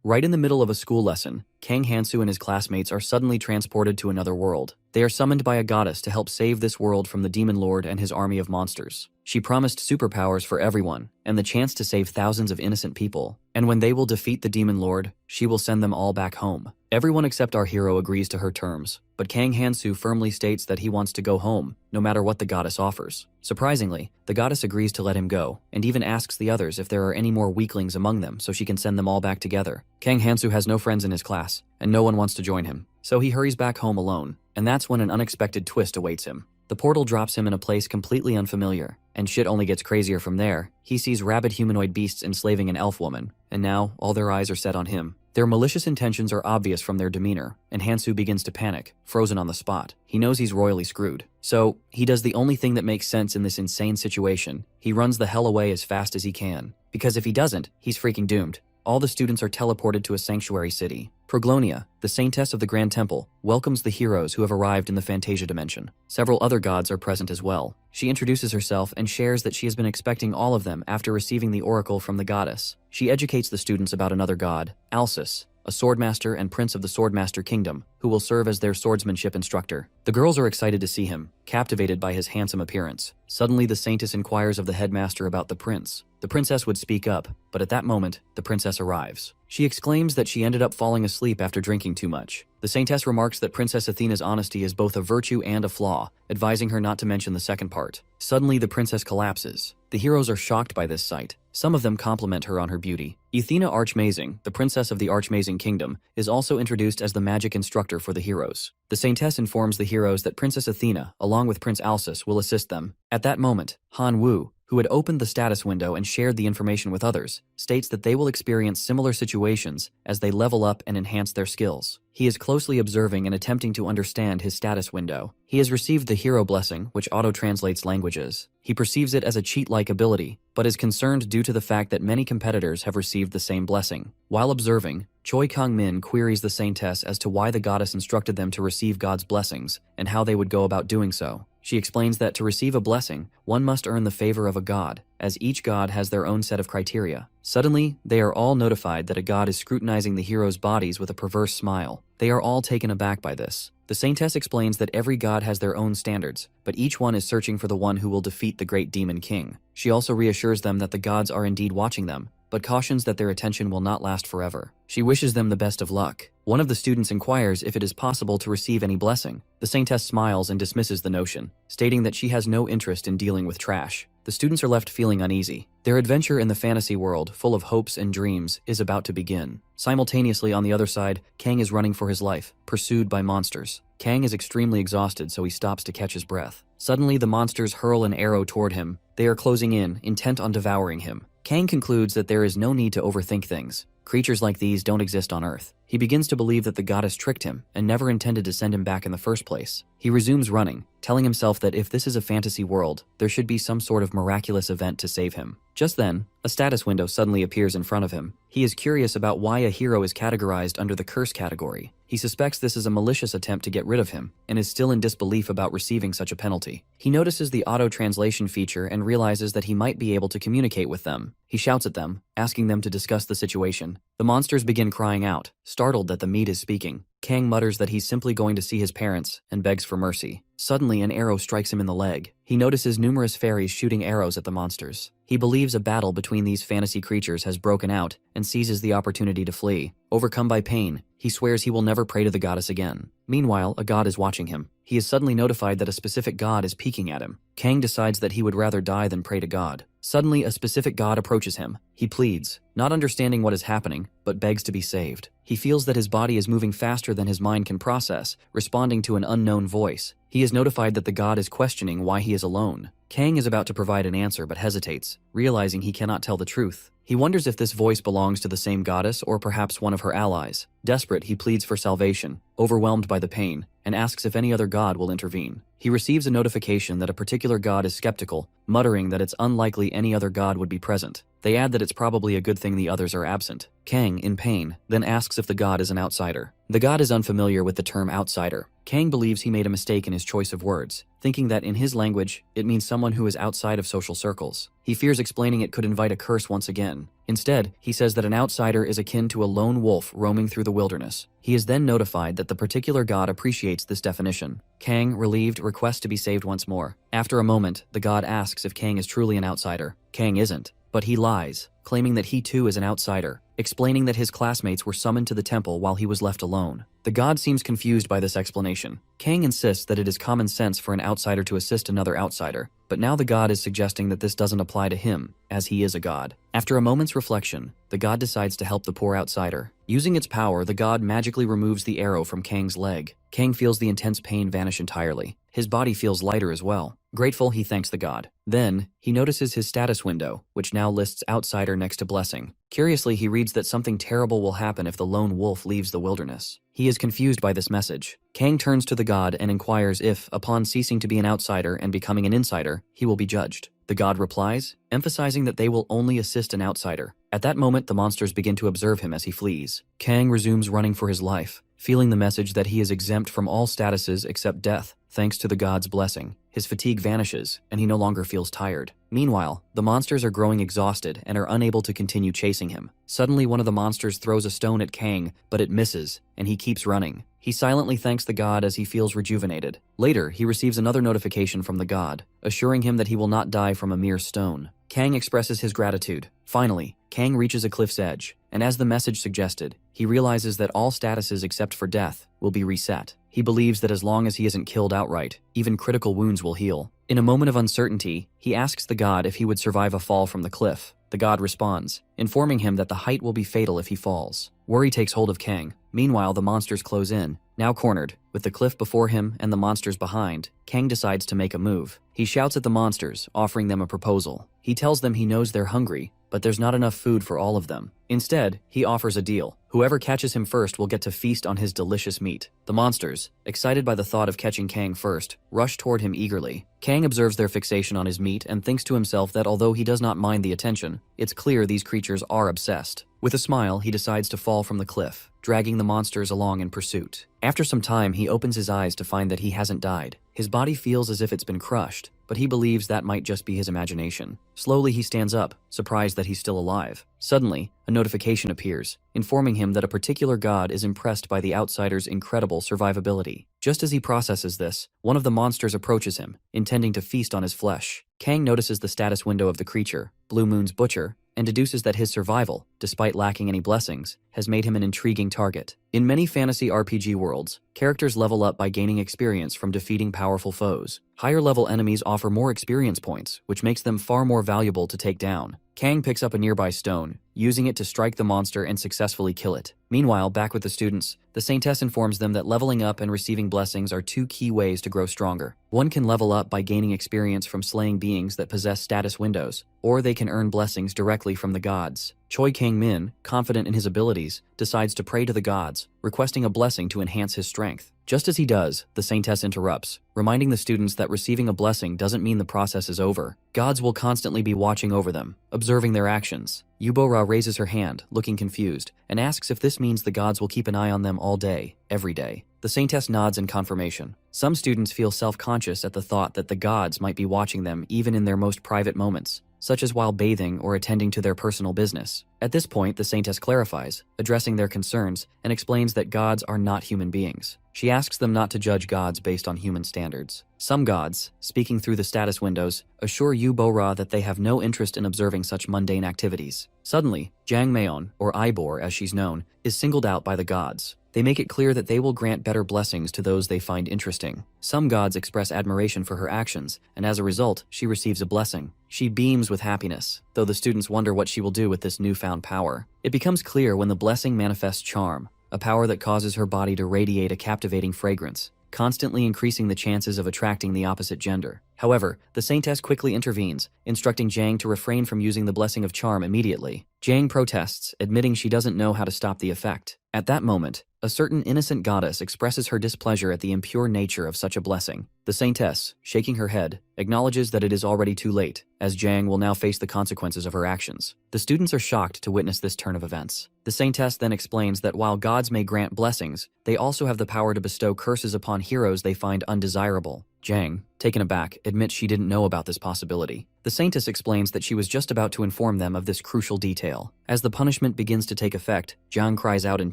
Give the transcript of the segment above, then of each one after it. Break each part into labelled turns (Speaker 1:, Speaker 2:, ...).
Speaker 1: Right in the middle of a school lesson, Kang Hansu and his classmates are suddenly transported to another world. They are summoned by a goddess to help save this world from the demon lord and his army of monsters. She promised superpowers for everyone, and the chance to save thousands of innocent people. And when they will defeat the demon lord, she will send them all back home. Everyone except our hero agrees to her terms, but Kang Hansu firmly states that he wants to go home, no matter what the goddess offers. Surprisingly, the goddess agrees to let him go, and even asks the others if there are any more weaklings among them so she can send them all back together. Kang Hansu has no friends in his class, and no one wants to join him, so he hurries back home alone, and that's when an unexpected twist awaits him. The portal drops him in a place completely unfamiliar, and shit only gets crazier from there. He sees rabid humanoid beasts enslaving an elf woman, and now all their eyes are set on him. Their malicious intentions are obvious from their demeanor, and Hansu begins to panic, frozen on the spot. He knows he's royally screwed. So, he does the only thing that makes sense in this insane situation. He runs the hell away as fast as he can. Because if he doesn't, he's freaking doomed. All the students are teleported to a sanctuary city. Proglonia, the saintess of the Grand Temple, welcomes the heroes who have arrived in the Fantasia dimension. Several other gods are present as well. She introduces herself and shares that she has been expecting all of them after receiving the oracle from the goddess. She educates the students about another god, Alsus, a swordmaster and prince of the Swordmaster Kingdom, who will serve as their swordsmanship instructor. The girls are excited to see him, captivated by his handsome appearance. Suddenly, the saintess inquires of the headmaster about the prince. The princess would speak up, but at that moment, the princess arrives. She exclaims that she ended up falling asleep after drinking too much. The saintess remarks that Princess Athena's honesty is both a virtue and a flaw, advising her not to mention the second part. Suddenly, the princess collapses. The heroes are shocked by this sight. Some of them compliment her on her beauty. Athena Archmazing, the princess of the Archmazing Kingdom, is also introduced as the magic instructor for the heroes. The saintess informs the heroes that Princess Athena, along with Prince Alsus, will assist them. At that moment, Han Wu, who had opened the status window and shared the information with others, states that they will experience similar situations as they level up and enhance their skills. He is closely observing and attempting to understand his status window. He has received the Hero Blessing, which auto-translates languages. He perceives it as a cheat-like ability, but is concerned due to the fact that many competitors have received the same blessing. While observing, Choi Kang-min queries the saintess as to why the goddess instructed them to receive God's blessings and how they would go about doing so. She explains that to receive a blessing, one must earn the favor of a god, as each god has their own set of criteria. Suddenly, they are all notified that a god is scrutinizing the heroes' bodies with a perverse smile. They are all taken aback by this. The saintess explains that every god has their own standards, but each one is searching for the one who will defeat the great demon king. She also reassures them that the gods are indeed watching them, but cautions that their attention will not last forever. She wishes them the best of luck. One of the students inquires if it is possible to receive any blessing. The saintess smiles and dismisses the notion, stating that she has no interest in dealing with trash. The students are left feeling uneasy. Their adventure in the fantasy world, full of hopes and dreams, is about to begin. Simultaneously, on the other side, Kang is running for his life, pursued by monsters. Kang is extremely exhausted, so he stops to catch his breath. Suddenly, the monsters hurl an arrow toward him. They are closing in, intent on devouring him. Kang concludes that there is no need to overthink things. Creatures like these don't exist on Earth. He begins to believe that the goddess tricked him and never intended to send him back in the first place. He resumes running, telling himself that if this is a fantasy world, there should be some sort of miraculous event to save him. Just then, a status window suddenly appears in front of him. He is curious about why a hero is categorized under the curse category. He suspects this is a malicious attempt to get rid of him, and is still in disbelief about receiving such a penalty. He notices the auto-translation feature and realizes that he might be able to communicate with them. He shouts at them, asking them to discuss the situation. The monsters begin crying out, startled that the meat is speaking. Kang mutters that he's simply going to see his parents, and begs for mercy. Suddenly, an arrow strikes him in the leg. He notices numerous fairies shooting arrows at the monsters. He believes a battle between these fantasy creatures has broken out, and seizes the opportunity to flee. Overcome by pain, he swears he will never pray to the goddess again. Meanwhile, a god is watching him. He is suddenly notified that a specific god is peeking at him. Kang decides that he would rather die than pray to God. Suddenly, a specific god approaches him. He pleads, not understanding what is happening, but begs to be saved. He feels that his body is moving faster than his mind can process, responding to an unknown voice. He is notified that the god is questioning why he is alone. Kang is about to provide an answer but hesitates, realizing he cannot tell the truth. He wonders if this voice belongs to the same goddess or perhaps one of her allies. Desperate, he pleads for salvation, overwhelmed by the pain, and asks if any other god will intervene. He receives a notification that a particular god is skeptical, muttering that it's unlikely any other god would be present. They add that it's probably a good thing the others are absent. Kang, in pain, then asks if the god is an outsider. The god is unfamiliar with the term outsider. Kang believes he made a mistake in his choice of words, thinking that in his language, it means someone who is outside of social circles. He fears explaining it could invite a curse once again. Instead, he says that an outsider is akin to a lone wolf roaming through the wilderness. He is then notified that the particular god appreciates this definition. Kang, relieved, requests to be saved once more. After a moment, the god asks if Kang is truly an outsider. Kang isn't, but he lies, claiming that he too is an outsider, explaining that his classmates were summoned to the temple while he was left alone. The god seems confused by this explanation. Kang insists that it is common sense for an outsider to assist another outsider, but now the god is suggesting that this doesn't apply to him, as he is a god. After a moment's reflection, the god decides to help the poor outsider. Using its power, the god magically removes the arrow from Kang's leg. Kang feels the intense pain vanish entirely. His body feels lighter as well. Grateful, he thanks the god. Then, he notices his status window, which now lists outsider next to blessing. Curiously, he reads that something terrible will happen if the lone wolf leaves the wilderness. He is confused by this message. Kang turns to the god and inquires if, upon ceasing to be an outsider and becoming an insider, he will be judged. The god replies, emphasizing that they will only assist an outsider. At that moment, the monsters begin to observe him as he flees. Kang resumes running for his life, feeling the message that he is exempt from all statuses except death, thanks to the god's blessing. His fatigue vanishes, and he no longer feels tired. Meanwhile, the monsters are growing exhausted and are unable to continue chasing him. Suddenly, one of the monsters throws a stone at Kang, but it misses, and he keeps running. He silently thanks the god as he feels rejuvenated. Later, he receives another notification from the god, assuring him that he will not die from a mere stone. Kang expresses his gratitude. Finally, Kang reaches a cliff's edge, and as the message suggested, he realizes that all statuses except for death will be reset. He believes that as long as he isn't killed outright, even critical wounds will heal. In a moment of uncertainty, he asks the god if he would survive a fall from the cliff. The god responds, informing him that the height will be fatal if he falls. Worry takes hold of Kang. Meanwhile, the monsters close in. Now cornered, with the cliff before him and the monsters behind, Kang decides to make a move. He shouts at the monsters, offering them a proposal. He tells them he knows they're hungry, but there's not enough food for all of them. Instead, he offers a deal. Whoever catches him first will get to feast on his delicious meat. The monsters, excited by the thought of catching Kang first, rush toward him eagerly. Kang observes their fixation on his meat and thinks to himself that although he does not mind the attention, it's clear these creatures are obsessed. With a smile, he decides to fall from the cliff, dragging the monsters along in pursuit. After some time, he opens his eyes to find that he hasn't died. His body feels as if it's been crushed, but he believes that might just be his imagination. Slowly, he stands up, surprised that he's still alive. Suddenly, a notification appears, informing him that a particular god is impressed by the outsider's incredible survivability. Just as he processes this, one of the monsters approaches him, intending to feast on his flesh. Kang notices the status window of the creature, Blue Moon's butcher, and deduces that his survival, despite lacking any blessings, has made him an intriguing target. In many fantasy RPG worlds, characters level up by gaining experience from defeating powerful foes. Higher-level enemies offer more experience points, which makes them far more valuable to take down. Kang picks up a nearby stone, using it to strike the monster and successfully kill it. Meanwhile, back with the students, the Saintess informs them that leveling up and receiving blessings are two key ways to grow stronger. One can level up by gaining experience from slaying beings that possess status windows, or they can earn blessings directly from the gods. Choi Kang-min, confident in his abilities, decides to pray to the gods, requesting a blessing to enhance his strength. Just as he does, the Saintess interrupts, reminding the students that receiving a blessing doesn't mean the process is over. Gods will constantly be watching over them, observing their actions. Yubora raises her hand, looking confused, and asks if this means the gods will keep an eye on them all day, every day. The Saintess nods in confirmation. Some students feel self-conscious at the thought that the gods might be watching them even in their most private moments, such as while bathing or attending to their personal business. At this point, the Saintess clarifies, addressing their concerns, and explains that gods are not human beings. She asks them not to judge gods based on human standards. Some gods, speaking through the status windows, assure Yubora that they have no interest in observing such mundane activities. Suddenly, Jang Mayon, or Ibor as she's known, is singled out by the gods. They make it clear that they will grant better blessings to those they find interesting. Some gods express admiration for her actions, and as a result, she receives a blessing. She beams with happiness, though the students wonder what she will do with this newfound power. It becomes clear when the blessing manifests charm, a power that causes her body to radiate a captivating fragrance, constantly increasing the chances of attracting the opposite gender. However, the saintess quickly intervenes, instructing Jang to refrain from using the blessing of charm immediately. Jang protests, admitting she doesn't know how to stop the effect. At that moment, a certain innocent goddess expresses her displeasure at the impure nature of such a blessing. The saintess, shaking her head, acknowledges that it is already too late, as Jang will now face the consequences of her actions. The students are shocked to witness this turn of events. The saintess then explains that while gods may grant blessings, they also have the power to bestow curses upon heroes they find undesirable. Jang, taken aback, admits she didn't know about this possibility. The saintess explains that she was just about to inform them of this crucial detail. As the punishment begins to take effect, Jang cries out in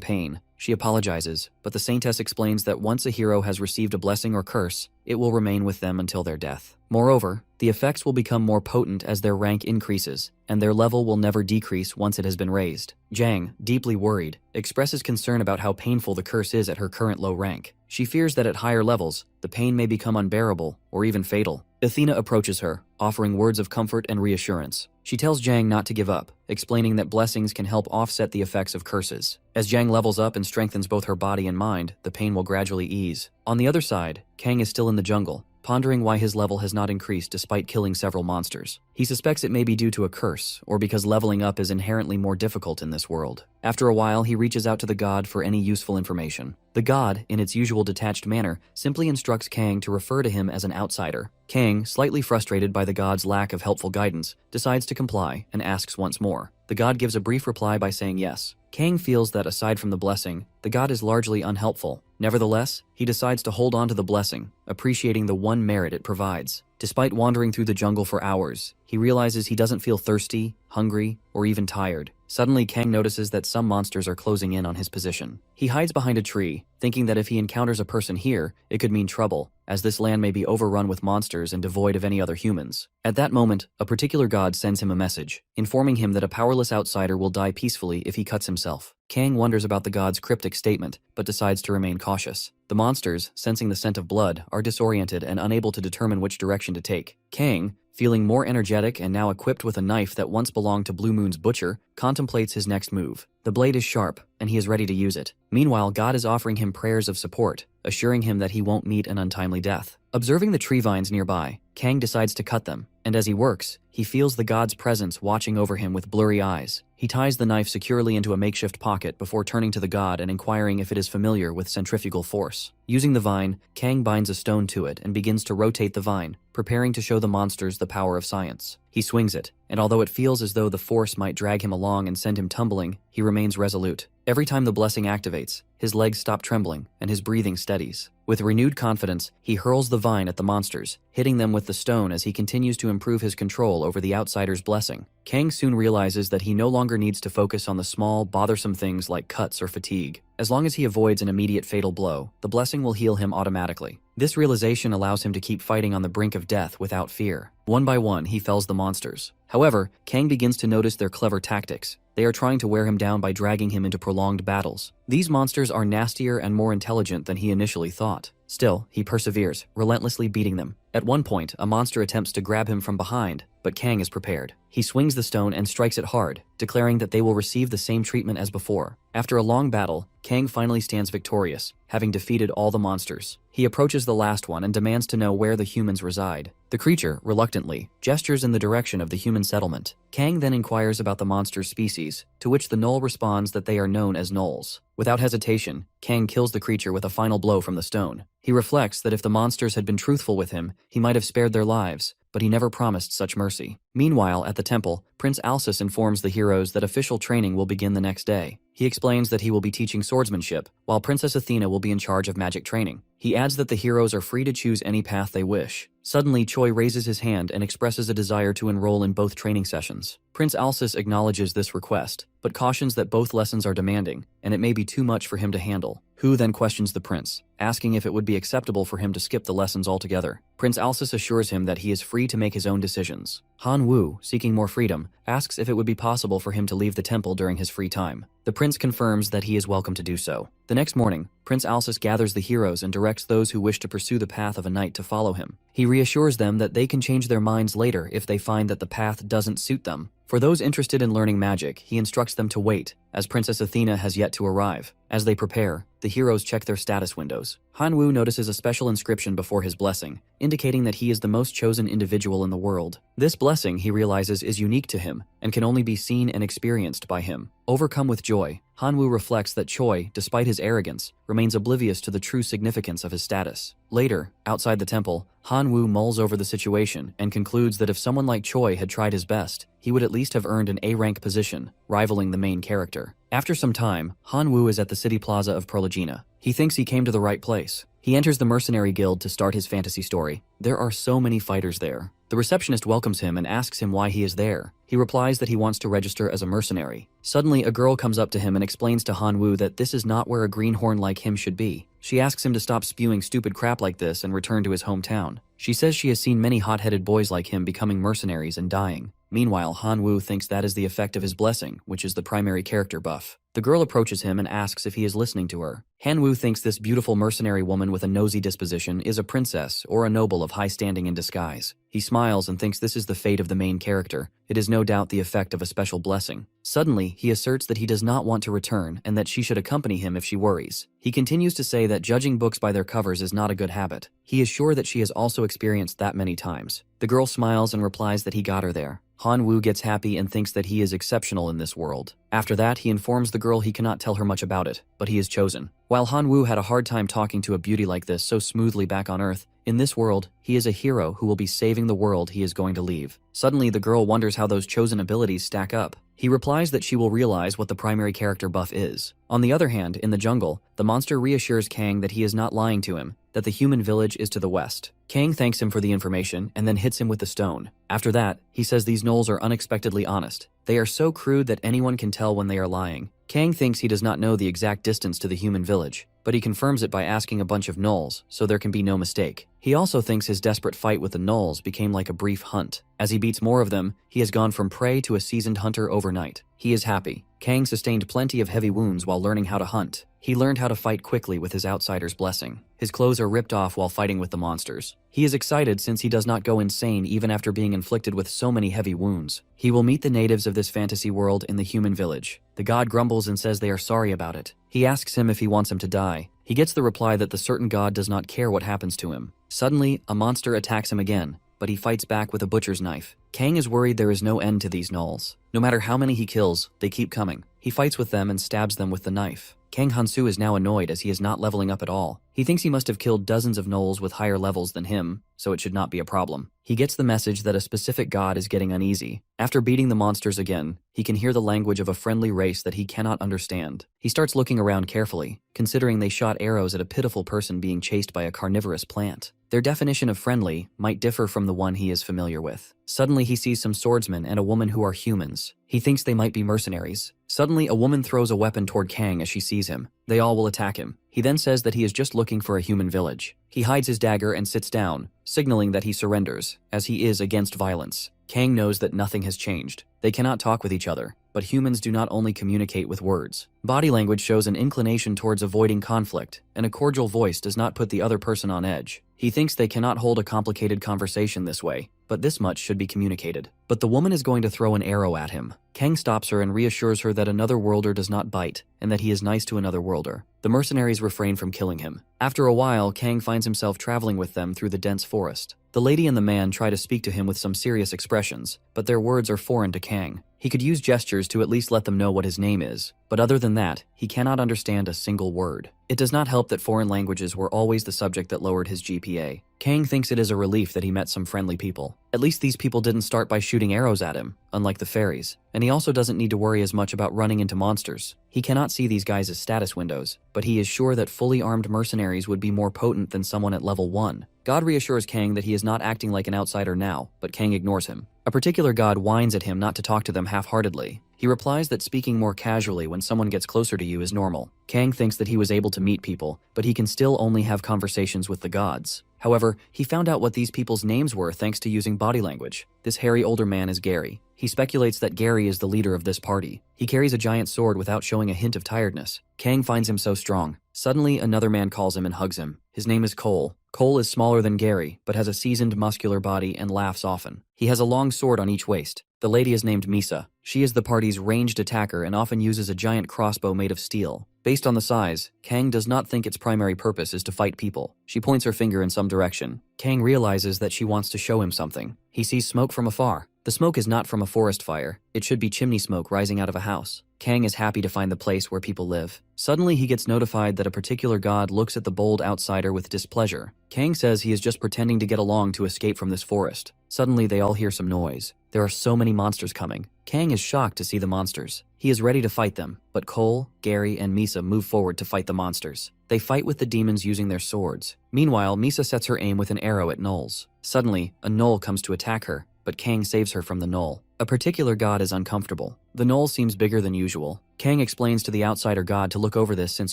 Speaker 1: pain. She apologizes, but the saintess explains that once a hero has received a blessing or curse, it will remain with them until their death. Moreover, the effects will become more potent as their rank increases, and their level will never decrease once it has been raised. Jang, deeply worried, expresses concern about how painful the curse is at her current low rank. She fears that at higher levels, the pain may become unbearable or even fatal. Athena approaches her, offering words of comfort and reassurance. She tells Jang not to give up, explaining that blessings can help offset the effects of curses. As Jang levels up and strengthens both her body and mind, the pain will gradually ease. On the other side, Kang is still in the jungle, pondering why his level has not increased despite killing several monsters. He suspects it may be due to a curse, or because leveling up is inherently more difficult in this world. After a while, he reaches out to the god for any useful information. The god, in its usual detached manner, simply instructs Kang to refer to him as an outsider. Kang, slightly frustrated by the god's lack of helpful guidance, decides to comply and asks once more. The god gives a brief reply by saying yes. Kang feels that aside from the blessing, the god is largely unhelpful. Nevertheless, he decides to hold on to the blessing, appreciating the one merit it provides. Despite wandering through the jungle for hours, he realizes he doesn't feel thirsty, hungry, or even tired. Suddenly, Kang notices that some monsters are closing in on his position. He hides behind a tree, thinking that if he encounters a person here, it could mean trouble, as this land may be overrun with monsters and devoid of any other humans. At that moment, a particular god sends him a message, informing him that a powerless outsider will die peacefully if he cuts himself. Kang wonders about the god's cryptic statement, but decides to remain cautious. The monsters, sensing the scent of blood, are disoriented and unable to determine which direction to take. Kang, feeling more energetic and now equipped with a knife that once belonged to Blue Moon's butcher, contemplates his next move. The blade is sharp, and he is ready to use it. Meanwhile, God is offering him prayers of support, assuring him that he won't meet an untimely death. Observing the tree vines nearby, Kang decides to cut them, and as he works, he feels the god's presence watching over him with blurry eyes. He ties the knife securely into a makeshift pocket before turning to the god and inquiring if it is familiar with centrifugal force. Using the vine, Kang binds a stone to it and begins to rotate the vine, preparing to show the monsters the power of science. He swings it, and although it feels as though the force might drag him along and send him tumbling, he remains resolute. Every time the blessing activates, his legs stop trembling and his breathing steadies. With renewed confidence, he hurls the vine at the monsters, hitting them with the stone as he continues to improve his control over the outsider's blessing. Kang soon realizes that he no longer needs to focus on the small, bothersome things like cuts or fatigue. As long as he avoids an immediate fatal blow, the blessing will heal him automatically. This realization allows him to keep fighting on the brink of death without fear. One by one, he fells the monsters. However, Kang begins to notice their clever tactics. They are trying to wear him down by dragging him into prolonged battles. These monsters are nastier and more intelligent than he initially thought. Still, he perseveres, relentlessly beating them. At one point, a monster attempts to grab him from behind, but Kang is prepared. He swings the stone and strikes it hard, declaring that they will receive the same treatment as before. After a long battle, Kang finally stands victorious, having defeated all the monsters. He approaches the last one and demands to know where the humans reside. The creature, reluctantly, gestures in the direction of the human settlement. Kang then inquires about the monster's species, to which the null responds that they are known as nulls. Without hesitation, Kang kills the creature with a final blow from the stone. He reflects that if the monsters had been truthful with him, he might have spared their lives, but he never promised such mercy. Meanwhile, at the temple, Prince Alsus informs the heroes that official training will begin the next day. He explains that he will be teaching swordsmanship, while Princess Athena will be in charge of magic training. He adds that the heroes are free to choose any path they wish. Suddenly, Choi raises his hand and expresses a desire to enroll in both training sessions. Prince Alsus acknowledges this request, but cautions that both lessons are demanding, and it may be too much for him to handle. Hu then questions the prince, asking if it would be acceptable for him to skip the lessons altogether. Prince Alsus assures him that he is free to make his own decisions. Han Wu, seeking more freedom, asks if it would be possible for him to leave the temple during his free time. The prince confirms that he is welcome to do so. The next morning, Prince Alsus gathers the heroes and directs those who wish to pursue the path of a knight to follow him. He reassures them that they can change their minds later if they find that the path doesn't suit them. For those interested in learning magic, he instructs them to wait, as Princess Athena has yet to arrive. As they prepare, the heroes check their status windows. Han-woo notices a special inscription before his blessing, indicating that he is the most chosen individual in the world. This blessing, he realizes, is unique to him, and can only be seen and experienced by him. Overcome with joy, Han-woo reflects that Choi, despite his arrogance, remains oblivious to the true significance of his status. Later, outside the temple, Han-woo mulls over the situation and concludes that if someone like Choi had tried his best, he would at least have earned an A-rank position, rivaling the main character. After some time, Han-woo is at the city plaza of Prologina. He thinks he came to the right place. He enters the Mercenary Guild to start his fantasy story. There are so many fighters there. The receptionist welcomes him and asks him why he is there. He replies that he wants to register as a mercenary. Suddenly, a girl comes up to him and explains to Han-woo that this is not where a greenhorn like him should be. She asks him to stop spewing stupid crap like this and return to his hometown. She says she has seen many hot-headed boys like him becoming mercenaries and dying. Meanwhile, Han-woo thinks that is the effect of his blessing, which is the primary character buff. The girl approaches him and asks if he is listening to her. Han-woo thinks this beautiful mercenary woman with a nosy disposition is a princess or a noble of high standing in disguise. He smiles and thinks this is the fate of the main character. It is no doubt the effect of a special blessing. Suddenly, he asserts that he does not want to return and that she should accompany him if she worries. He continues to say that judging books by their covers is not a good habit. He is sure that she has also experienced that many times. The girl smiles and replies that he got her there. Han-woo gets happy and thinks that he is exceptional in this world. After that, he informs the girl he cannot tell her much about it, but he is chosen. While Han-woo had a hard time talking to a beauty like this so smoothly back on Earth, in this world, he is a hero who will be saving the world he is going to leave. Suddenly, the girl wonders how those chosen abilities stack up. He replies that she will realize what the primary character buff is. On the other hand, in the jungle, the monster reassures Kang that he is not lying to him, that the human village is to the west. Kang thanks him for the information and then hits him with the stone. After that, he says these gnolls are unexpectedly honest. They are so crude that anyone can tell when they are lying. Kang thinks he does not know the exact distance to the human village, but he confirms it by asking a bunch of gnolls, so there can be no mistake. He also thinks his desperate fight with the gnolls became like a brief hunt. As he beats more of them, he has gone from prey to a seasoned hunter overnight. He is happy. Kang sustained plenty of heavy wounds while learning how to hunt. He learned how to fight quickly with his outsider's blessing. His clothes are ripped off while fighting with the monsters. He is excited since he does not go insane even after being inflicted with so many heavy wounds. He will meet the natives of this fantasy world in the human village. The god grumbles and says they are sorry about it. He asks him if he wants him to die. He gets the reply that the certain god does not care what happens to him. Suddenly, a monster attacks him again, but he fights back with a butcher's knife. Kang is worried there is no end to these gnolls. No matter how many he kills, they keep coming. He fights with them and stabs them with the knife. Kang Han-soo is now annoyed as he is not leveling up at all. He thinks he must have killed dozens of gnolls with higher levels than him, so it should not be a problem. He gets the message that a specific god is getting uneasy. After beating the monsters again, he can hear the language of a friendly race that he cannot understand. He starts looking around carefully, considering they shot arrows at a pitiful person being chased by a carnivorous plant. Their definition of friendly might differ from the one he is familiar with. Suddenly he sees some swordsmen and a woman who are humans. He thinks they might be mercenaries. Suddenly a woman throws a weapon toward Kang as she sees him. They all will attack him. He then says that he is just looking for a human village. He hides his dagger and sits down, signaling that he surrenders, as he is against violence. Kang knows that nothing has changed. They cannot talk with each other, but humans do not only communicate with words. Body language shows an inclination towards avoiding conflict, and a cordial voice does not put the other person on edge. He thinks they cannot hold a complicated conversation this way, but this much should be communicated. But the woman is going to throw an arrow at him. Kang stops her and reassures her that another worlder does not bite, and that he is nice to another worlder. The mercenaries refrain from killing him. After a while, Kang finds himself traveling with them through the dense forest. The lady and the man try to speak to him with some serious expressions, but their words are foreign to Kang. He could use gestures to at least let them know what his name is, but other than that, he cannot understand a single word. It does not help that foreign languages were always the subject that lowered his GPA. Kang thinks it is a relief that he met some friendly people. At least these people didn't start by shooting arrows at him, unlike the fairies, and he also doesn't need to worry as much about running into monsters. He cannot see these guys as status windows, but he is sure that fully armed mercenaries would be more potent than someone at level 1. God reassures Kang that he is not acting like an outsider now, but Kang ignores him. A particular god whines at him not to talk to them half-heartedly. He replies that speaking more casually when someone gets closer to you is normal. Kang thinks that he was able to meet people, but he can still only have conversations with the gods. However, he found out what these people's names were thanks to using body language. This hairy older man is Gary. He speculates that Gary is the leader of this party. He carries a giant sword without showing a hint of tiredness. Kang finds him so strong. Suddenly, another man calls him and hugs him. His name is Cole. Cole is smaller than Gary, but has a seasoned muscular body and laughs often. He has a long sword on each waist. The lady is named Misa. She is the party's ranged attacker and often uses a giant crossbow made of steel. Based on the size, Kang does not think its primary purpose is to fight people. She points her finger in some direction. Kang realizes that she wants to show him something. He sees smoke from afar. The smoke is not from a forest fire. It should be chimney smoke rising out of a house. Kang is happy to find the place where people live. Suddenly, he gets notified that a particular god looks at the bold outsider with displeasure. Kang says he is just pretending to get along to escape from this forest. Suddenly, they all hear some noise. There are so many monsters coming. Kang is shocked to see the monsters. He is ready to fight them, but Cole, Gary, and Misa move forward to fight the monsters. They fight with the demons using their swords. Meanwhile, Misa sets her aim with an arrow at gnolls. Suddenly, a gnoll comes to attack her, but Kang saves her from the gnoll. A particular god is uncomfortable. The gnoll seems bigger than usual. Kang explains to the outsider god to look over this since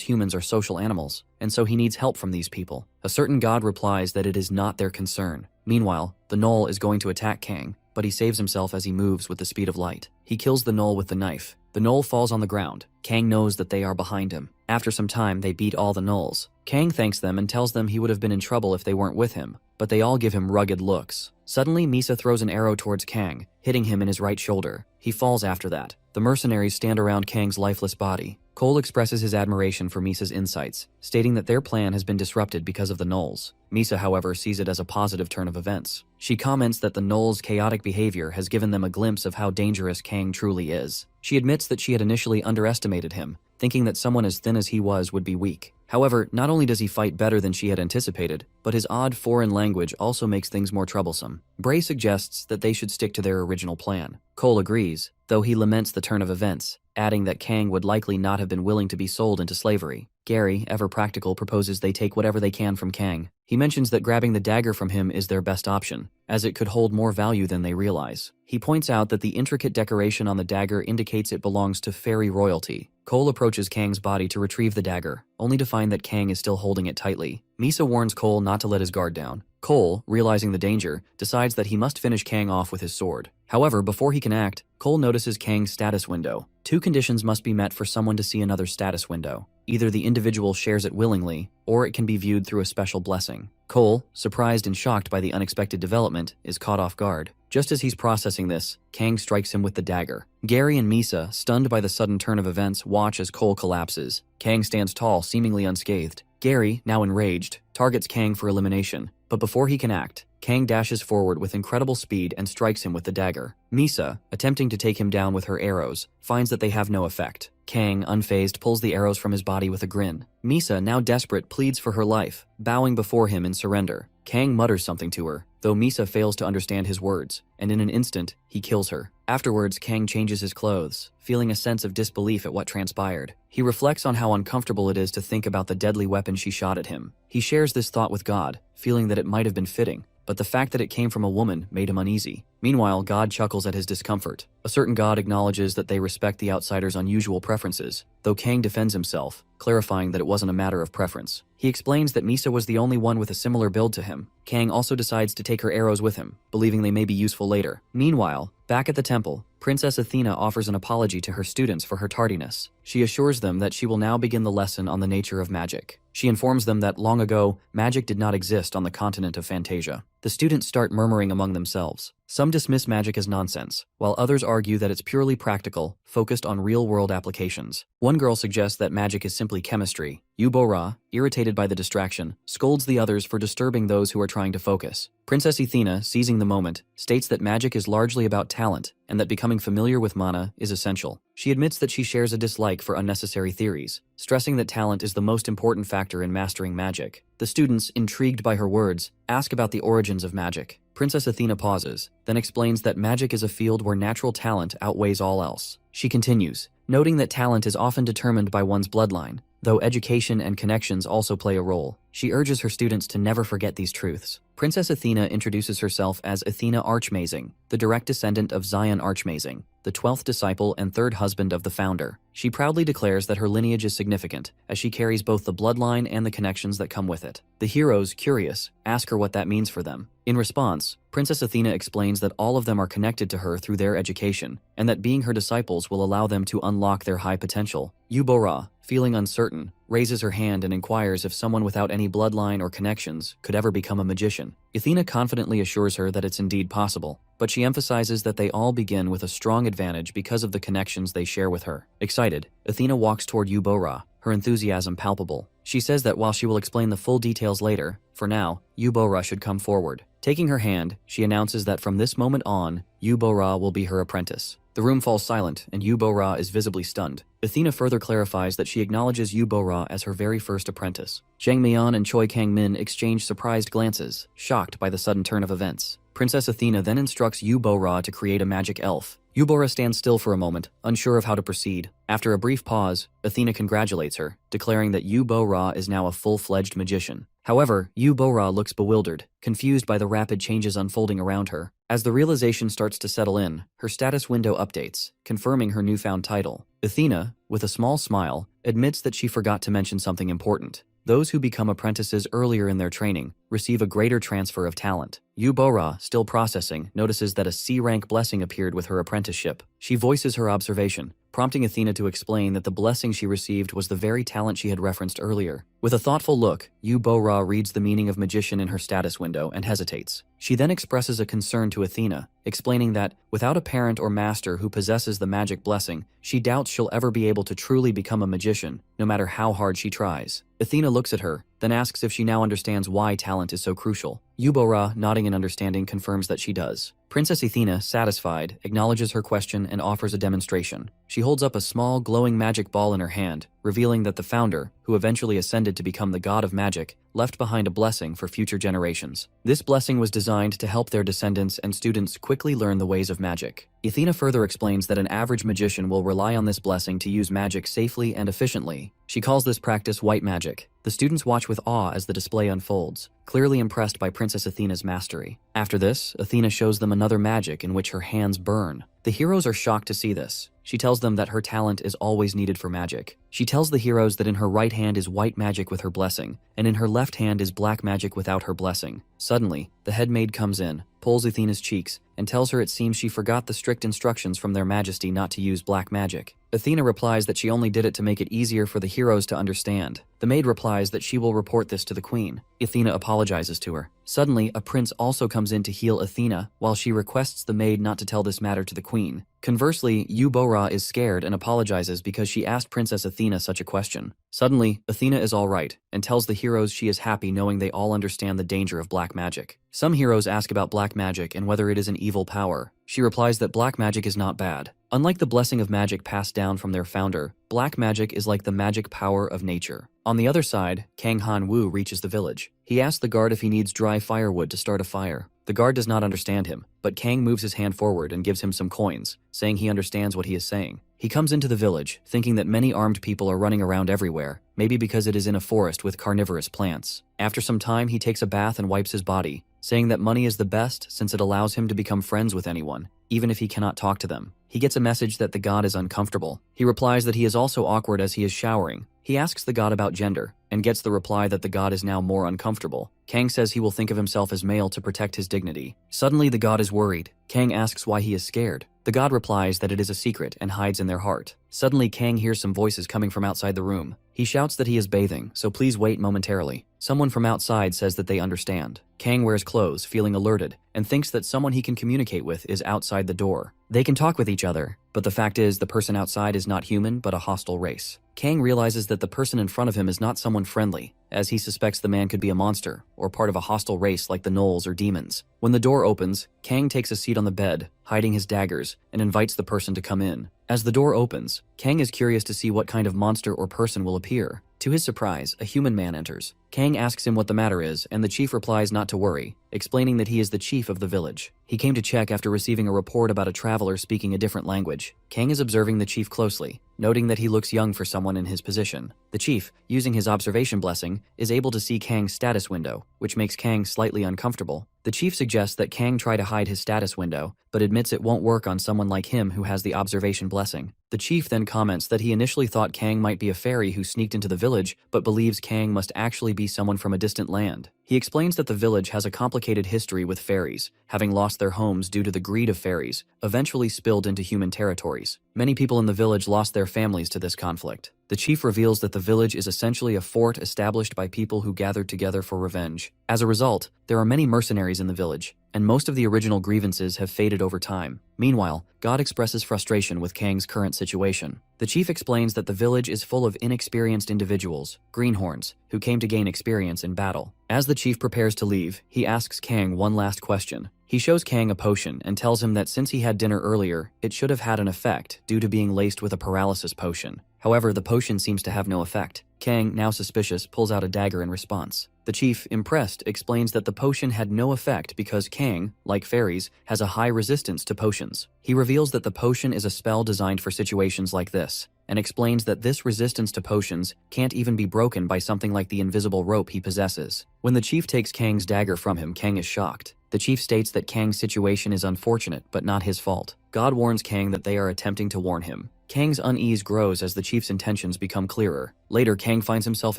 Speaker 1: humans are social animals, and so he needs help from these people. A certain god replies that it is not their concern. Meanwhile, the gnoll is going to attack Kang, but he saves himself as he moves with the speed of light. He kills the gnoll with the knife. The gnoll falls on the ground. Kang knows that they are behind him. After some time, they beat all the gnolls. Kang thanks them and tells them he would have been in trouble if they weren't with him, but they all give him rugged looks. Suddenly, Misa throws an arrow towards Kang, hitting him in his right shoulder. He falls after that. The mercenaries stand around Kang's lifeless body. Cole expresses his admiration for Misa's insights, stating that their plan has been disrupted because of the gnolls. Misa, however, sees it as a positive turn of events. She comments that the gnolls' chaotic behavior has given them a glimpse of how dangerous Kang truly is. She admits that she had initially underestimated him, thinking that someone as thin as he was would be weak. However, not only does he fight better than she had anticipated, but his odd foreign language also makes things more troublesome. Bray suggests that they should stick to their original plan. Cole agrees, though he laments the turn of events, adding that Kang would likely not have been willing to be sold into slavery. Gary, ever practical, proposes they take whatever they can from Kang. He mentions that grabbing the dagger from him is their best option, as it could hold more value than they realize. He points out that the intricate decoration on the dagger indicates it belongs to fairy royalty. Cole approaches Kang's body to retrieve the dagger, only to find that Kang is still holding it tightly. Misa warns Cole not to let his guard down. Cole, realizing the danger, decides that he must finish Kang off with his sword. However, before he can act, Cole notices Kang's status window. Two conditions must be met for someone to see another status window. Either the individual shares it willingly, or it can be viewed through a special blessing. Cole, surprised and shocked by the unexpected development, is caught off guard. Just as he's processing this, Kang strikes him with the dagger. Gary and Misa, stunned by the sudden turn of events, watch as Cole collapses. Kang stands tall, seemingly unscathed. Gary, now enraged, targets Kang for elimination, but before he can act, Kang dashes forward with incredible speed and strikes him with the dagger. Misa, attempting to take him down with her arrows, finds that they have no effect. Kang, unfazed, pulls the arrows from his body with a grin. Misa, now desperate, pleads for her life, bowing before him in surrender. Kang mutters something to her, though Misa fails to understand his words, and in an instant, he kills her. Afterwards, Kang changes his clothes, feeling a sense of disbelief at what transpired. He reflects on how uncomfortable it is to think about the deadly weapon she shot at him. He shares this thought with God, feeling that it might have been fitting, but the fact that it came from a woman made him uneasy. Meanwhile, God chuckles at his discomfort. A certain god acknowledges that they respect the outsider's unusual preferences, though Kang defends himself, clarifying that it wasn't a matter of preference. He explains that Misa was the only one with a similar build to him. Kang also decides to take her arrows with him, believing they may be useful later. Meanwhile, back at the temple, Princess Athena offers an apology to her students for her tardiness. She assures them that she will now begin the lesson on the nature of magic. She informs them that long ago, magic did not exist on the continent of Fantasia. The students start murmuring among themselves. Some dismiss magic as nonsense, while others argue that it's purely practical, focused on real-world applications. One girl suggests that magic is simply chemistry. Yubora, irritated by the distraction, scolds the others for disturbing those who are trying to focus. Princess Athena, seizing the moment, states that magic is largely about talent, and that becoming familiar with mana is essential. She admits that she shares a dislike for unnecessary theories, stressing that talent is the most important factor in mastering magic. The students, intrigued by her words, ask about the origins of magic. Princess Athena pauses, then explains that magic is a field where natural talent outweighs all else. She continues, noting that talent is often determined by one's bloodline, though education and connections also play a role. She urges her students to never forget these truths. Princess Athena introduces herself as Athena Archmazing, the direct descendant of Zion Archmazing. the 12th disciple and 3rd husband of the founder. She proudly declares that her lineage is significant, as she carries both the bloodline and the connections that come with it. The heroes, curious, ask her what that means for them. In response, Princess Athena explains that all of them are connected to her through their education, and that being her disciples will allow them to unlock their high potential. Yubora, feeling uncertain, raises her hand and inquires if someone without any bloodline or connections could ever become a magician. Athena confidently assures her that it's indeed possible, but she emphasizes that they all begin with a strong advantage because of the connections they share with her. Excited, Athena walks toward Yubora, her enthusiasm palpable. She says that while she will explain the full details later, for now, Yubora should come forward. Taking her hand, she announces that from this moment on, Yubora will be her apprentice. The room falls silent, and Yubora is visibly stunned. Athena further clarifies that she acknowledges Yubora as her very first apprentice. Zhang Mian and Choi Kang-min exchange surprised glances, shocked by the sudden turn of events. Princess Athena then instructs Yubora to create a magic elf. Yubora stands still for a moment, unsure of how to proceed. After a brief pause, Athena congratulates her, declaring that Yubora is now a full-fledged magician. However, Yubora looks bewildered, confused by the rapid changes unfolding around her. As the realization starts to settle in, her status window updates, confirming her newfound title. Athena, with a small smile, admits that she forgot to mention something important. Those who become apprentices earlier in their training receive a greater transfer of talent. Yubora, still processing, notices that a C-rank blessing appeared with her apprenticeship. She voices her observation, prompting Athena to explain that the blessing she received was the very talent she had referenced earlier. With a thoughtful look, Yubora reads the meaning of magician in her status window and hesitates. She then expresses a concern to Athena, explaining that, without a parent or master who possesses the magic blessing, she doubts she'll ever be able to truly become a magician, no matter how hard she tries. Athena looks at her, then asks if she now understands why talent is so crucial. Yubora, nodding in understanding, confirms that she does. Princess Athena, satisfied, acknowledges her question and offers a demonstration. She holds up a small, glowing magic ball in her hand, revealing that the founder, who eventually ascended to become the god of magic, left behind a blessing for future generations. This blessing was designed to help their descendants and students quickly learn the ways of magic. Athena further explains that an average magician will rely on this blessing to use magic safely and efficiently. She calls this practice white magic. The students watch with awe as the display unfolds, clearly impressed by Princess Athena's mastery. After this, Athena shows them another magic in which her hands burn. The heroes are shocked to see this. She tells them that her talent is always needed for magic. She tells the heroes that in her right hand is white magic with her blessing, and in her left hand is black magic without her blessing. Suddenly, the head maid comes in, pulls Athena's cheeks, and tells her it seems she forgot the strict instructions from their majesty not to use black magic. Athena replies that she only did it to make it easier for the heroes to understand. The maid replies that she will report this to the queen. Athena apologizes to her. Suddenly, a prince also comes in to heal Athena, while she requests the maid not to tell this matter to the queen. Conversely, Yubora is scared and apologizes because she asked Princess Athena such a question. Suddenly, Athena is alright, and tells the heroes she is happy knowing they all understand the danger of black magic. Some heroes ask about black magic and whether it is an evil power. She replies that black magic is not bad. Unlike the blessing of magic passed down from their founder, black magic is like the magic power of nature. On the other side, Kang Han-woo reaches the village. He asks the guard if he needs dry firewood to start a fire. The guard does not understand him, but Kang moves his hand forward and gives him some coins, saying he understands what he is saying. He comes into the village, thinking that many armed people are running around everywhere, maybe because it is in a forest with carnivorous plants. After some time, he takes a bath and wipes his body, saying that money is the best since it allows him to become friends with anyone, even if he cannot talk to them. He gets a message that the god is uncomfortable. He replies that he is also awkward as he is showering. He asks the god about gender, and gets the reply that the god is now more uncomfortable. Kang says he will think of himself as male to protect his dignity. Suddenly, the god is worried. Kang asks why he is scared. The god replies that it is a secret and hides in their heart. Suddenly, Kang hears some voices coming from outside the room. He shouts that he is bathing, so please wait momentarily. Someone from outside says that they understand. Kang wears clothes, feeling alerted, and thinks that someone he can communicate with is outside the door. They can talk with each other, but the fact is the person outside is not human but a hostile race. Kang realizes that the person in front of him is not someone friendly, as he suspects the man could be a monster, or part of a hostile race like the gnolls or demons. When the door opens, Kang takes a seat on the bed, hiding his daggers, and invites the person to come in. As the door opens, Kang is curious to see what kind of monster or person will appear. To his surprise, a human man enters. Kang asks him what the matter is, and the chief replies not to worry, explaining that he is the chief of the village. He came to check after receiving a report about a traveler speaking a different language. Kang is observing the chief closely, noting that he looks young for someone in his position. The chief, using his observation blessing, is able to see Kang's status window, which makes Kang slightly uncomfortable. The chief suggests that Kang try to hide his status window, but admits it won't work on someone like him who has the observation blessing. The chief then comments that he initially thought Kang might be a fairy who sneaked into the village, but believes Kang must actually be someone from a distant land. He explains that the village has a complicated history with fairies, having lost their homes due to the greed of fairies, eventually spilled into human territories. Many people in the village lost their families to this conflict. The chief reveals that the village is essentially a fort established by people who gathered together for revenge. As a result, there are many mercenaries in the village, and most of the original grievances have faded over time. Meanwhile, God expresses frustration with Kang's current situation. The chief explains that the village is full of inexperienced individuals, greenhorns, who came to gain experience in battle. As the chief prepares to leave, he asks Kang one last question. He shows Kang a potion and tells him that since he had dinner earlier, it should have had an effect due to being laced with a paralysis potion. However, the potion seems to have no effect. Kang, now suspicious, pulls out a dagger in response. The chief, impressed, explains that the potion had no effect because Kang, like fairies, has a high resistance to potions. He reveals that the potion is a spell designed for situations like this, and explains that this resistance to potions can't even be broken by something like the invisible rope he possesses. When the chief takes Kang's dagger from him, Kang is shocked. The chief states that Kang's situation is unfortunate, but not his fault. God warns Kang that they are attempting to warn him. Kang's unease grows as the chief's intentions become clearer. Later, Kang finds himself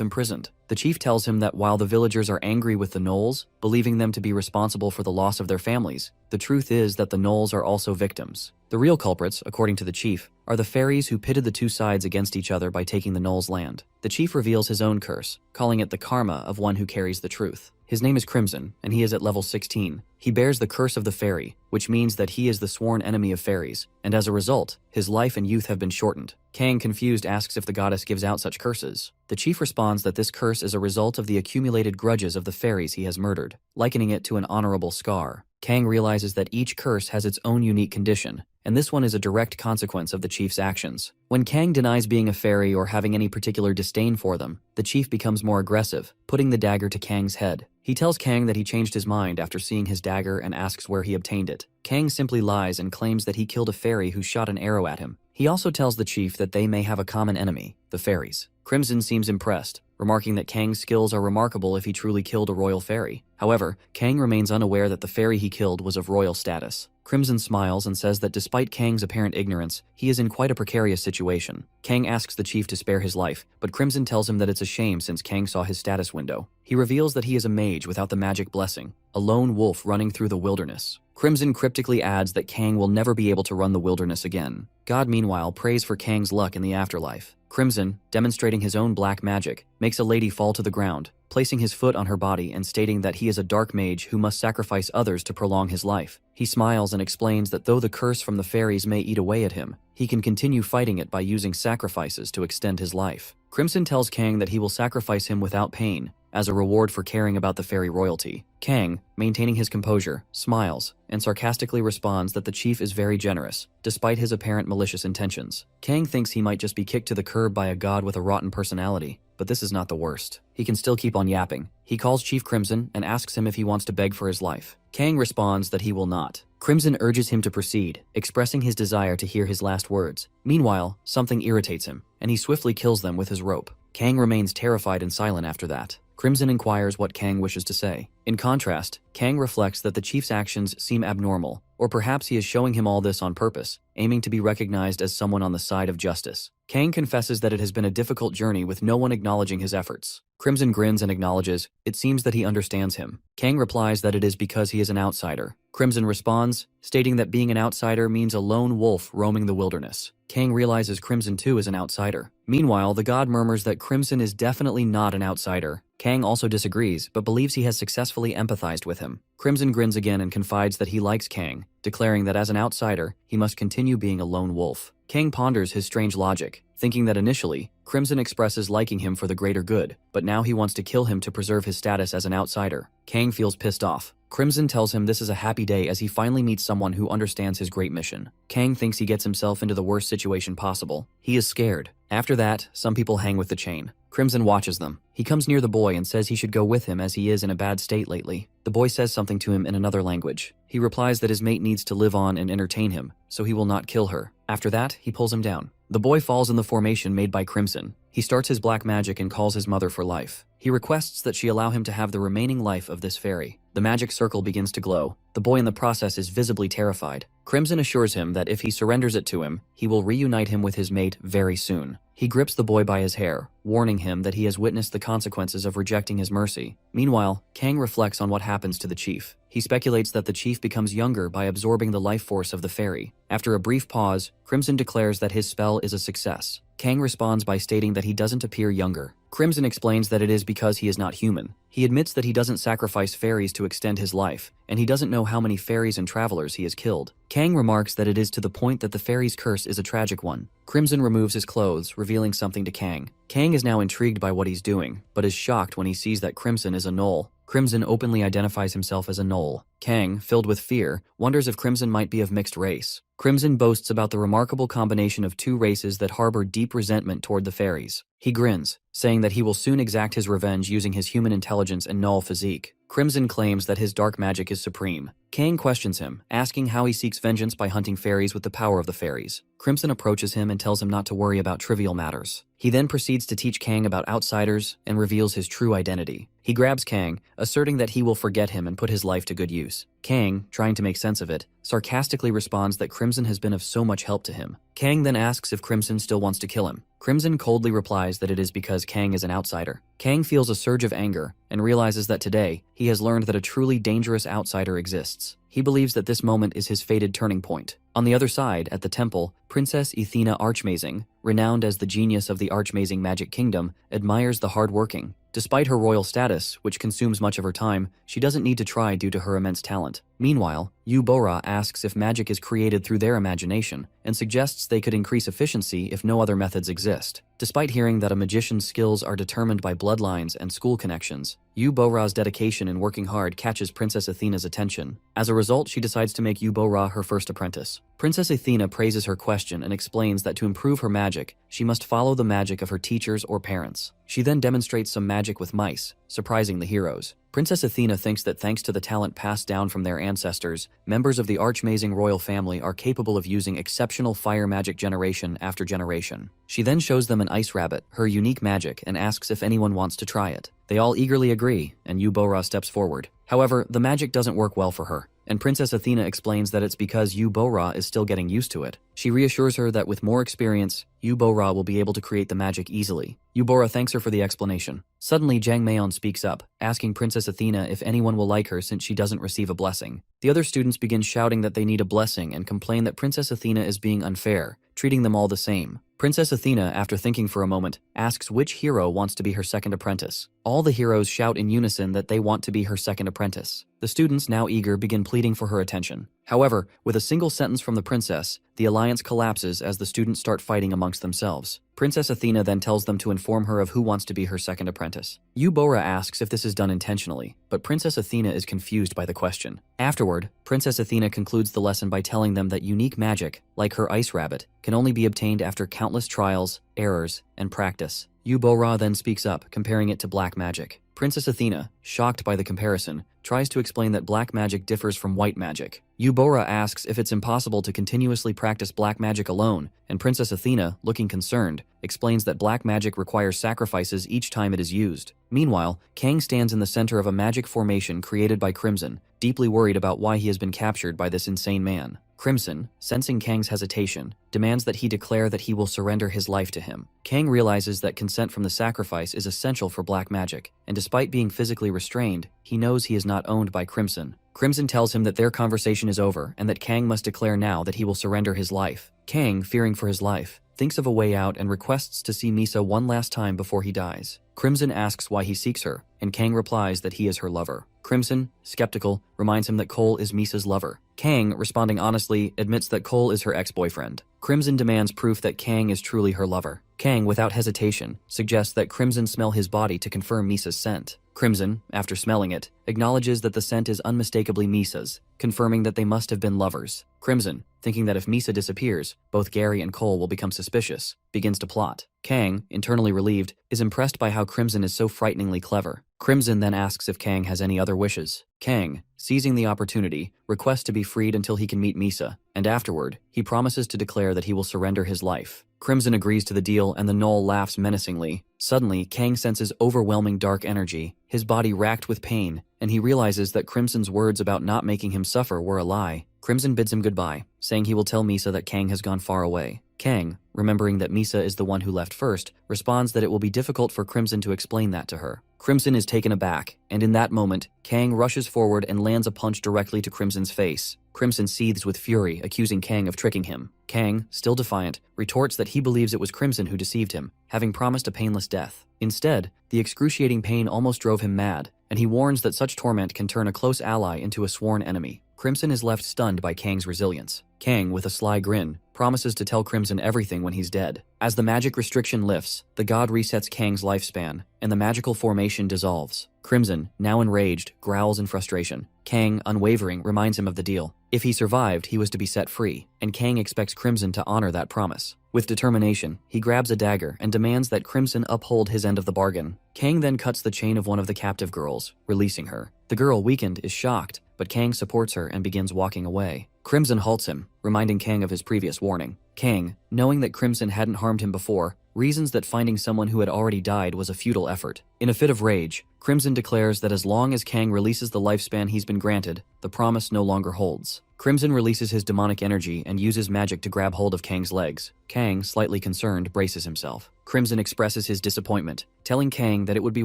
Speaker 1: imprisoned. The chief tells him that while the villagers are angry with the gnolls, believing them to be responsible for the loss of their families, the truth is that the gnolls are also victims. The real culprits, according to the chief, are the fairies who pitted the two sides against each other by taking the gnolls' land. The chief reveals his own curse, calling it the karma of one who carries the truth. His name is Crimson, and he is at level 16. He bears the curse of the fairy, which means that he is the sworn enemy of fairies, and as a result, his life and youth have been shortened. Kang, confused, asks if the goddess gives out such curses. The chief responds that this curse is a result of the accumulated grudges of the fairies he has murdered, likening it to an honorable scar. Kang realizes that each curse has its own unique condition, and this one is a direct consequence of the chief's actions. When Kang denies being a fairy or having any particular disdain for them, the chief becomes more aggressive, putting the dagger to Kang's head. He tells Kang that he changed his mind after seeing his dagger and asks where he obtained it. Kang simply lies and claims that he killed a fairy who shot an arrow at him. He also tells the chief that they may have a common enemy, the fairies. Crimson seems impressed, remarking that Kang's skills are remarkable if he truly killed a royal fairy. However, Kang remains unaware that the fairy he killed was of royal status. Crimson smiles and says that despite Kang's apparent ignorance, he is in quite a precarious situation. Kang asks the chief to spare his life, but Crimson tells him that it's a shame since Kang saw his status window. He reveals that he is a mage without the magic blessing, a lone wolf running through the wilderness. Crimson cryptically adds that Kang will never be able to run the wilderness again. God, meanwhile, prays for Kang's luck in the afterlife. Crimson, demonstrating his own black magic, makes a lady fall to the ground, placing his foot on her body and stating that he is a dark mage who must sacrifice others to prolong his life. He smiles and explains that though the curse from the fairies may eat away at him, he can continue fighting it by using sacrifices to extend his life. Crimson tells Kang that he will sacrifice him without pain, as a reward for caring about the fairy royalty. Kang, maintaining his composure, smiles, and sarcastically responds that the chief is very generous, despite his apparent malicious intentions. Kang thinks he might just be kicked to the curb by a god with a rotten personality, but this is not the worst. He can still keep on yapping. He calls Chief Crimson and asks him if he wants to beg for his life. Kang responds that he will not. Crimson urges him to proceed, expressing his desire to hear his last words. Meanwhile, something irritates him, and he swiftly kills them with his rope. Kang remains terrified and silent after that. Crimson inquires what Kang wishes to say. In contrast, Kang reflects that the chief's actions seem abnormal, or perhaps he is showing him all this on purpose, aiming to be recognized as someone on the side of justice. Kang confesses that it has been a difficult journey with no one acknowledging his efforts. Crimson grins and acknowledges, it seems that he understands him. Kang replies that it is because he is an outsider. Crimson responds, stating that being an outsider means a lone wolf roaming the wilderness. Kang realizes Crimson too is an outsider. Meanwhile, the god murmurs that Crimson is definitely not an outsider. Kang also disagrees, but believes he has successfully empathized with him. Crimson grins again and confides that he likes Kang, declaring that as an outsider, he must continue being a lone wolf. Kang ponders his strange logic, thinking that initially, Crimson expresses liking him for the greater good, but now he wants to kill him to preserve his status as an outsider. Kang feels pissed off. Crimson tells him this is a happy day as he finally meets someone who understands his great mission. Kang thinks he gets himself into the worst situation possible. He is scared. After that, some people hang with the chain. Crimson watches them. He comes near the boy and says he should go with him as he is in a bad state lately. The boy says something to him in another language. He replies that his mate needs to live on and entertain him, so he will not kill her. After that, he pulls him down. The boy falls in the formation made by Crimson. He starts his black magic and calls his mother for life. He requests that she allow him to have the remaining life of this fairy. The magic circle begins to glow. The boy in the process is visibly terrified. Crimson assures him that if he surrenders it to him, he will reunite him with his mate very soon. He grips the boy by his hair, warning him that he has witnessed the consequences of rejecting his mercy. Meanwhile, Kang reflects on what happens to the chief. He speculates that the chief becomes younger by absorbing the life force of the fairy. After a brief pause, Crimson declares that his spell is a success. Kang responds by stating that he doesn't appear younger. Crimson explains that it is because he is not human. He admits that he doesn't sacrifice fairies to extend his life, and he doesn't know how many fairies and travelers he has killed. Kang remarks that it is to the point that the fairy's curse is a tragic one. Crimson removes his clothes, revealing something to Kang. Kang is now intrigued by what he's doing, but is shocked when he sees that Crimson is a null. Crimson openly identifies himself as a null. Kang, filled with fear, wonders if Crimson might be of mixed race. Crimson boasts about the remarkable combination of two races that harbor deep resentment toward the fairies. He grins, saying that he will soon exact his revenge using his human intelligence and null physique. Crimson claims that his dark magic is supreme. Kang questions him, asking how he seeks vengeance by hunting fairies with the power of the fairies. Crimson approaches him and tells him not to worry about trivial matters. He then proceeds to teach Kang about outsiders and reveals his true identity. He grabs Kang, asserting that he will forget him and put his life to good use. Kang, trying to make sense of it, sarcastically responds that Crimson has been of so much help to him. Kang then asks if Crimson still wants to kill him. Crimson coldly replies that it is because Kang is an outsider. Kang feels a surge of anger and realizes that today, he has learned that a truly dangerous outsider exists. He believes that this moment is his fated turning point. On the other side, at the temple, Princess Athena Archmazing, renowned as the genius of the Archmazing magic kingdom, admires the hardworking. Despite her royal status, which consumes much of her time, she doesn't need to try due to her immense talent. Meanwhile, Yu-Bora asks if magic is created through their imagination, and suggests they could increase efficiency if no other methods exist. Despite hearing that a magician's skills are determined by bloodlines and school connections, Yu-Bora's dedication and working hard catches Princess Athena's attention. As a result, she decides to make Yu-Bora her first apprentice. Princess Athena praises her question and explains that to improve her magic, she must follow the magic of her teachers or parents. She then demonstrates some magic with mice, surprising the heroes. Princess Athena thinks that thanks to the talent passed down from their ancestors, members of the Archmazing royal family are capable of using exceptional fire magic generation after generation. She then shows them an ice rabbit, her unique magic, and asks if anyone wants to try it. They all eagerly agree, and Yu-Bora steps forward. However, the magic doesn't work well for her, and Princess Athena explains that it's because Yu-Bora is still getting used to it. She reassures her that with more experience, Yu-Bora will be able to create the magic easily. Yu-Bora thanks her for the explanation. Suddenly, Jang Mayon speaks up, asking Princess Athena if anyone will like her since she doesn't receive a blessing. The other students begin shouting that they need a blessing and complain that Princess Athena is being unfair, treating them all the same. Princess Athena, after thinking for a moment, asks which hero wants to be her second apprentice. All the heroes shout in unison that they want to be her second apprentice. The students, now eager, begin pleading for her attention. However, with a single sentence from the princess, the alliance collapses as the students start fighting amongst themselves. Princess Athena then tells them to inform her of who wants to be her second apprentice. Yu-Bora asks if this is done intentionally, but Princess Athena is confused by the question. Afterward, Princess Athena concludes the lesson by telling them that unique magic, like her ice rabbit, can only be obtained after countless trials, errors, and practice. Yu-Bora then speaks up, comparing it to black magic. Princess Athena, shocked by the comparison, tries to explain that black magic differs from white magic. Yu-Bora asks if it's impossible to continuously practice black magic alone, and Princess Athena, looking concerned, explains that black magic requires sacrifices each time it is used. Meanwhile, Kang stands in the center of a magic formation created by Crimson, deeply worried about why he has been captured by this insane man. Crimson, sensing Kang's hesitation, demands that he declare that he will surrender his life to him. Kang realizes that consent from the sacrifice is essential for black magic, and despite being physically restrained, he knows he is not owned by Crimson. Crimson tells him that their conversation is over and that Kang must declare now that he will surrender his life. Kang, fearing for his life, thinks of a way out and requests to see Misa one last time before he dies. Crimson asks why he seeks her, and Kang replies that he is her lover. Crimson, skeptical, reminds him that Cole is Misa's lover. Kang, responding honestly, admits that Cole is her ex-boyfriend. Crimson demands proof that Kang is truly her lover. Kang, without hesitation, suggests that Crimson smell his body to confirm Misa's scent. Crimson, after smelling it, acknowledges that the scent is unmistakably Misa's, confirming that they must have been lovers. Crimson, thinking that if Misa disappears, both Gary and Cole will become suspicious, begins to plot. Kang, internally relieved, is impressed by how Crimson is so frighteningly clever. Crimson then asks if Kang has any other wishes. Kang, seizing the opportunity, requests to be freed until he can meet Misa, and afterward, he promises to declare that he will surrender his life. Crimson agrees to the deal and the Null laughs menacingly. Suddenly, Kang senses overwhelming dark energy, his body racked with pain, and he realizes that Crimson's words about not making him suffer were a lie. Crimson bids him goodbye, saying he will tell Misa that Kang has gone far away. Kang, remembering that Misa is the one who left first, responds that it will be difficult for Crimson to explain that to her. Crimson is taken aback, and in that moment, Kang rushes forward and lands a punch directly to Crimson's face. Crimson seethes with fury, accusing Kang of tricking him. Kang, still defiant, retorts that he believes it was Crimson who deceived him, having promised a painless death. Instead, the excruciating pain almost drove him mad, and he warns that such torment can turn a close ally into a sworn enemy. Crimson is left stunned by Kang's resilience. Kang, with a sly grin, promises to tell Crimson everything when he's dead. As the magic restriction lifts, the god resets Kang's lifespan, and the magical formation dissolves. Crimson, now enraged, growls in frustration. Kang, unwavering, reminds him of the deal. If he survived, he was to be set free, and Kang expects Crimson to honor that promise. With determination, he grabs a dagger and demands that Crimson uphold his end of the bargain. Kang then cuts the chain of one of the captive girls, releasing her. The girl, weakened, is shocked, but Kang supports her and begins walking away. Crimson halts him, reminding Kang of his previous warning. Kang, knowing that Crimson hadn't harmed him before, reasons that finding someone who had already died was a futile effort. In a fit of rage, Crimson declares that as long as Kang releases the lifespan he's been granted, the promise no longer holds. Crimson releases his demonic energy and uses magic to grab hold of Kang's legs. Kang, slightly concerned, braces himself. Crimson expresses his disappointment, telling Kang that it would be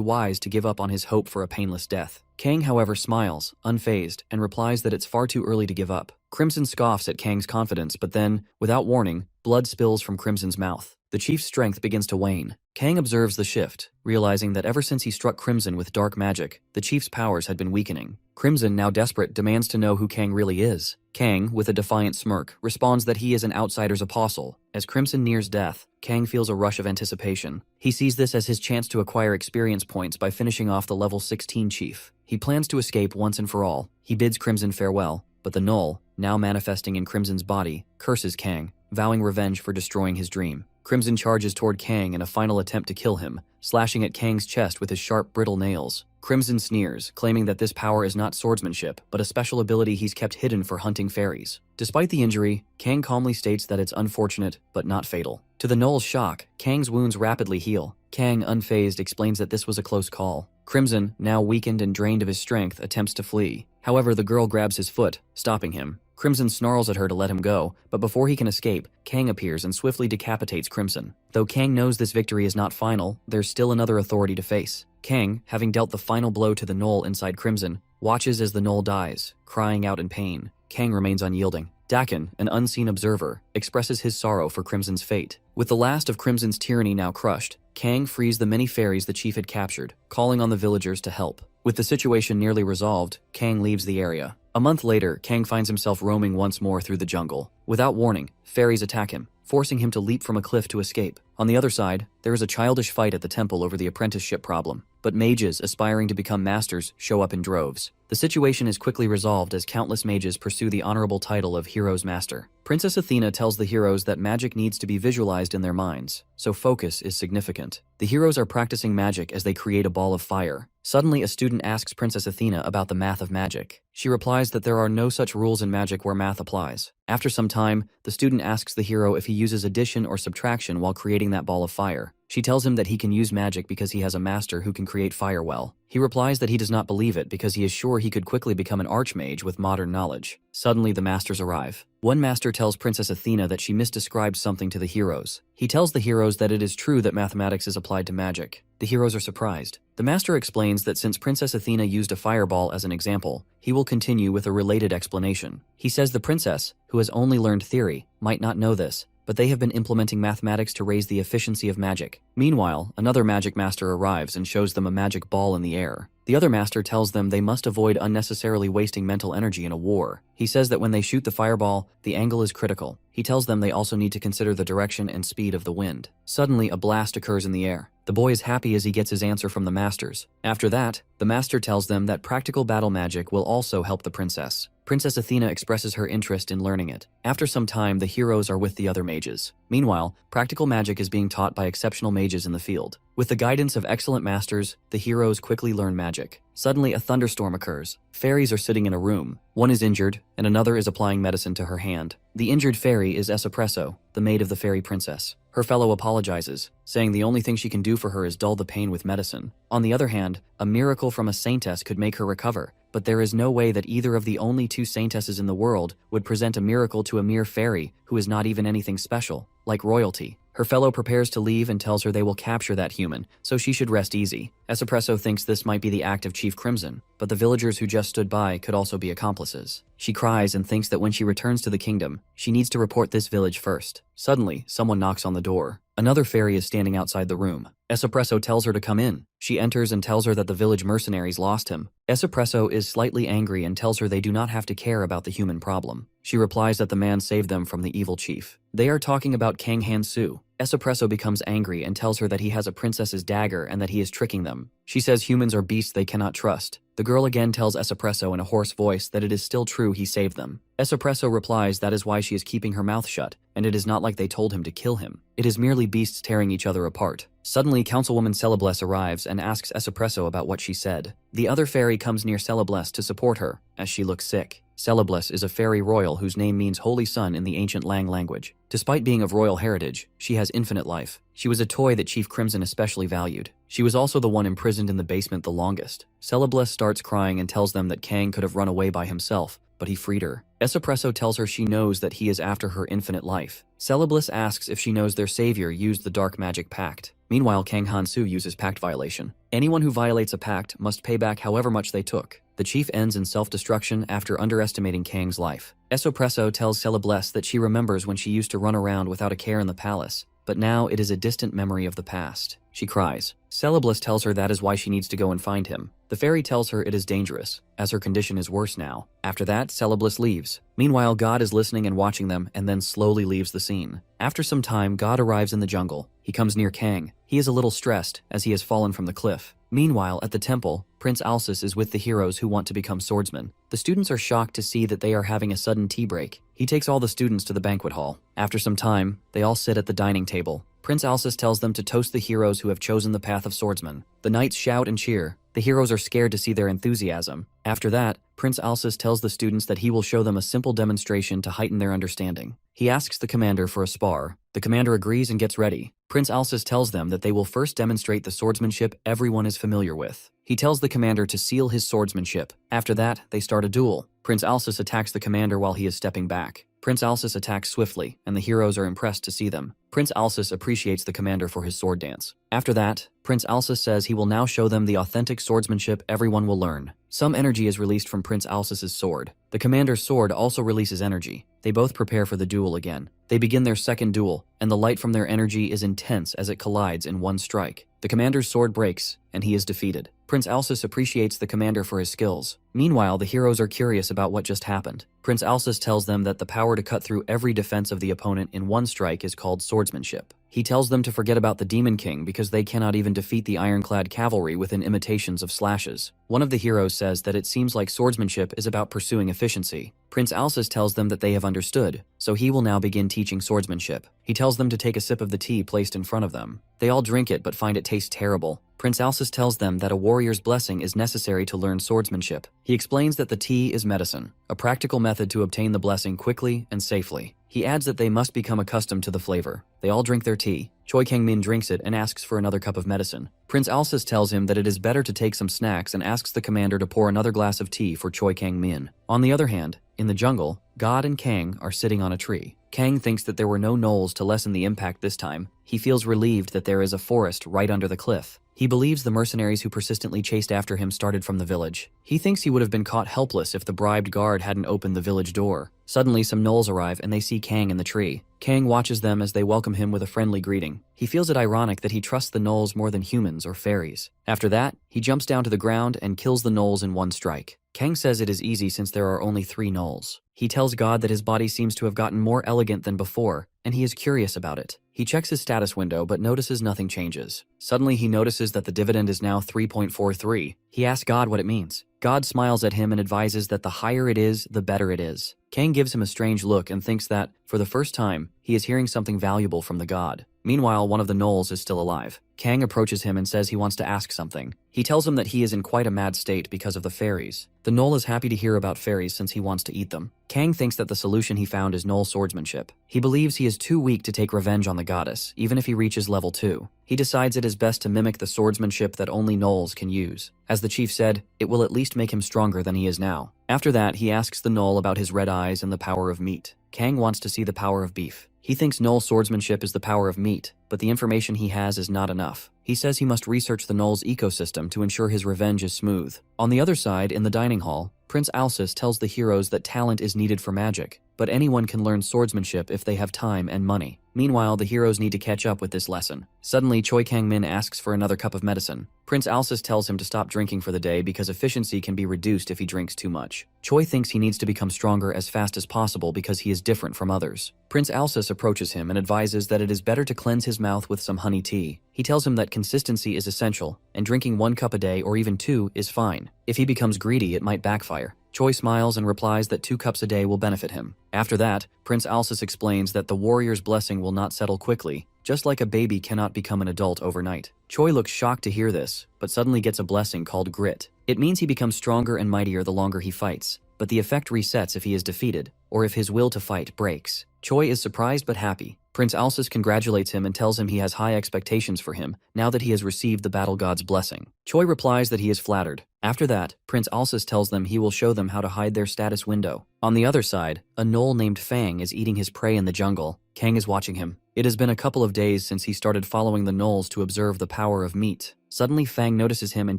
Speaker 1: wise to give up on his hope for a painless death. Kang, however, smiles, unfazed, and replies that it's far too early to give up. Crimson scoffs at Kang's confidence, but then, without warning, blood spills from Crimson's mouth. The chief's strength begins to wane. Kang observes the shift, realizing that ever since he struck Crimson with dark magic, the chief's powers had been weakening. Crimson, now desperate, demands to know who Kang really is. Kang, with a defiant smirk, responds that he is an outsider's apostle. As Crimson nears death, Kang feels a rush of anticipation. He sees this as his chance to acquire experience points by finishing off the level 16 chief. He plans to escape once and for all. He bids Crimson farewell, but the Null, now manifesting in Crimson's body, curses Kang, vowing revenge for destroying his dream. Crimson charges toward Kang in a final attempt to kill him, slashing at Kang's chest with his sharp, brittle nails. Crimson sneers, claiming that this power is not swordsmanship, but a special ability he's kept hidden for hunting fairies. Despite the injury, Kang calmly states that it's unfortunate, but not fatal. To the Null's shock, Kang's wounds rapidly heal. Kang, unfazed, explains that this was a close call. Crimson, now weakened and drained of his strength, attempts to flee. However, the girl grabs his foot, stopping him. Crimson snarls at her to let him go, but before he can escape, Kang appears and swiftly decapitates Crimson. Though Kang knows this victory is not final, there's still another authority to face. Kang, having dealt the final blow to the Null inside Crimson, watches as the Null dies, crying out in pain. Kang remains unyielding. Dakin, an unseen observer, expresses his sorrow for Crimson's fate. With the last of Crimson's tyranny now crushed, Kang frees the many fairies the chief had captured, calling on the villagers to help. With the situation nearly resolved, Kang leaves the area. A month later, Kang finds himself roaming once more through the jungle. Without warning, fairies attack him, forcing him to leap from a cliff to escape. On the other side, there is a childish fight at the temple over the apprenticeship problem, but mages aspiring to become masters show up in droves. The situation is quickly resolved as countless mages pursue the honorable title of Hero's Master. Princess Athena tells the heroes that magic needs to be visualized in their minds, so focus is significant. The heroes are practicing magic as they create a ball of fire. Suddenly, a student asks Princess Athena about the math of magic. She replies that there are no such rules in magic where math applies. After some time, the student asks the hero if he uses addition or subtraction while creating that ball of fire. She tells him that he can use magic because he has a master who can create fire well. He replies that he does not believe it because he is sure he could quickly become an archmage with modern knowledge. Suddenly, the masters arrive. One master tells Princess Athena that she misdescribed something to the heroes. He tells the heroes that it is true that mathematics is applied to magic. The heroes are surprised. The master explains that since Princess Athena used a fireball as an example, he will continue with a related explanation. He says the princess, who has only learned theory, might not know this, but they have been implementing mathematics to raise the efficiency of magic. Meanwhile, another magic master arrives and shows them a magic ball in the air. The other master tells them they must avoid unnecessarily wasting mental energy in a war. He says that when they shoot the fireball, the angle is critical. He tells them they also need to consider the direction and speed of the wind. Suddenly, a blast occurs in the air. The boy is happy as he gets his answer from the masters. After that, the master tells them that practical battle magic will also help the princess. Princess Athena expresses her interest in learning it. After some time, the heroes are with the other mages. Meanwhile, practical magic is being taught by exceptional mages in the field. With the guidance of excellent masters, the heroes quickly learn magic. Suddenly, a thunderstorm occurs. Fairies are sitting in a room. One is injured, and another is applying medicine to her hand. The injured fairy is Espresso, the maid of the fairy princess. Her fellow apologizes, saying the only thing she can do for her is dull the pain with medicine. On the other hand, a miracle from a saintess could make her recover, but there is no way that either of the only two saintesses in the world would present a miracle to a mere fairy who is not even anything special, like royalty. Her fellow prepares to leave and tells her they will capture that human, so she should rest easy. Espresso thinks this might be the act of Chief Crimson, but the villagers who just stood by could also be accomplices. She cries and thinks that when she returns to the kingdom, she needs to report this village first. Suddenly, someone knocks on the door. Another fairy is standing outside the room. Espresso tells her to come in. She enters and tells her that the village mercenaries lost him. Espresso is slightly angry and tells her they do not have to care about the human problem. She replies that the man saved them from the evil chief. They are talking about Kang Han-soo. Espresso becomes angry and tells her that he has a princess's dagger and that he is tricking them. She says humans are beasts they cannot trust. The girl again tells Espresso in a hoarse voice that it is still true he saved them. Espresso replies that is why she is keeping her mouth shut, and it is not like they told him to kill him. It is merely beasts tearing each other apart. Suddenly, Councilwoman Celeblesse arrives and asks Espresso about what she said. The other fairy comes near Celeblesse to support her, as she looks sick. Celeblesse is a fairy royal whose name means Holy Sun in the ancient Lang language. Despite being of royal heritage, she has infinite life. She was a toy that Chief Crimson especially valued. She was also the one imprisoned in the basement the longest. Celeblesse starts crying and tells them that Kang could have run away by himself, but he freed her. Espresso tells her she knows that he is after her infinite life. Celeblesse asks if she knows their savior used the dark magic pact. Meanwhile, Kang Han-soo uses pact violation. Anyone who violates a pact must pay back however much they took. The chief ends in self-destruction after underestimating Kang's life. Espresso tells Celeblesse that she remembers when she used to run around without a care in the palace, but now it is a distant memory of the past. She cries. Celeblesse tells her that is why she needs to go and find him. The fairy tells her it is dangerous, as her condition is worse now. After that, Celeblesse leaves. Meanwhile, God is listening and watching them and then slowly leaves the scene. After some time, God arrives in the jungle. He comes near Kang. He is a little stressed, as he has fallen from the cliff. Meanwhile, at the temple, Prince Alsus is with the heroes who want to become swordsmen. The students are shocked to see that they are having a sudden tea break. He takes all the students to the banquet hall. After some time, they all sit at the dining table. Prince Alsus tells them to toast the heroes who have chosen the path of swordsmen. The knights shout and cheer. The heroes are scared to see their enthusiasm. After that, Prince Alsus tells the students that he will show them a simple demonstration to heighten their understanding. He asks the commander for a spar. The commander agrees and gets ready. Prince Alsus tells them that they will first demonstrate the swordsmanship everyone is familiar with. He tells the commander to seal his swordsmanship. After that, they start a duel. Prince Alsus attacks the commander while he is stepping back. Prince Alsus attacks swiftly, and the heroes are impressed to see them. Prince Alsus appreciates the commander for his sword dance. After that, Prince Alsus says he will now show them the authentic swordsmanship everyone will learn. Some energy is released from Prince Alsus's sword. The commander's sword also releases energy. They both prepare for the duel again. They begin their second duel, and the light from their energy is intense as it collides in one strike. The commander's sword breaks, and he is defeated. Prince Alsus appreciates the commander for his skills. Meanwhile, the heroes are curious about what just happened. Prince Alsus tells them that the power to cut through every defense of the opponent in one strike is called swordsmanship. He tells them to forget about the Demon King because they cannot even defeat the ironclad cavalry within imitations of slashes. One of the heroes says that it seems like swordsmanship is about pursuing efficiency. Prince Alsus tells them that they have understood, so he will now begin teaching swordsmanship. He tells them to take a sip of the tea placed in front of them. They all drink it but find it taste terrible. Prince Alsus tells them that a warrior's blessing is necessary to learn swordsmanship. He explains that the tea is medicine, a practical method to obtain the blessing quickly and safely. He adds that they must become accustomed to the flavor. They all drink their tea. Choi Kang-min drinks it and asks for another cup of medicine. Prince Alsus tells him that it is better to take some snacks and asks the commander to pour another glass of tea for Choi Kang-min. On the other hand, in the jungle, God and Kang are sitting on a tree. Kang thinks that there were no knolls to lessen the impact this time. He feels relieved that there is a forest right under the cliff. He believes the mercenaries who persistently chased after him started from the village. He thinks he would have been caught helpless if the bribed guard hadn't opened the village door. Suddenly, some gnolls arrive and they see Kang in the tree. Kang watches them as they welcome him with a friendly greeting. He feels it ironic that he trusts the gnolls more than humans or fairies. After that, he jumps down to the ground and kills the gnolls in one strike. Kang says it is easy since there are only 3 gnolls. He tells God that his body seems to have gotten more elegant than before, and he is curious about it. He checks his status window but notices nothing changes. Suddenly he notices that the dividend is now 3.43. He asks God what it means. God smiles at him and advises that the higher it is, the better it is. Kang gives him a strange look and thinks that, for the first time, he is hearing something valuable from the god. Meanwhile, one of the gnolls is still alive. Kang approaches him and says he wants to ask something. He tells him that he is in quite a mad state because of the fairies. The gnoll is happy to hear about fairies since he wants to eat them. Kang thinks that the solution he found is null swordsmanship. He believes he is too weak to take revenge on the goddess, even if he reaches level 2. He decides it is best to mimic the swordsmanship that only gnolls can use. As the chief said, it will at least make him stronger than he is now. After that, he asks the gnoll about his red eyes and the power of meat. Kang wants to see the power of beef. He thinks null swordsmanship is the power of meat, but the information he has is not enough. He says he must research the gnoll's ecosystem to ensure his revenge is smooth. On the other side, in the dining hall, Prince Alsus tells the heroes that talent is needed for magic, but anyone can learn swordsmanship if they have time and money. Meanwhile, the heroes need to catch up with this lesson. Suddenly, Choi Kang-min asks for another cup of medicine. Prince Alsus tells him to stop drinking for the day because efficiency can be reduced if he drinks too much. Choi thinks he needs to become stronger as fast as possible because he is different from others. Prince Alsus approaches him and advises that it is better to cleanse his mouth with some honey tea. He tells him that consistency is essential, and drinking 1 cup a day or even 2 is fine. If he becomes greedy, it might backfire. Choi smiles and replies that 2 cups a day will benefit him. After that, Prince Alsus explains that the warrior's blessing will not settle quickly, just like a baby cannot become an adult overnight. Choi looks shocked to hear this, but suddenly gets a blessing called grit. It means he becomes stronger and mightier the longer he fights, but the effect resets if he is defeated, or if his will to fight breaks. Choi is surprised but happy. Prince Alsus congratulates him and tells him he has high expectations for him now that he has received the battle god's blessing. Choi replies that he is flattered. After that, Prince Alsus tells them he will show them how to hide their status window. On the other side, a gnoll named Fang is eating his prey in the jungle. Kang is watching him. It has been a couple of days since he started following the gnolls to observe the power of meat. Suddenly, Fang notices him and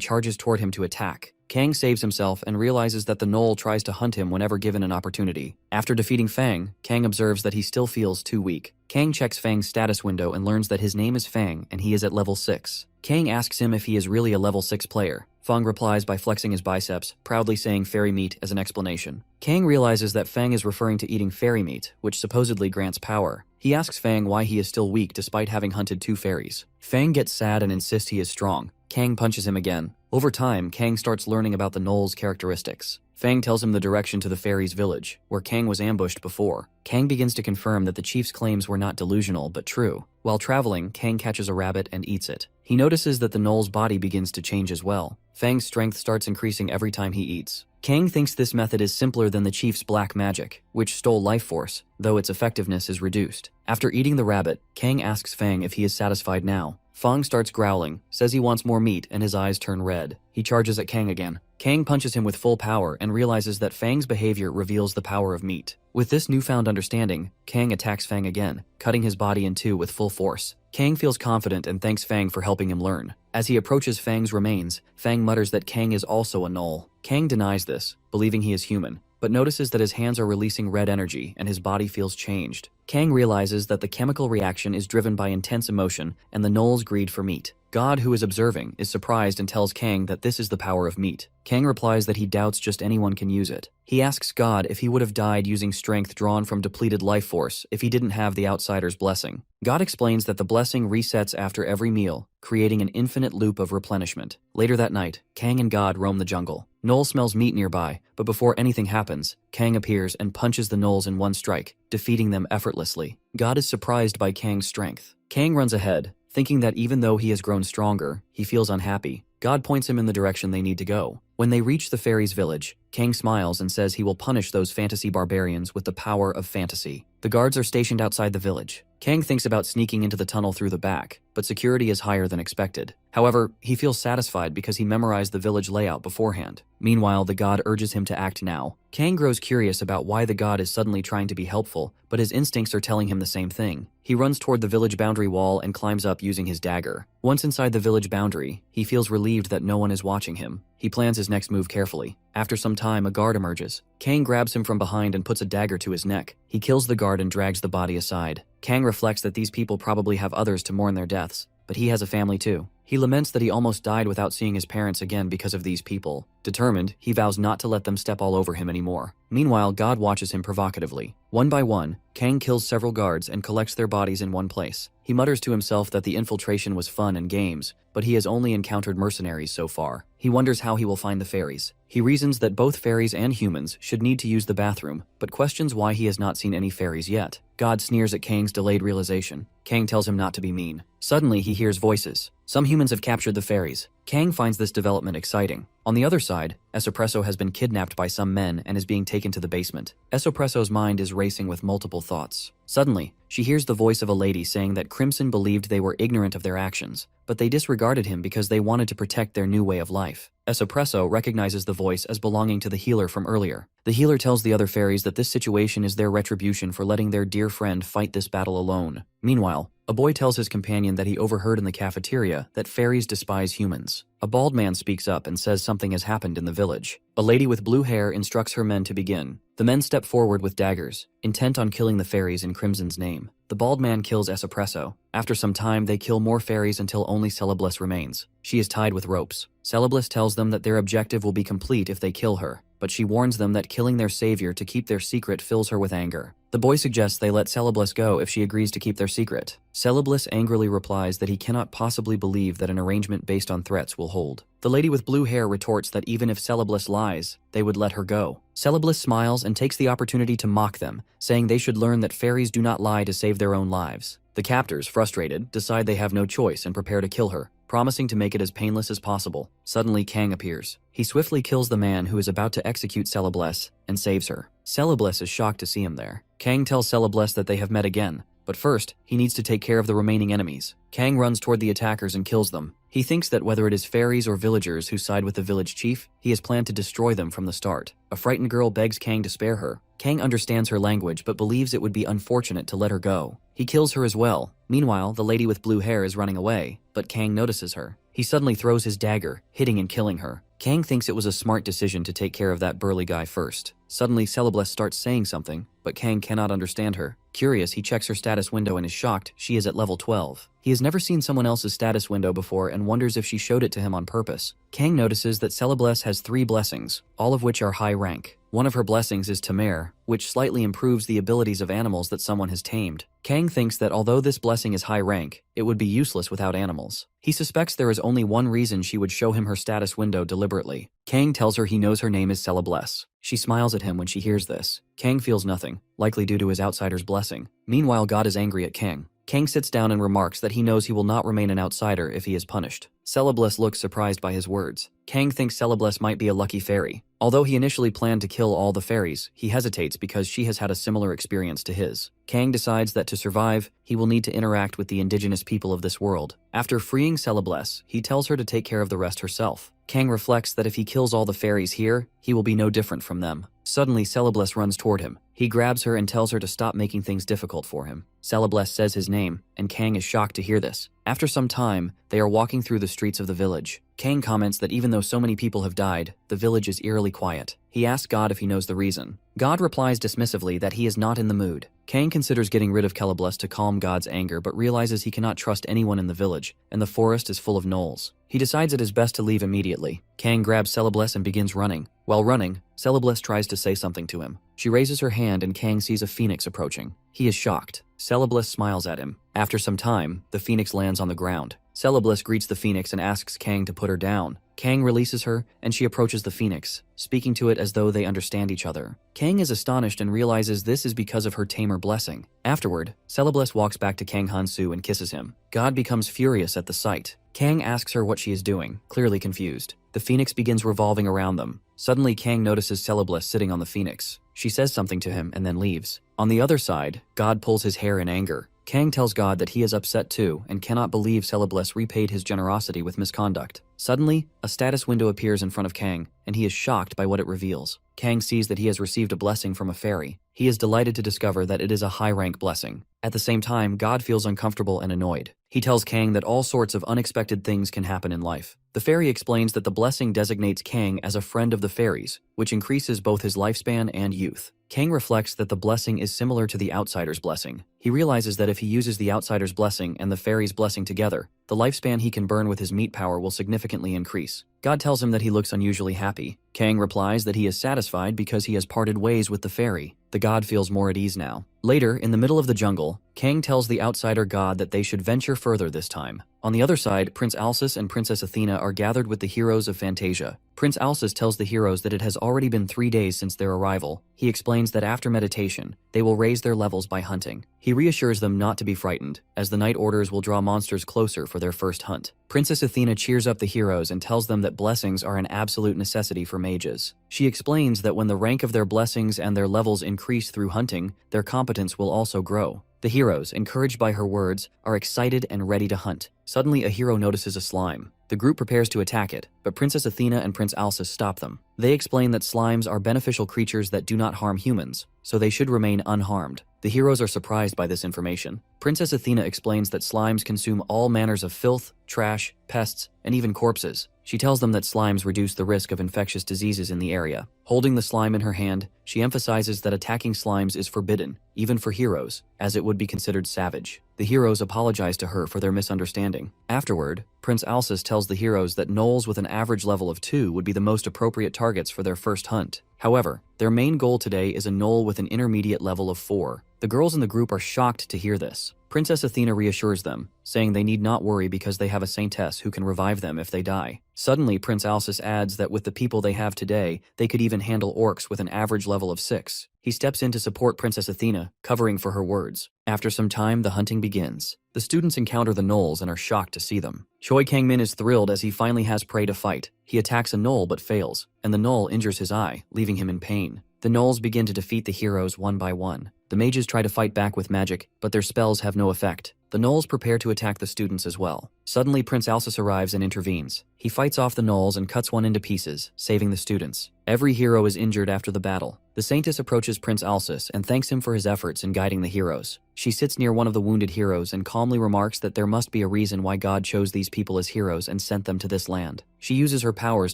Speaker 1: charges toward him to attack. Kang saves himself and realizes that the gnoll tries to hunt him whenever given an opportunity. After defeating Fang, Kang observes that he still feels too weak. Kang checks Fang's status window and learns that his name is Fang and he is at level 6. Kang asks him if he is really a level 6 player. Fang replies by flexing his biceps, proudly saying fairy meat as an explanation. Kang realizes that Fang is referring to eating fairy meat, which supposedly grants power. He asks Fang why he is still weak despite having hunted 2 fairies. Fang gets sad and insists he is strong. Kang punches him again. Over time, Kang starts learning about the gnoll's characteristics. Fang tells him the direction to the fairies' village, where Kang was ambushed before. Kang begins to confirm that the chief's claims were not delusional, but true. While traveling, Kang catches a rabbit and eats it. He notices that the gnoll's body begins to change as well. Fang's strength starts increasing every time he eats. Kang thinks this method is simpler than the chief's black magic, which stole life force, though its effectiveness is reduced. After eating the rabbit, Kang asks Fang if he is satisfied now. Fang starts growling, says he wants more meat, and his eyes turn red. He charges at Kang again. Kang punches him with full power and realizes that Fang's behavior reveals the power of meat. With this newfound understanding, Kang attacks Fang again, cutting his body in 2 with full force. Kang feels confident and thanks Fang for helping him learn. As he approaches Fang's remains, Fang mutters that Kang is also a gnoll. Kang denies this, believing he is human, but notices that his hands are releasing red energy and his body feels changed. Kang realizes that the chemical reaction is driven by intense emotion and the gnoll's greed for meat. God, who is observing, is surprised and tells Kang that this is the power of meat. Kang replies that he doubts just anyone can use it. He asks God if he would have died using strength drawn from depleted life force if he didn't have the outsider's blessing. God explains that the blessing resets after every meal, creating an infinite loop of replenishment. Later that night, Kang and God roam the jungle. Gnoll smells meat nearby, but before anything happens, Kang appears and punches the gnolls in one strike, defeating them effortlessly. God is surprised by Kang's strength. Kang runs ahead, thinking that even though he has grown stronger, he feels unhappy. God points him in the direction they need to go. When they reach the fairies' village, Kang smiles and says he will punish those fantasy barbarians with the power of fantasy. The guards are stationed outside the village. Kang thinks about sneaking into the tunnel through the back, but security is higher than expected. However, he feels satisfied because he memorized the village layout beforehand. Meanwhile, the god urges him to act now. Kang grows curious about why the god is suddenly trying to be helpful, but his instincts are telling him the same thing. He runs toward the village boundary wall and climbs up using his dagger. Once inside the village boundary, he feels relieved that no one is watching him. He plans his next move carefully. After some time, a guard emerges. Kang grabs him from behind and puts a dagger to his neck. He kills the guard and drags the body aside. Kang reflects that these people probably have others to mourn their deaths, but he has a family too. He laments that he almost died without seeing his parents again because of these people. Determined, he vows not to let them step all over him anymore. Meanwhile, God watches him provocatively. One by one, Kang kills several guards and collects their bodies in one place. He mutters to himself that the infiltration was fun and games, but he has only encountered mercenaries so far. He wonders how he will find the fairies. He reasons that both fairies and humans should need to use the bathroom, but questions why he has not seen any fairies yet. God sneers at Kang's delayed realization. Kang tells him not to be mean. Suddenly, he hears voices. Some humans have captured the fairies. Kang finds this development exciting. On the other side, Esoppresso has been kidnapped by some men and is being taken to the basement. Esoppresso's mind is racing with multiple thoughts. Suddenly, she hears the voice of a lady saying that Crimson believed they were ignorant of their actions, but they disregarded him because they wanted to protect their new way of life. Esoppresso recognizes the voice as belonging to the healer from earlier. The healer tells the other fairies that this situation is their retribution for letting their dear friend fight this battle alone. Meanwhile, a boy tells his companion that he overheard in the cafeteria that fairies despise humans. A bald man speaks up and says something has happened in the village. A lady with blue hair instructs her men to begin. The men step forward with daggers, intent on killing the fairies in Crimson's name. The bald man kills Esoppresso. After some time, they kill more fairies until only Celebliss remains. She is tied with ropes. Celebliss tells them that their objective will be complete if they kill her, but she warns them that killing their savior to keep their secret fills her with anger. The boy suggests they let Celebliss go if she agrees to keep their secret. Celebliss angrily replies that he cannot possibly believe that an arrangement based on threats will hold. The lady with blue hair retorts that even if Celebliss lies, they would let her go. Celebliss smiles and takes the opportunity to mock them, saying they should learn that fairies do not lie to save their own lives. The captors, frustrated, decide they have no choice and prepare to kill her, promising to make it as painless as possible. Suddenly, Kang appears. He swiftly kills the man who is about to execute Celebliss and saves her. Celebliss is shocked to see him there. Kang tells Celebliss that they have met again, but first, he needs to take care of the remaining enemies. Kang runs toward the attackers and kills them. He thinks that whether it is fairies or villagers who side with the village chief, he has planned to destroy them from the start. A frightened girl begs Kang to spare her. Kang understands her language but believes it would be unfortunate to let her go. He kills her as well. Meanwhile, the lady with blue hair is running away, but Kang notices her. He suddenly throws his dagger, hitting and killing her. Kang thinks it was a smart decision to take care of that burly guy first. Suddenly, Celebliss starts saying something, but Kang cannot understand her. Curious, he checks her status window and is shocked she is at level 12. He has never seen someone else's status window before and wonders if she showed it to him on purpose. Kang notices that Celebliss has 3 blessings, all of which are high rank. One of her blessings is Tamer, which slightly improves the abilities of animals that someone has tamed. Kang thinks that although this blessing is high rank, it would be useless without animals. He suspects there is only one reason she would show him her status window deliberately. Kang tells her he knows her name is Celebliss. She smiles at him when she hears this. Kang feels nothing, likely due to his outsider's blessing. Meanwhile, God is angry at Kang. Kang sits down and remarks that he knows he will not remain an outsider if he is punished. Celebliss looks surprised by his words. Kang thinks Celebliss might be a lucky fairy. Although he initially planned to kill all the fairies, he hesitates because she has had a similar experience to his. Kang decides that to survive, he will need to interact with the indigenous people of this world. After freeing Celebliss, he tells her to take care of the rest herself. Kang reflects that if he kills all the fairies here, he will be no different from them. Suddenly, Celebliss runs toward him. He grabs her and tells her to stop making things difficult for him. Celebliss says his name, and Kang is shocked to hear this. After some time, they are walking through the streets of the village. Kang comments that even though so many people have died, the village is eerily quiet. He asks God if he knows the reason. God replies dismissively that he is not in the mood. Kang considers getting rid of Celebliss to calm God's anger but realizes he cannot trust anyone in the village, and the forest is full of gnolls. He decides it is best to leave immediately. Kang grabs Celebliss and begins running. While running, Celebliss tries to say something to him. She raises her hand and Kang sees a phoenix approaching. He is shocked. Celebliss smiles at him. After some time, the phoenix lands on the ground. Celebliss greets the phoenix and asks Kang to put her down. Kang releases her, and she approaches the phoenix, speaking to it as though they understand each other. Kang is astonished and realizes this is because of her tamer blessing. Afterward, Celebliss walks back to Kang Hansu and kisses him. God becomes furious at the sight. Kang asks her what she is doing, clearly confused. The phoenix begins revolving around them. Suddenly, Kang notices Celebliss sitting on the phoenix. She says something to him and then leaves. On the other side, God pulls his hair in anger. Kang tells God that he is upset too and cannot believe Celebliss repaid his generosity with misconduct. Suddenly, a status window appears in front of Kang, and he is shocked by what it reveals. Kang sees that he has received a blessing from a fairy. He is delighted to discover that it is a high-rank blessing. At the same time, God feels uncomfortable and annoyed. He tells Kang that all sorts of unexpected things can happen in life. The fairy explains that the blessing designates Kang as a friend of the fairies, which increases both his lifespan and youth. Kang reflects that the blessing is similar to the outsider's blessing. He realizes that if he uses the outsider's blessing and the fairy's blessing together, the lifespan he can burn with his meat power will significantly increase. God tells him that he looks unusually happy. Kang replies that he is satisfied because he has parted ways with the fairy. The god feels more at ease now. Later, in the middle of the jungle, Kang tells the outsider god that they should venture further this time. On the other side, Prince Alsus and Princess Athena are gathered with the heroes of Fantasia. Prince Alsus tells the heroes that it has already been 3 days since their arrival. He explains that after meditation, they will raise their levels by hunting. He reassures them not to be frightened, as the night orders will draw monsters closer for their first hunt. Princess Athena cheers up the heroes and tells them that blessings are an absolute necessity for mages. She explains that when the rank of their blessings and their levels increase through hunting, their competence will also grow. The heroes, encouraged by her words, are excited and ready to hunt. Suddenly, a hero notices a slime. The group prepares to attack it, but Princess Athena and Prince Alsus stop them. They explain that slimes are beneficial creatures that do not harm humans, so they should remain unharmed. The heroes are surprised by this information. Princess Athena explains that slimes consume all manners of filth, trash, pests, and even corpses. She tells them that slimes reduce the risk of infectious diseases in the area. Holding the slime in her hand, she emphasizes that attacking slimes is forbidden, even for heroes, as it would be considered savage. The heroes apologize to her for their misunderstanding. Afterward, Prince Alsus tells the heroes that gnolls with an average level of 2 would be the most appropriate targets for their first hunt. However, their main goal today is a gnoll with an intermediate level of 4. The girls in the group are shocked to hear this. Princess Athena reassures them, saying they need not worry because they have a saintess who can revive them if they die. Suddenly, Prince Alsus adds that with the people they have today, they could even handle orcs with an average level of 6. He steps in to support Princess Athena, covering for her words. After some time, the hunting begins. The students encounter the gnolls and are shocked to see them. Choi Kang-min is thrilled as he finally has prey to fight. He attacks a gnoll but fails, and the gnoll injures his eye, leaving him in pain. The gnolls begin to defeat the heroes one by one. The mages try to fight back with magic, but their spells have no effect. The gnolls prepare to attack the students as well. Suddenly, Prince Alsus arrives and intervenes. He fights off the gnolls and cuts one into pieces, saving the students. Every hero is injured after the battle. The saintess approaches Prince Alsus and thanks him for his efforts in guiding the heroes. She sits near one of the wounded heroes and calmly remarks that there must be a reason why God chose these people as heroes and sent them to this land. She uses her powers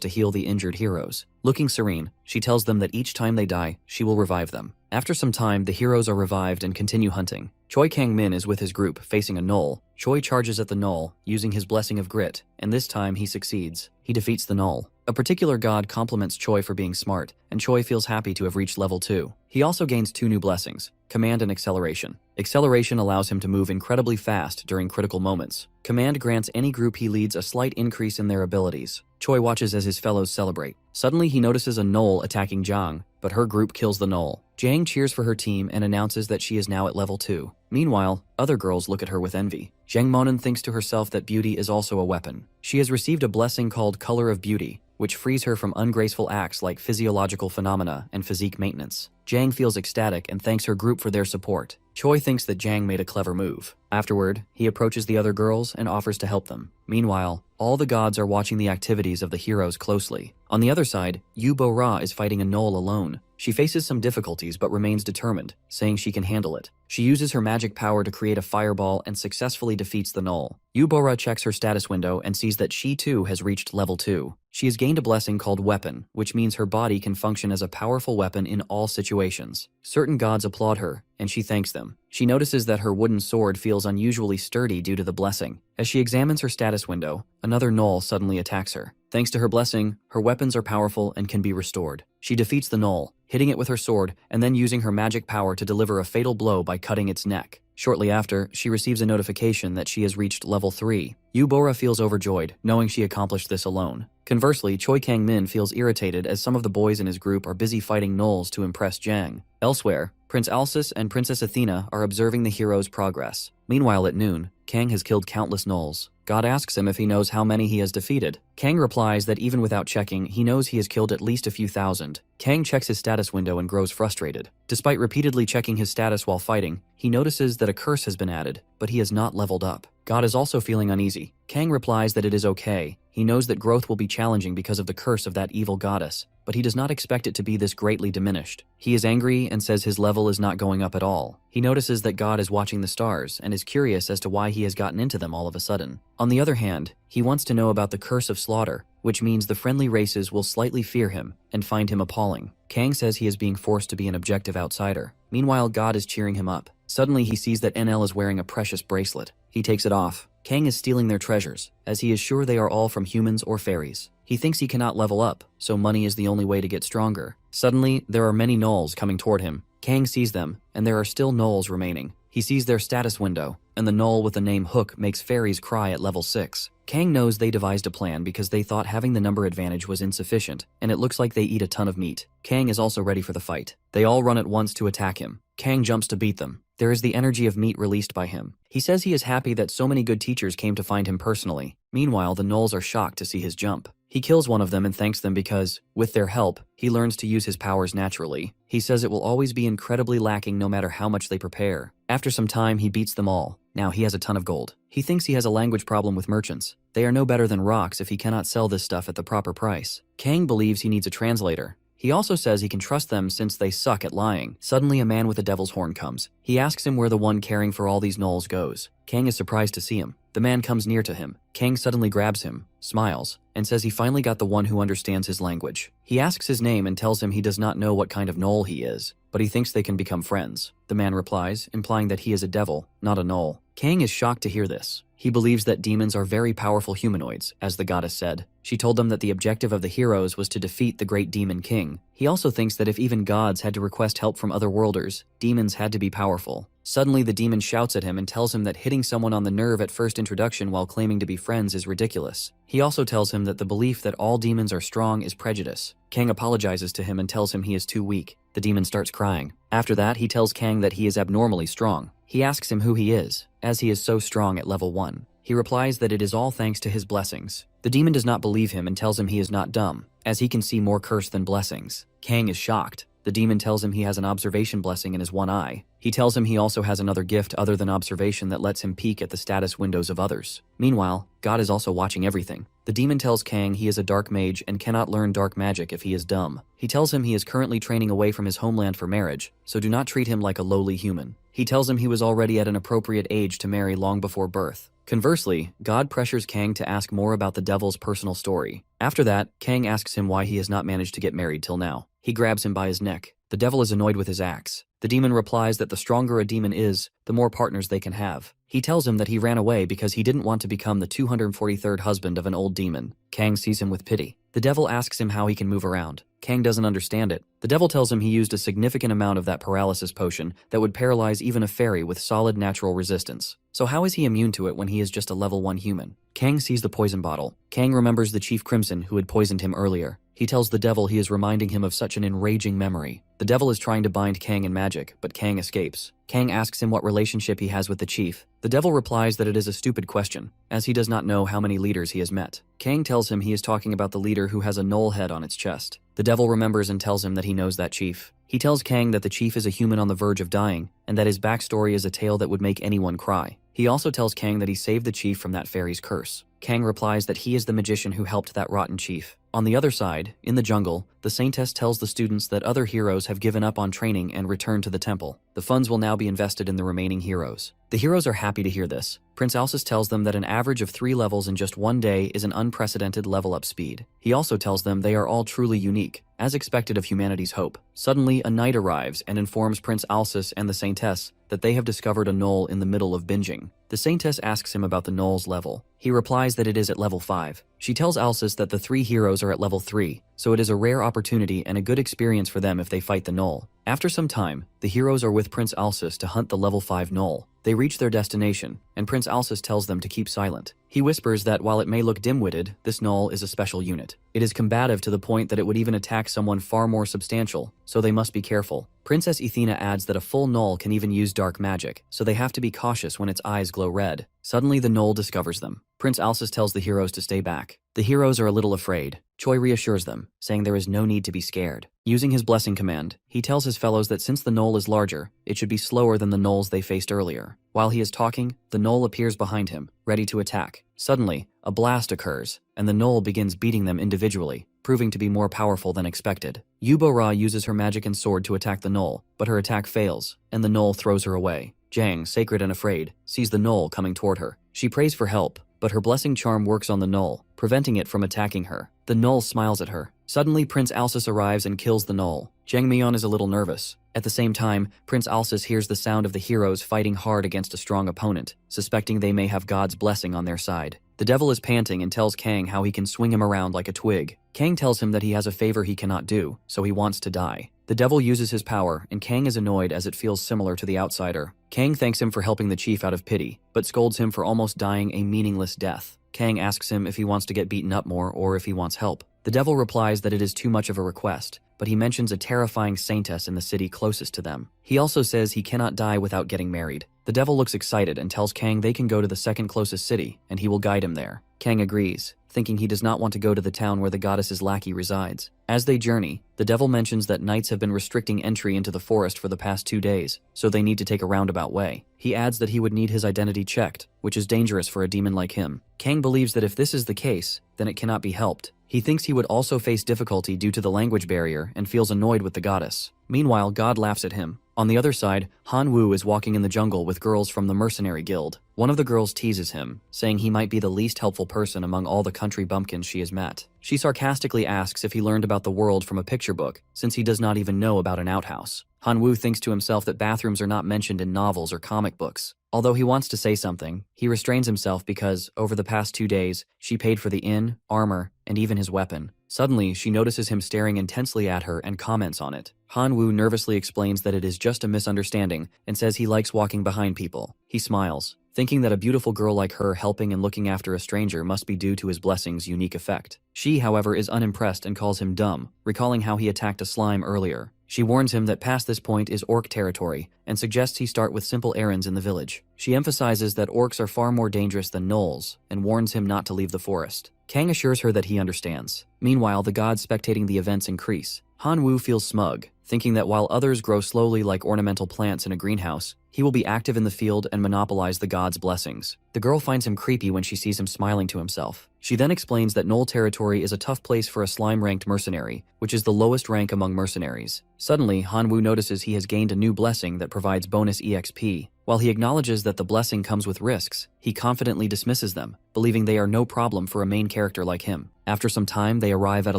Speaker 1: to heal the injured heroes. Looking serene, she tells them that each time they die, she will revive them. After some time, the heroes are revived and continue hunting. Choi Kang-min is with his group, facing a gnoll. Choi charges at the gnoll, using his blessing of grit, and this time he succeeds. He defeats the gnoll. A particular god compliments Choi for being smart, and Choi feels happy to have reached level 2. He also gains 2 new blessings, Command and Acceleration. Acceleration allows him to move incredibly fast during critical moments. Command grants any group he leads a slight increase in their abilities. Choi watches as his fellows celebrate. Suddenly he notices a gnoll attacking Zhang, but her group kills the gnoll. Jang cheers for her team and announces that she is now at level 2. Meanwhile, other girls look at her with envy. Zhang Monan thinks to herself that beauty is also a weapon. She has received a blessing called Color of Beauty, which frees her from ungraceful acts like physiological phenomena and physique maintenance. Jang feels ecstatic and thanks her group for their support. Choi thinks that Jang made a clever move. Afterward, he approaches the other girls and offers to help them. Meanwhile, all the gods are watching the activities of the heroes closely. On the other side, Yu Bo-ra is fighting a gnoll alone. She faces some difficulties but remains determined, saying she can handle it. She uses her magic power to create a fireball and successfully defeats the gnoll. Yu Bo-ra checks her status window and sees that she too has reached level 2. She has gained a blessing called Weapon, which means her body can function as a powerful weapon in all situations. Certain gods applaud her, and she thanks them. She notices that her wooden sword feels unusually sturdy due to the blessing. As she examines her status window, another gnoll suddenly attacks her. Thanks to her blessing, her weapons are powerful and can be restored. She defeats the gnoll, hitting it with her sword and then using her magic power to deliver a fatal blow by cutting its neck. Shortly after, she receives a notification that she has reached level 3. Yu Bo-ra feels overjoyed, knowing she accomplished this alone. Conversely, Choi Kang-min feels irritated as some of the boys in his group are busy fighting gnolls to impress Jang. Elsewhere, Prince Alsus and Princess Athena are observing the heroes' progress. Meanwhile at noon, Kang has killed countless gnolls. God asks him if he knows how many he has defeated. Kang replies that even without checking, he knows he has killed at least a few thousand. Kang checks his status window and grows frustrated. Despite repeatedly checking his status while fighting, he notices that a curse has been added, but he has not leveled up. God is also feeling uneasy. Kang replies that it is okay. He knows that growth will be challenging because of the curse of that evil goddess, but he does not expect it to be this greatly diminished. He is angry and says his level is not going up at all. He notices that God is watching the stars and is curious as to why he has gotten into them all of a sudden. On the other hand, he wants to know about the curse of slaughter, which means the friendly races will slightly fear him and find him appalling. Kang says he is being forced to be an objective outsider. Meanwhile, God is cheering him up. Suddenly, he sees that NL is wearing a precious bracelet. He takes it off. Kang is stealing their treasures, as he is sure they are all from humans or fairies. He thinks he cannot level up, so money is the only way to get stronger. Suddenly, there are many gnolls coming toward him. Kang sees them, and there are still gnolls remaining. He sees their status window, and the gnoll with the name Hook makes fairies cry at level 6. Kang knows they devised a plan because they thought having the number advantage was insufficient, and it looks like they eat a ton of meat. Kang is also ready for the fight. They all run at once to attack him. Kang jumps to beat them. There is the energy of meat released by him. He says he is happy that so many good teachers came to find him personally. Meanwhile, the gnolls are shocked to see his jump. He kills one of them and thanks them because, with their help, he learns to use his powers naturally. He says it will always be incredibly lacking no matter how much they prepare. After some time, he beats them all. Now he has a ton of gold. He thinks he has a language problem with merchants. They are no better than rocks if he cannot sell this stuff at the proper price. Kang believes he needs a translator. He also says he can trust them since they suck at lying. Suddenly, a man with a devil's horn comes. He asks him where the one caring for all these gnolls goes. Kang is surprised to see him. The man comes near to him. Kang suddenly grabs him, smiles, and says he finally got the one who understands his language. He asks his name and tells him he does not know what kind of gnoll he is, but he thinks they can become friends. The man replies, implying that he is a devil, not a gnoll. Kang is shocked to hear this. He believes that demons are very powerful humanoids, as the goddess said. She told them that the objective of the heroes was to defeat the great demon king. He also thinks that if even gods had to request help from other worlders, demons had to be powerful. Suddenly, the demon shouts at him and tells him that hitting someone on the nerve at first introduction while claiming to be friends is ridiculous. He also tells him that the belief that all demons are strong is prejudice. Kang apologizes to him and tells him he is too weak. The demon starts crying. After that, he tells Kang that he is abnormally strong. He asks him who he is, as he is so strong at level 1. He replies that it is all thanks to his blessings. The demon does not believe him and tells him he is not dumb, as he can see more curse than blessings. Kang is shocked. The demon tells him he has an observation blessing in his one eye. He tells him he also has another gift other than observation that lets him peek at the status windows of others. Meanwhile, God is also watching everything. The demon tells Kang he is a dark mage and cannot learn dark magic if he is dumb. He tells him he is currently training away from his homeland for marriage, so do not treat him like a lowly human. He tells him he was already at an appropriate age to marry long before birth. Conversely, God pressures Kang to ask more about the devil's personal story. After that, Kang asks him why he has not managed to get married till now. He grabs him by his neck. The devil is annoyed with his axe. The demon replies that the stronger a demon is, the more partners they can have. He tells him that he ran away because he didn't want to become the 243rd husband of an old demon. Kang sees him with pity. The devil asks him how he can move around. Kang doesn't understand it. The devil tells him he used a significant amount of that paralysis potion that would paralyze even a fairy with solid natural resistance. So how is he immune to it when he is just a level 1 human? Kang sees the poison bottle. Kang remembers the Chief Crimson who had poisoned him earlier. He tells the devil he is reminding him of such an enraging memory. The devil is trying to bind Kang in magic, but Kang escapes. Kang asks him what relationship he has with the chief. The devil replies that it is a stupid question, as he does not know how many leaders he has met. Kang tells him he is talking about the leader who has a gnoll head on its chest. The devil remembers and tells him that he knows that chief. He tells Kang that the chief is a human on the verge of dying, and that his backstory is a tale that would make anyone cry. He also tells Kang that he saved the chief from that fairy's curse. Kang replies that he is the magician who helped that rotten chief. On the other side, in the jungle, the saintess tells the students that other heroes have given up on training and returned to the temple. The funds will now be invested in the remaining heroes. The heroes are happy to hear this. Prince Alsus tells them that an average of 3 levels in just one day is an unprecedented level up speed. He also tells them they are all truly unique, as expected of humanity's hope. Suddenly, a knight arrives and informs Prince Alsus and the saintess that they have discovered a gnoll in the middle of binging. The saintess asks him about the gnoll's level. He replies that it is at level 5. She tells Alsus that the 3 heroes are at level 3, so it is a rare opportunity and a good experience for them if they fight the gnoll. After some time, the heroes are with Prince Alsus to hunt the level 5 gnoll. They reach their destination, and Prince Alsus tells them to keep silent. He whispers that while it may look dim-witted, this gnoll is a special unit. It is combative to the point that it would even attack someone far more substantial, so they must be careful. Princess Athena adds that a full null can even use dark magic, so they have to be cautious when its eyes glow red. Suddenly the null discovers them. Prince Alsus tells the heroes to stay back. The heroes are a little afraid. Choi reassures them, saying there is no need to be scared. Using his blessing command, he tells his fellows that since the null is larger, it should be slower than the nulls they faced earlier. While he is talking, the null appears behind him, ready to attack. Suddenly, a blast occurs, and the null begins beating them individually, proving to be more powerful than expected. Yubo-Ra uses her magic and sword to attack the null, but her attack fails, and the null throws her away. Jang, sacred and afraid, sees the null coming toward her. She prays for help, but her blessing charm works on the null, preventing it from attacking her. The null smiles at her. Suddenly, Prince Alsus arrives and kills the null. Jang Myeon is a little nervous. At the same time, Prince Alsus hears the sound of the heroes fighting hard against a strong opponent, suspecting they may have God's blessing on their side. The devil is panting and tells Kang how he can swing him around like a twig. Kang tells him that he has a favor he cannot do, so he wants to die. The devil uses his power, and Kang is annoyed as it feels similar to the outsider. Kang thanks him for helping the chief out of pity, but scolds him for almost dying a meaningless death. Kang asks him if he wants to get beaten up more or if he wants help. The devil replies that it is too much of a request, but he mentions a terrifying saintess in the city closest to them. He also says he cannot die without getting married. The devil looks excited and tells Kang they can go to the second closest city, and he will guide him there. Kang agrees, thinking he does not want to go to the town where the goddess's lackey resides. As they journey, the devil mentions that knights have been restricting entry into the forest for the past 2 days, so they need to take a roundabout way. He adds that he would need his identity checked, which is dangerous for a demon like him. Kang believes that if this is the case, then it cannot be helped. He thinks he would also face difficulty due to the language barrier and feels annoyed with the goddess. Meanwhile, God laughs at him. On the other side, Han Woo is walking in the jungle with girls from the Mercenary Guild. One of the girls teases him, saying he might be the least helpful person among all the country bumpkins she has met. She sarcastically asks if he learned about the world from a picture book, since he does not even know about an outhouse. Han Woo thinks to himself that bathrooms are not mentioned in novels or comic books. Although he wants to say something, he restrains himself because, over the past 2 days, she paid for the inn, armor, and even his weapon. Suddenly, she notices him staring intensely at her and comments on it. Han Woo nervously explains that it is just a misunderstanding and says he likes walking behind people. He smiles, thinking that a beautiful girl like her helping and looking after a stranger must be due to his blessing's unique effect. She, however, is unimpressed and calls him dumb, recalling how he attacked a slime earlier. She warns him that past this point is orc territory and suggests he start with simple errands in the village. She emphasizes that orcs are far more dangerous than gnolls and warns him not to leave the forest. Kang assures her that he understands. Meanwhile, the gods spectating the events increase. Han Woo feels smug, thinking that while others grow slowly like ornamental plants in a greenhouse, he will be active in the field and monopolize the gods' blessings. The girl finds him creepy when she sees him smiling to himself. She then explains that Gnoll territory is a tough place for a slime-ranked mercenary, which is the lowest rank among mercenaries. Suddenly, Han Woo notices he has gained a new blessing that provides bonus EXP. While he acknowledges that the blessing comes with risks, he confidently dismisses them, believing they are no problem for a main character like him. After some time, they arrive at a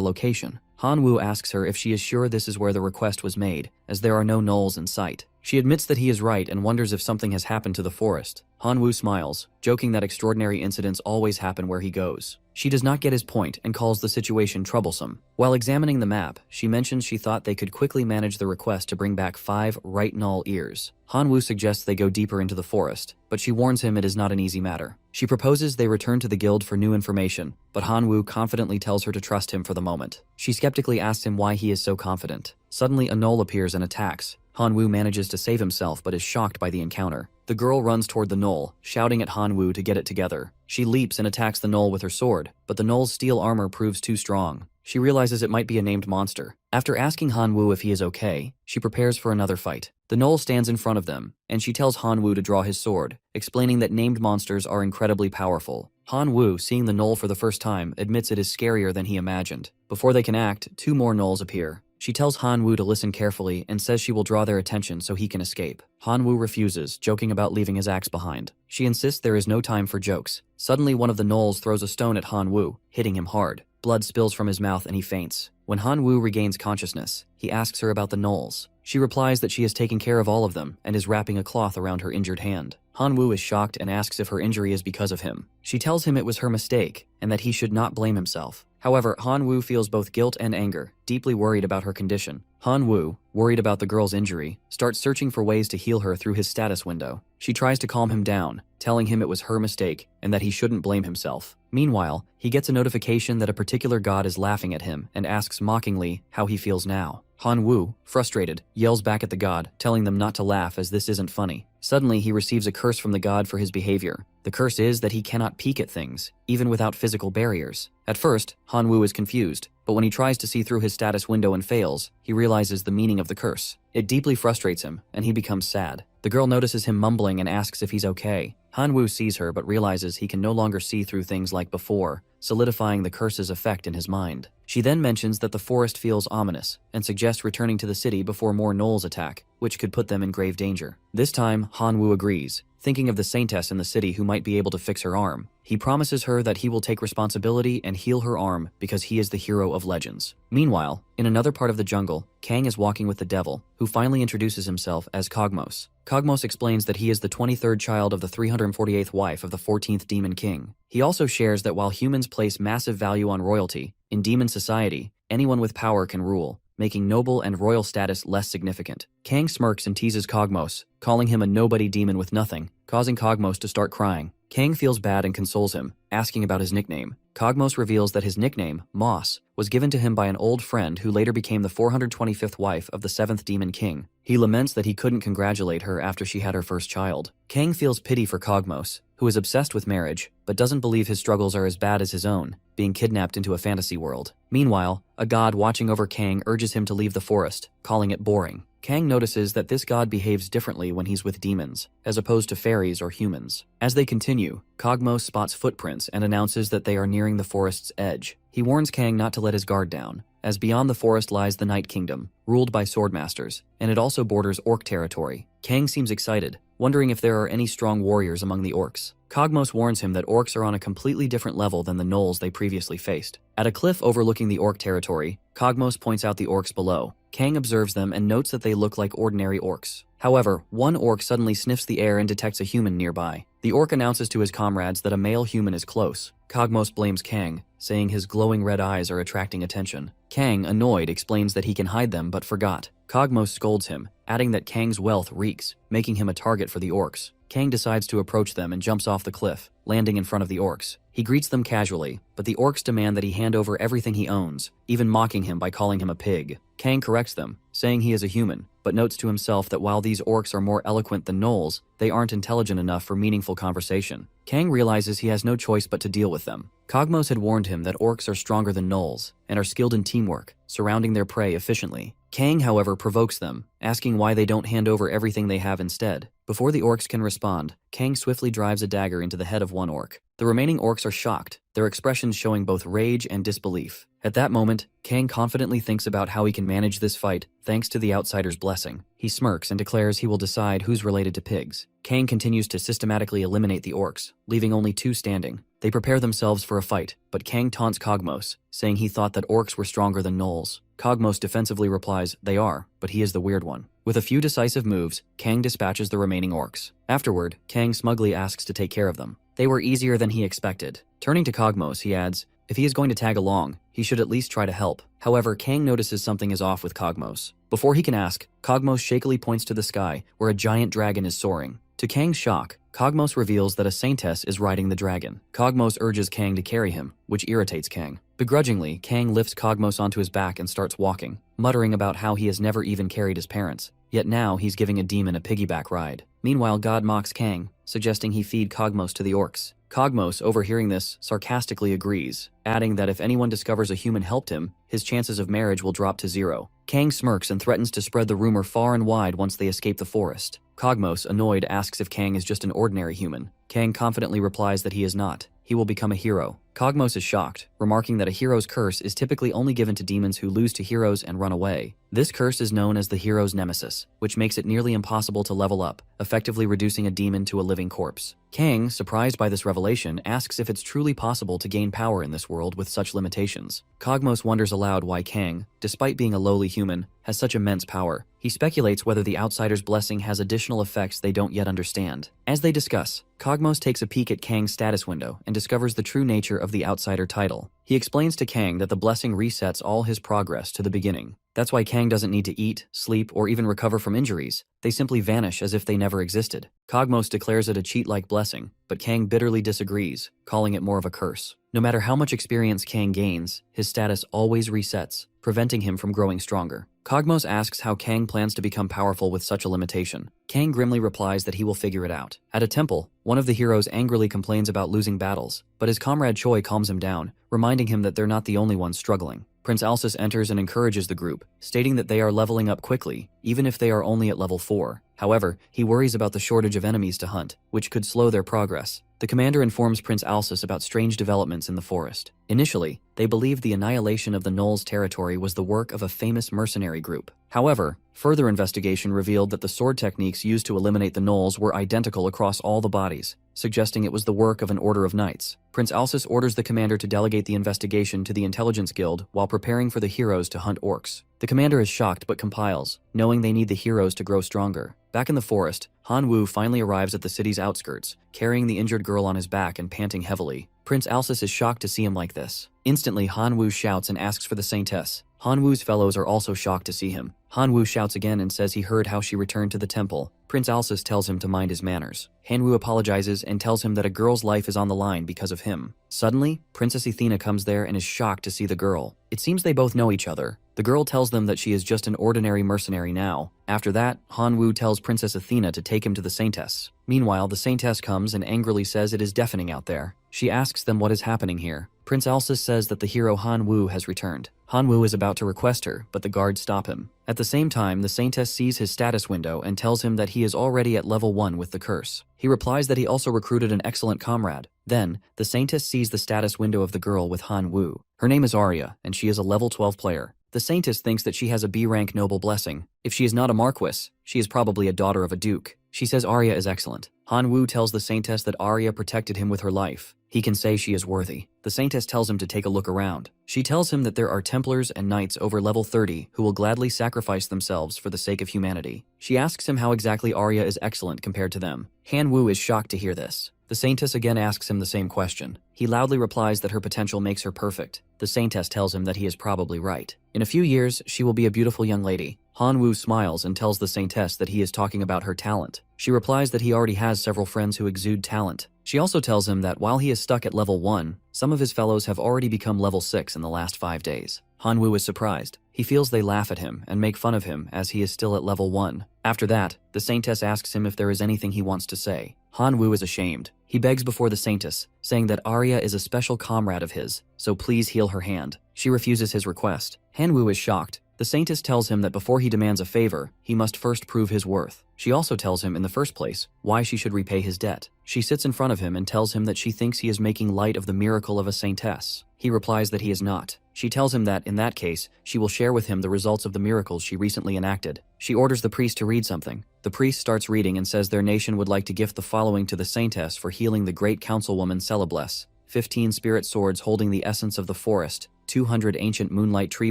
Speaker 1: location. Han Woo asks her if she is sure this is where the request was made, as there are no gnolls in sight. She admits that he is right and wonders if something has happened to the forest. Han Woo smiles, joking that extraordinary incidents always happen where he goes. She does not get his point and calls the situation troublesome. While examining the map, she mentions she thought they could quickly manage the request to bring back 5 right gnoll ears. Han Woo suggests they go deeper into the forest, but she warns him it is not an easy matter. She proposes they return to the guild for new information, but Han Woo confidently tells her to trust him for the moment. She skeptically asks him why he is so confident. Suddenly, a gnoll appears and attacks. Han Woo manages to save himself but is shocked by the encounter. The girl runs toward the gnoll, shouting at Han Woo to get it together. She leaps and attacks the gnoll with her sword, but the gnoll's steel armor proves too strong. She realizes it might be a named monster. After asking Han Woo if he is okay, she prepares for another fight. The gnoll stands in front of them, and she tells Han Woo to draw his sword, explaining that named monsters are incredibly powerful. Han Woo, seeing the gnoll for the first time, admits it is scarier than he imagined. Before they can act, 2 more gnolls appear. She tells Han Woo to listen carefully and says she will draw their attention so he can escape. Han Woo refuses, joking about leaving his axe behind. She insists there is no time for jokes. Suddenly, one of the gnolls throws a stone at Han Woo, hitting him hard. Blood spills from his mouth and he faints. When Han Woo regains consciousness, he asks her about the gnolls. She replies that she has taken care of all of them and is wrapping a cloth around her injured hand. Han Woo is shocked and asks if her injury is because of him. She tells him it was her mistake and that he should not blame himself. However, Han Wu feels both guilt and anger, deeply worried about her condition. Han Wu, worried about the girl's injury, starts searching for ways to heal her through his status window. She tries to calm him down, telling him it was her mistake and that he shouldn't blame himself. Meanwhile, he gets a notification that a particular god is laughing at him and asks mockingly how he feels now. Han Wu, frustrated, yells back at the god, telling them not to laugh as this isn't funny. Suddenly, he receives a curse from the god for his behavior. The curse is that he cannot peek at things, even without physical barriers. At first, Han Wu is confused, but when he tries to see through his status window and fails, he realizes the meaning of the curse. It deeply frustrates him, and he becomes sad. The girl notices him mumbling and asks if he's okay. Han Wu sees her but realizes he can no longer see through things like before, solidifying the curse's effect in his mind. She then mentions that the forest feels ominous and suggests returning to the city before more gnolls attack, which could put them in grave danger. This time, Han Wu agrees, thinking of the saintess in the city who might be able to fix her arm. He promises her that he will take responsibility and heal her arm because he is the hero of legends. Meanwhile, in another part of the jungle, Kang is walking with the devil, who finally introduces himself as Cogmos. Cogmos explains that he is the 23rd child of the 348th wife of the 14th Demon King. He also shares that while humans place massive value on royalty, in demon society, anyone with power can rule, making noble and royal status less significant. Kang smirks and teases Cogmos, calling him a nobody demon with nothing, causing Cogmos to start crying. Kang feels bad and consoles him, asking about his nickname. Cogmos reveals that his nickname, Moss, was given to him by an old friend who later became the 425th wife of the 7th Demon King. He laments that he couldn't congratulate her after she had her first child. Kang feels pity for Cogmos, who is obsessed with marriage, but doesn't believe his struggles are as bad as his own, being kidnapped into a fantasy world. Meanwhile, a god watching over Kang urges him to leave the forest, calling it boring. Kang notices that this god behaves differently when he's with demons, as opposed to fairies or humans. As they continue, Cogmos spots footprints and announces that they are nearing the forest's edge. He warns Kang not to let his guard down, as beyond the forest lies the Night Kingdom, ruled by swordmasters, and it also borders orc territory. Kang seems excited, wondering if there are any strong warriors among the orcs. Cogmos warns him that orcs are on a completely different level than the gnolls they previously faced. At a cliff overlooking the orc territory, Cogmos points out the orcs below. Kang observes them and notes that they look like ordinary orcs. However, one orc suddenly sniffs the air and detects a human nearby. The orc announces to his comrades that a male human is close. Cogmos blames Kang, saying his glowing red eyes are attracting attention. Kang, annoyed, explains that he can hide them but forgot. Cogmos scolds him, adding that Kang's wealth reeks, making him a target for the orcs. Kang decides to approach them and jumps off the cliff, landing in front of the orcs. He greets them casually, but the orcs demand that he hand over everything he owns, even mocking him by calling him a pig. Kang corrects them, saying he is a human, but notes to himself that while these orcs are more eloquent than gnolls, they aren't intelligent enough for meaningful conversation. Kang realizes he has no choice but to deal with them. Cogmos had warned him that orcs are stronger than gnolls, and are skilled in teamwork, surrounding their prey efficiently. Kang, however, provokes them, asking why they don't hand over everything they have instead. Before the orcs can respond, Kang swiftly drives a dagger into the head of one orc. The remaining orcs are shocked, their expressions showing both rage and disbelief. At that moment, Kang confidently thinks about how he can manage this fight thanks to the outsider's blessing. He smirks and declares he will decide who's related to pigs. Kang continues to systematically eliminate the orcs, leaving only 2 standing. They prepare themselves for a fight, but Kang taunts Cogmos, saying he thought that orcs were stronger than gnolls. Cogmos defensively replies, they are, but he is the weird one. With a few decisive moves, Kang dispatches the remaining orcs. Afterward, Kang smugly asks to take care of them. They were easier than he expected. Turning to Cogmos, he adds, if he is going to tag along, he should at least try to help. However, Kang notices something is off with Cogmos. Before he can ask, Cogmos shakily points to the sky, where a giant dragon is soaring. To Kang's shock, Cogmos reveals that a saintess is riding the dragon. Cogmos urges Kang to carry him, which irritates Kang. Begrudgingly, Kang lifts Cogmos onto his back and starts walking, muttering about how he has never even carried his parents. Yet now he's giving a demon a piggyback ride. Meanwhile, God mocks Kang, suggesting he feed Cogmos to the orcs. Cogmos, overhearing this, sarcastically agrees, adding that if anyone discovers a human helped him, his chances of marriage will drop to 0. Kang smirks and threatens to spread the rumor far and wide once they escape the forest. Cogmos, annoyed, asks if Kang is just an ordinary human. Kang confidently replies that he is not. He will become a hero. Cogmos is shocked, remarking that a hero's curse is typically only given to demons who lose to heroes and run away. This curse is known as the hero's nemesis, which makes it nearly impossible to level up, effectively reducing a demon to a living corpse. Kang, surprised by this revelation, asks if it's truly possible to gain power in this world with such limitations. Cogmos wonders aloud why Kang, despite being a lowly human, has such immense power. He speculates whether the outsider's blessing has additional effects they don't yet understand. As they discuss, Cogmos takes a peek at Kang's status window and discovers the true nature of the outsider title. He explains to Kang that the blessing resets all his progress to the beginning. That's why Kang doesn't need to eat, sleep, or even recover from injuries. They simply vanish as if they never existed. Cogmos declares it a cheat-like blessing, but Kang bitterly disagrees, calling it more of a curse. No matter how much experience Kang gains, his status always resets, preventing him from growing stronger. Cogmos asks how Kang plans to become powerful with such a limitation. Kang grimly replies that he will figure it out. At a temple, one of the heroes angrily complains about losing battles, but his comrade Choi calms him down, reminding him that they're not the only ones struggling. Prince Alsus enters and encourages the group, stating that they are leveling up quickly, even if they are only at level 4. However, he worries about the shortage of enemies to hunt, which could slow their progress. The commander informs Prince Alsus about strange developments in the forest. Initially, they believed the annihilation of the Null's territory was the work of a famous mercenary group. However, further investigation revealed that the sword techniques used to eliminate the Nulls were identical across all the bodies, suggesting it was the work of an order of knights. Prince Alsus orders the commander to delegate the investigation to the Intelligence Guild while preparing for the heroes to hunt orcs. The commander is shocked but compiles, knowing they need the heroes to grow stronger. Back in the forest, Han Wu finally arrives at the city's outskirts, carrying the injured girl on his back and panting heavily. Prince Alsus is shocked to see him like this. Instantly, Han Wu shouts and asks for the Saintess. Han Wu's fellows are also shocked to see him. Han Wu shouts again and says he heard how she returned to the temple. Prince Alsus tells him to mind his manners. Han Wu apologizes and tells him that a girl's life is on the line because of him. Suddenly, Princess Athena comes there and is shocked to see the girl. It seems they both know each other. The girl tells them that she is just an ordinary mercenary now. After that, Han Wu tells Princess Athena to take him to the Saintess. Meanwhile, the Saintess comes and angrily says it is deafening out there. She asks them what is happening here. Prince Alsus says that the hero Han Wu has returned. Han Wu is about to request her, but the guards stop him. At the same time, the Saintess sees his status window and tells him that he is already at level 1 with the curse. He replies that he also recruited an excellent comrade. Then, the Saintess sees the status window of the girl with Han Wu. Her name is Arya, and she is a level 12 player. The Saintess thinks that she has a B-rank noble blessing. If she is not a Marquis, she is probably a daughter of a duke. She says Arya is excellent. Han Wu tells the Saintess that Arya protected him with her life. He can say she is worthy. The Saintess tells him to take a look around. She tells him that there are Templars and Knights over level 30 who will gladly sacrifice themselves for the sake of humanity. She asks him how exactly Arya is excellent compared to them. Han Wu is shocked to hear this. The Saintess again asks him the same question. He loudly replies that her potential makes her perfect. The Saintess tells him that he is probably right. In a few years, she will be a beautiful young lady. Han Wu smiles and tells the Saintess that he is talking about her talent. She replies that he already has several friends who exude talent. She also tells him that while he is stuck at level 1, some of his fellows have already become level 6 in the last 5 days. Han Wu is surprised. He feels they laugh at him and make fun of him as he is still at level 1. After that, the Saintess asks him if there is anything he wants to say. Han Wu is ashamed. He begs before the Saintess, saying that Arya is a special comrade of his, so please heal her hand. She refuses his request. Han Wu is shocked. The Saintess tells him that before he demands a favor, he must first prove his worth. She also tells him in the first place why she should repay his debt. She sits in front of him and tells him that she thinks he is making light of the miracle of a saintess. He replies that he is not. She tells him that, in that case, she will share with him the results of the miracles she recently enacted. She orders the priest to read something. The priest starts reading and says their nation would like to gift the following to the saintess for healing the great councilwoman Celebless: 15 spirit swords holding the essence of the forest, 200 ancient moonlight tree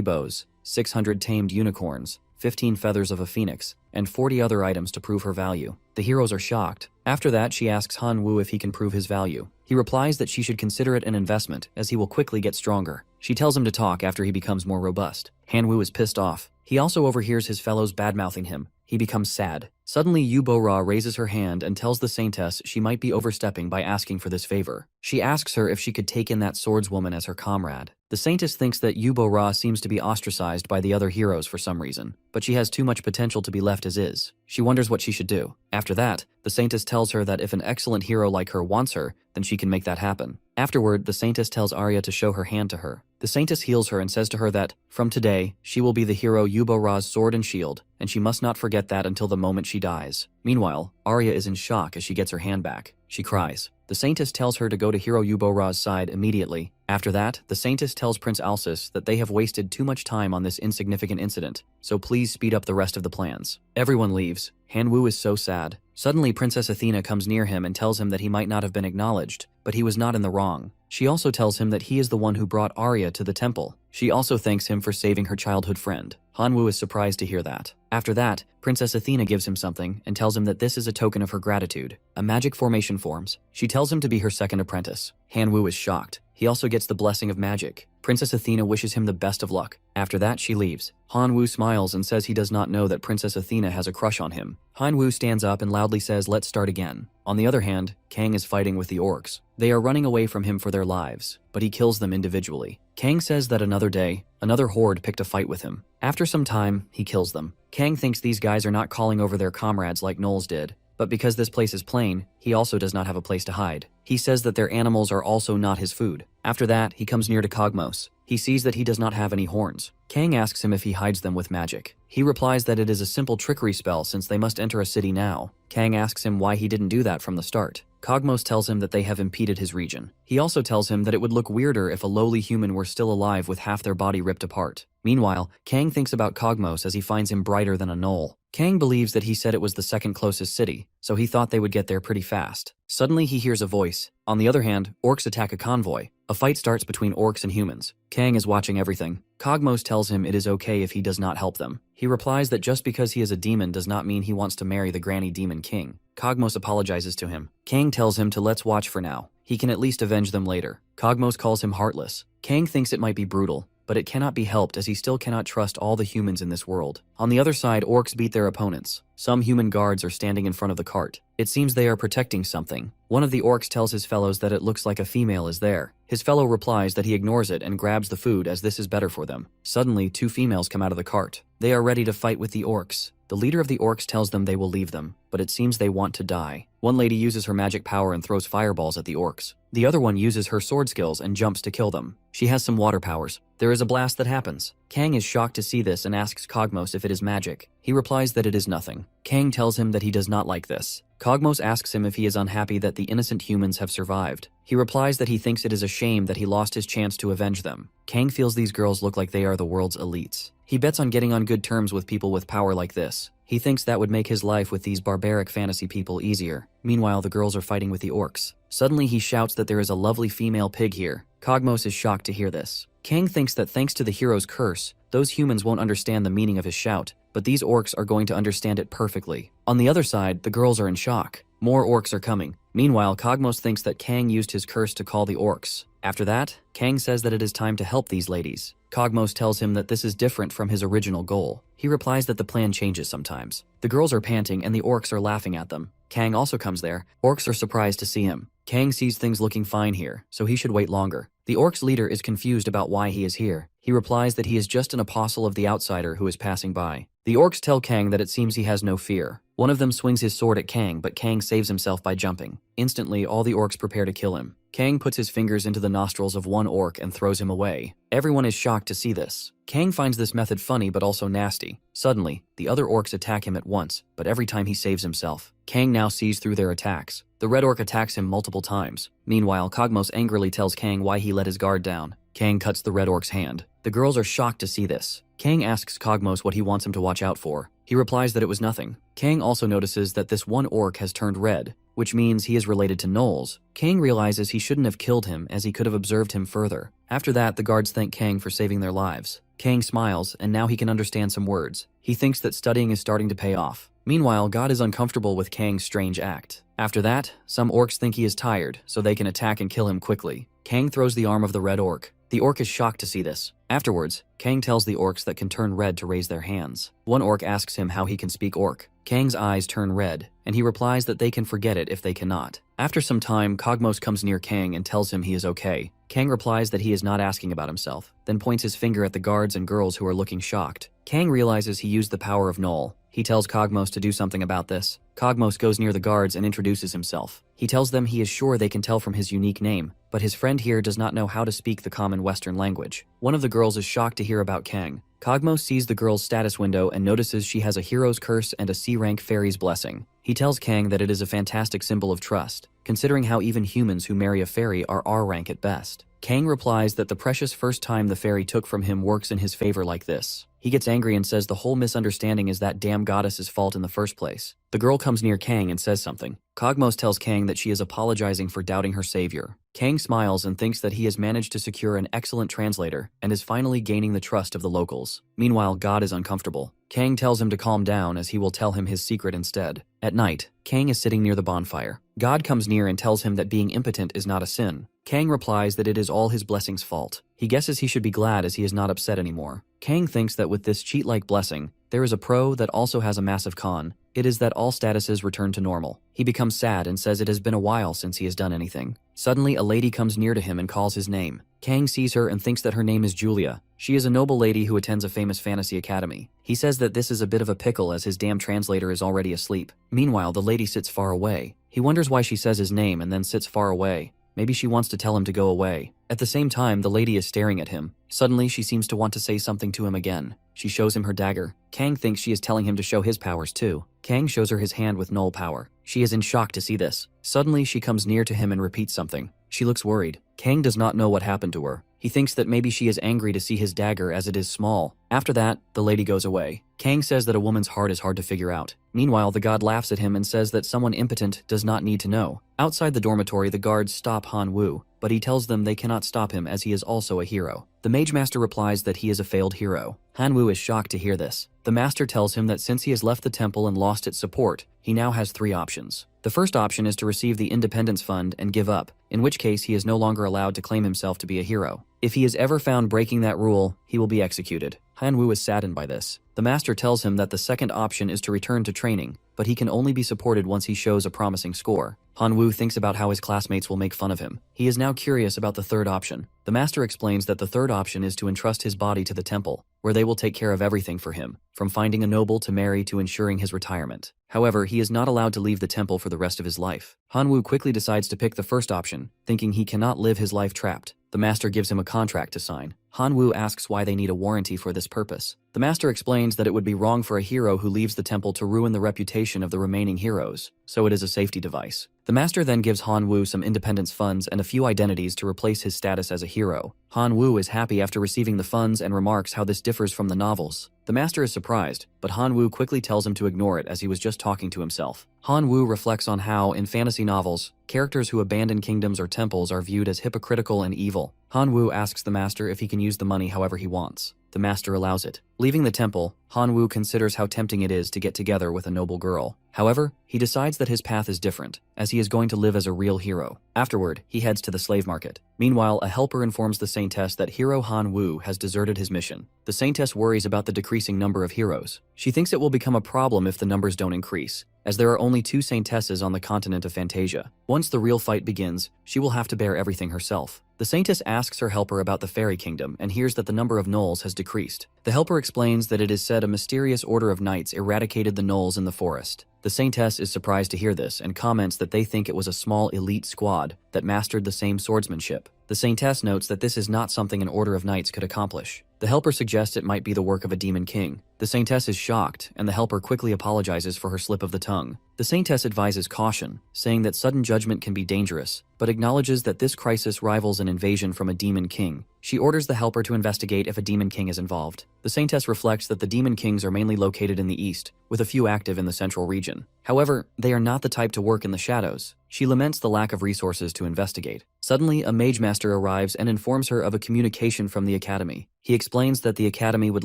Speaker 1: bows, 600 tamed unicorns, 15 feathers of a phoenix, and 40 other items to prove her value. The heroes are shocked. After that, she asks Han Wu if he can prove his value. He replies that she should consider it an investment, as he will quickly get stronger. She tells him to talk after he becomes more robust. Han Wu is pissed off. He also overhears his fellows bad-mouthing him. He becomes sad. Suddenly, Yu Bo Ra raises her hand and tells the saintess she might be overstepping by asking for this favor. She asks her if she could take in that swordswoman as her comrade. The saintess thinks that Yu Bo Ra seems to be ostracized by the other heroes for some reason, but she has too much potential to be left as is. She wonders what she should do. After that, the saintess tells her that if an excellent hero like her wants her, then she can make that happen. Afterward, the saintess tells Arya to show her hand to her. The saintess heals her and says to her that, from today, she will be the hero Yu Bo Ra's sword and shield, and she must not forget that until the moment she dies. Meanwhile, Arya is in shock as she gets her hand back. She cries. The saintess tells her to go to hero Yu Bo Ra's side immediately. After that, the saintess tells Prince Alsus that they have wasted too much time on this insignificant incident, so please speed up the rest of the plans. Everyone leaves. Han Wu is so sad. Suddenly, Princess Athena comes near him and tells him that he might not have been acknowledged, but he was not in the wrong. She also tells him that he is the one who brought Arya to the temple. She also thanks him for saving her childhood friend. Han Wu is surprised to hear that. After that, Princess Athena gives him something and tells him that this is a token of her gratitude. A magic formation forms. She tells him to be her second apprentice. Han Wu is shocked. He also gets the blessing of magic. Princess Athena wishes him the best of luck. After that, she leaves. Han-woo smiles and says he does not know that Princess Athena has a crush on him. Han-woo stands up and loudly says, "Let's start again." On the other hand, Kang is fighting with the orcs. They are running away from him for their lives, but he kills them individually. Kang says that another day, another horde picked a fight with him. After some time, he kills them. Kang thinks these guys are not calling over their comrades like gnolls did. But because this place is plain, he also does not have a place to hide. He says that their animals are also not his food. After that, he comes near to Cogmos. He sees that he does not have any horns. Kang asks him if he hides them with magic. He replies that it is a simple trickery spell since they must enter a city now. Kang asks him why he didn't do that from the start. Cogmos tells him that they have impeded his region. He also tells him that it would look weirder if a lowly human were still alive with half their body ripped apart. Meanwhile, Kang thinks about Cogmos as he finds him brighter than a gnoll. Kang believes that he said it was the second closest city, so he thought they would get there pretty fast. Suddenly he hears a voice. On the other hand, orcs attack a convoy. A fight starts between orcs and humans. Kang is watching everything. Cogmos tells him it is okay if he does not help them. He replies that just because he is a demon does not mean he wants to marry the granny demon king. Cogmos apologizes to him. Kang tells him to let's watch for now. He can at least avenge them later. Cogmos calls him heartless. Kang thinks it might be brutal, but it cannot be helped as he still cannot trust all the humans in this world. On the other side, orcs beat their opponents. Some human guards are standing in front of the cart. It seems they are protecting something. One of the orcs tells his fellows that it looks like a female is there. His fellow replies that he ignores it and grabs the food as this is better for them. Suddenly, two females come out of the cart. They are ready to fight with the orcs. The leader of the orcs tells them they will leave them, but it seems they want to die. One lady uses her magic power and throws fireballs at the orcs. The other one uses her sword skills and jumps to kill them. She has some water powers. There is a blast that happens. Kang is shocked to see this and asks Cogmos if it is magic. He replies that it is nothing. Kang tells him that he does not like this. Cogmos asks him if he is unhappy that the innocent humans have survived. He replies that he thinks it is a shame that he lost his chance to avenge them. Kang feels these girls look like they are the world's elites. He bets on getting on good terms with people with power like this. He thinks that would make his life with these barbaric fantasy people easier. Meanwhile, the girls are fighting with the orcs. Suddenly he shouts that there is a lovely female pig here. Cogmos is shocked to hear this. Kang thinks that thanks to the hero's curse, those humans won't understand the meaning of his shout, but these orcs are going to understand it perfectly. On the other side, the girls are in shock. More orcs are coming. Meanwhile, Cogmos thinks that Kang used his curse to call the orcs. After that, Kang says that it is time to help these ladies. Cogmos tells him that this is different from his original goal. He replies that the plan changes sometimes. The girls are panting and the orcs are laughing at them. Kang also comes there. Orcs are surprised to see him. Kang sees things looking fine here, so he should wait longer. The orcs leader is confused about why he is here. He replies that he is just an apostle of the outsider who is passing by. The orcs tell Kang that it seems he has no fear. One of them swings his sword at Kang, but Kang saves himself by jumping. Instantly, all the orcs prepare to kill him. Kang puts his fingers into the nostrils of one orc and throws him away. Everyone is shocked to see this. Kang finds this method funny but also nasty. Suddenly, the other orcs attack him at once, but every time he saves himself. Kang now sees through their attacks. The red orc attacks him multiple times. Meanwhile, Cogmos angrily tells Kang why he let his guard down. Kang cuts the red orc's hand. The girls are shocked to see this. Kang asks Cogmos what he wants him to watch out for. He replies that it was nothing. Kang also notices that this one orc has turned red, which means he is related to gnolls. Kang realizes he shouldn't have killed him as he could have observed him further. After that, the guards thank Kang for saving their lives. Kang smiles, and now he can understand some words. He thinks that studying is starting to pay off. Meanwhile, God is uncomfortable with Kang's strange act. After that, some orcs think he is tired, so they can attack and kill him quickly. Kang throws the arm of the red orc. The orc is shocked to see this. Afterwards, Kang tells the orcs that can turn red to raise their hands. One orc asks him how he can speak orc. Kang's eyes turn red, and he replies that they can forget it if they cannot. After some time, Cogmos comes near Kang and tells him he is okay. Kang replies that he is not asking about himself, then points his finger at the guards and girls who are looking shocked. Kang realizes he used the power of null. He tells Cogmos to do something about this. Cogmos goes near the guards and introduces himself. He tells them he is sure they can tell from his unique name, but his friend here does not know how to speak the common Western language. One of the girls is shocked to hear about Kang. Cogmos sees the girl's status window and notices she has a hero's curse and a C-rank fairy's blessing. He tells Kang that it is a fantastic symbol of trust, considering how even humans who marry a fairy are R-rank at best. Kang replies that the precious first time the fairy took from him works in his favor like this. He gets angry and says the whole misunderstanding is that damn goddess's fault in the first place. The girl comes near Kang and says something. Cogmos tells Kang that she is apologizing for doubting her savior. Kang smiles and thinks that he has managed to secure an excellent translator and is finally gaining the trust of the locals. Meanwhile, God is uncomfortable. Kang tells him to calm down as he will tell him his secret instead. At night, Kang is sitting near the bonfire. God comes near and tells him that being impotent is not a sin. Kang replies that it is all his blessing's fault. He guesses he should be glad as he is not upset anymore. Kang thinks that with this cheat-like blessing, there is a pro that also has a massive con. It is that all statuses return to normal. He becomes sad and says it has been a while since he has done anything. Suddenly, a lady comes near to him and calls his name. Kang sees her and thinks that her name is Julia. She is a noble lady who attends a famous fantasy academy. He says that this is a bit of a pickle as his damn translator is already asleep. Meanwhile, the lady sits far away. He wonders why she says his name and then sits far away. Maybe she wants to tell him to go away. At the same time, the lady is staring at him. Suddenly, she seems to want to say something to him again. She shows him her dagger. Kang thinks she is telling him to show his powers too. Kang shows her his hand with null power. She is in shock to see this. Suddenly, she comes near to him and repeats something. She looks worried. Kang does not know what happened to her. He thinks that maybe she is angry to see his dagger as it is small. After that, the lady goes away. Kang says that a woman's heart is hard to figure out. Meanwhile, the god laughs at him and says that someone impotent does not need to know. Outside the dormitory, the guards stop Han Wu, but he tells them they cannot stop him as he is also a hero. The Mage Master replies that he is a failed hero. Han Wu is shocked to hear this. The Master tells him that since he has left the temple and lost its support, he now has 3 options. The first option is to receive the Independence Fund and give up, in which case he is no longer allowed to claim himself to be a hero. If he is ever found breaking that rule, he will be executed. Han Wu is saddened by this. The Master tells him that the second option is to return to training, but he can only be supported once he shows a promising score. Han Wu thinks about how his classmates will make fun of him. He is now curious about the third option. The Master explains that the third option is to entrust his body to the temple, where they will take care of everything for him, from finding a noble to marry to ensuring his retirement. However, he is not allowed to leave the temple for the rest of his life. Han Wu quickly decides to pick the first option, thinking he cannot live his life trapped. The Master gives him a contract to sign. Han Wu asks why they need a warranty for this purpose. The Master explains that it would be wrong for a hero who leaves the temple to ruin the reputation of the remaining heroes, so it is a safety device. The Master then gives Han Wu some independence funds and a few identities to replace his status as a hero. Han Wu is happy after receiving the funds and remarks how this differs from the novels. The Master is surprised, but Han Wu quickly tells him to ignore it as he was just talking to himself. Han Wu reflects on how, in fantasy novels, characters who abandon kingdoms or temples are viewed as hypocritical and evil. Han Wu asks the Master if he can use the money however he wants. The Master allows it. Leaving the temple, Han Wu considers how tempting it is to get together with a noble girl. However, he decides that his path is different, as he is going to live as a real hero. Afterward, he heads to the slave market. Meanwhile, a helper informs the Saintess that hero Han Wu has deserted his mission. The Saintess worries about the decreasing number of heroes. She thinks it will become a problem if the numbers don't increase, as there are only 2 Saintesses on the continent of Fantasia. Once the real fight begins, she will have to bear everything herself. The Saintess asks her helper about the fairy kingdom and hears that the number of gnolls has decreased. The helper explains that it is said a mysterious order of knights eradicated the gnolls in the forest. The Saintess is surprised to hear this and comments that they think it was a small elite squad that mastered the same swordsmanship. The Saintess notes that this is not something an order of knights could accomplish. The helper suggests it might be the work of a demon king. The Saintess is shocked, and the helper quickly apologizes for her slip of the tongue. The Saintess advises caution, saying that sudden judgment can be dangerous, but acknowledges that this crisis rivals an invasion from a demon king. She orders the helper to investigate if a demon king is involved. The Saintess reflects that the demon kings are mainly located in the east, with a few active in the central region. However, they are not the type to work in the shadows. She laments the lack of resources to investigate. Suddenly, a mage master arrives and informs her of a communication from the academy. He explains that the academy would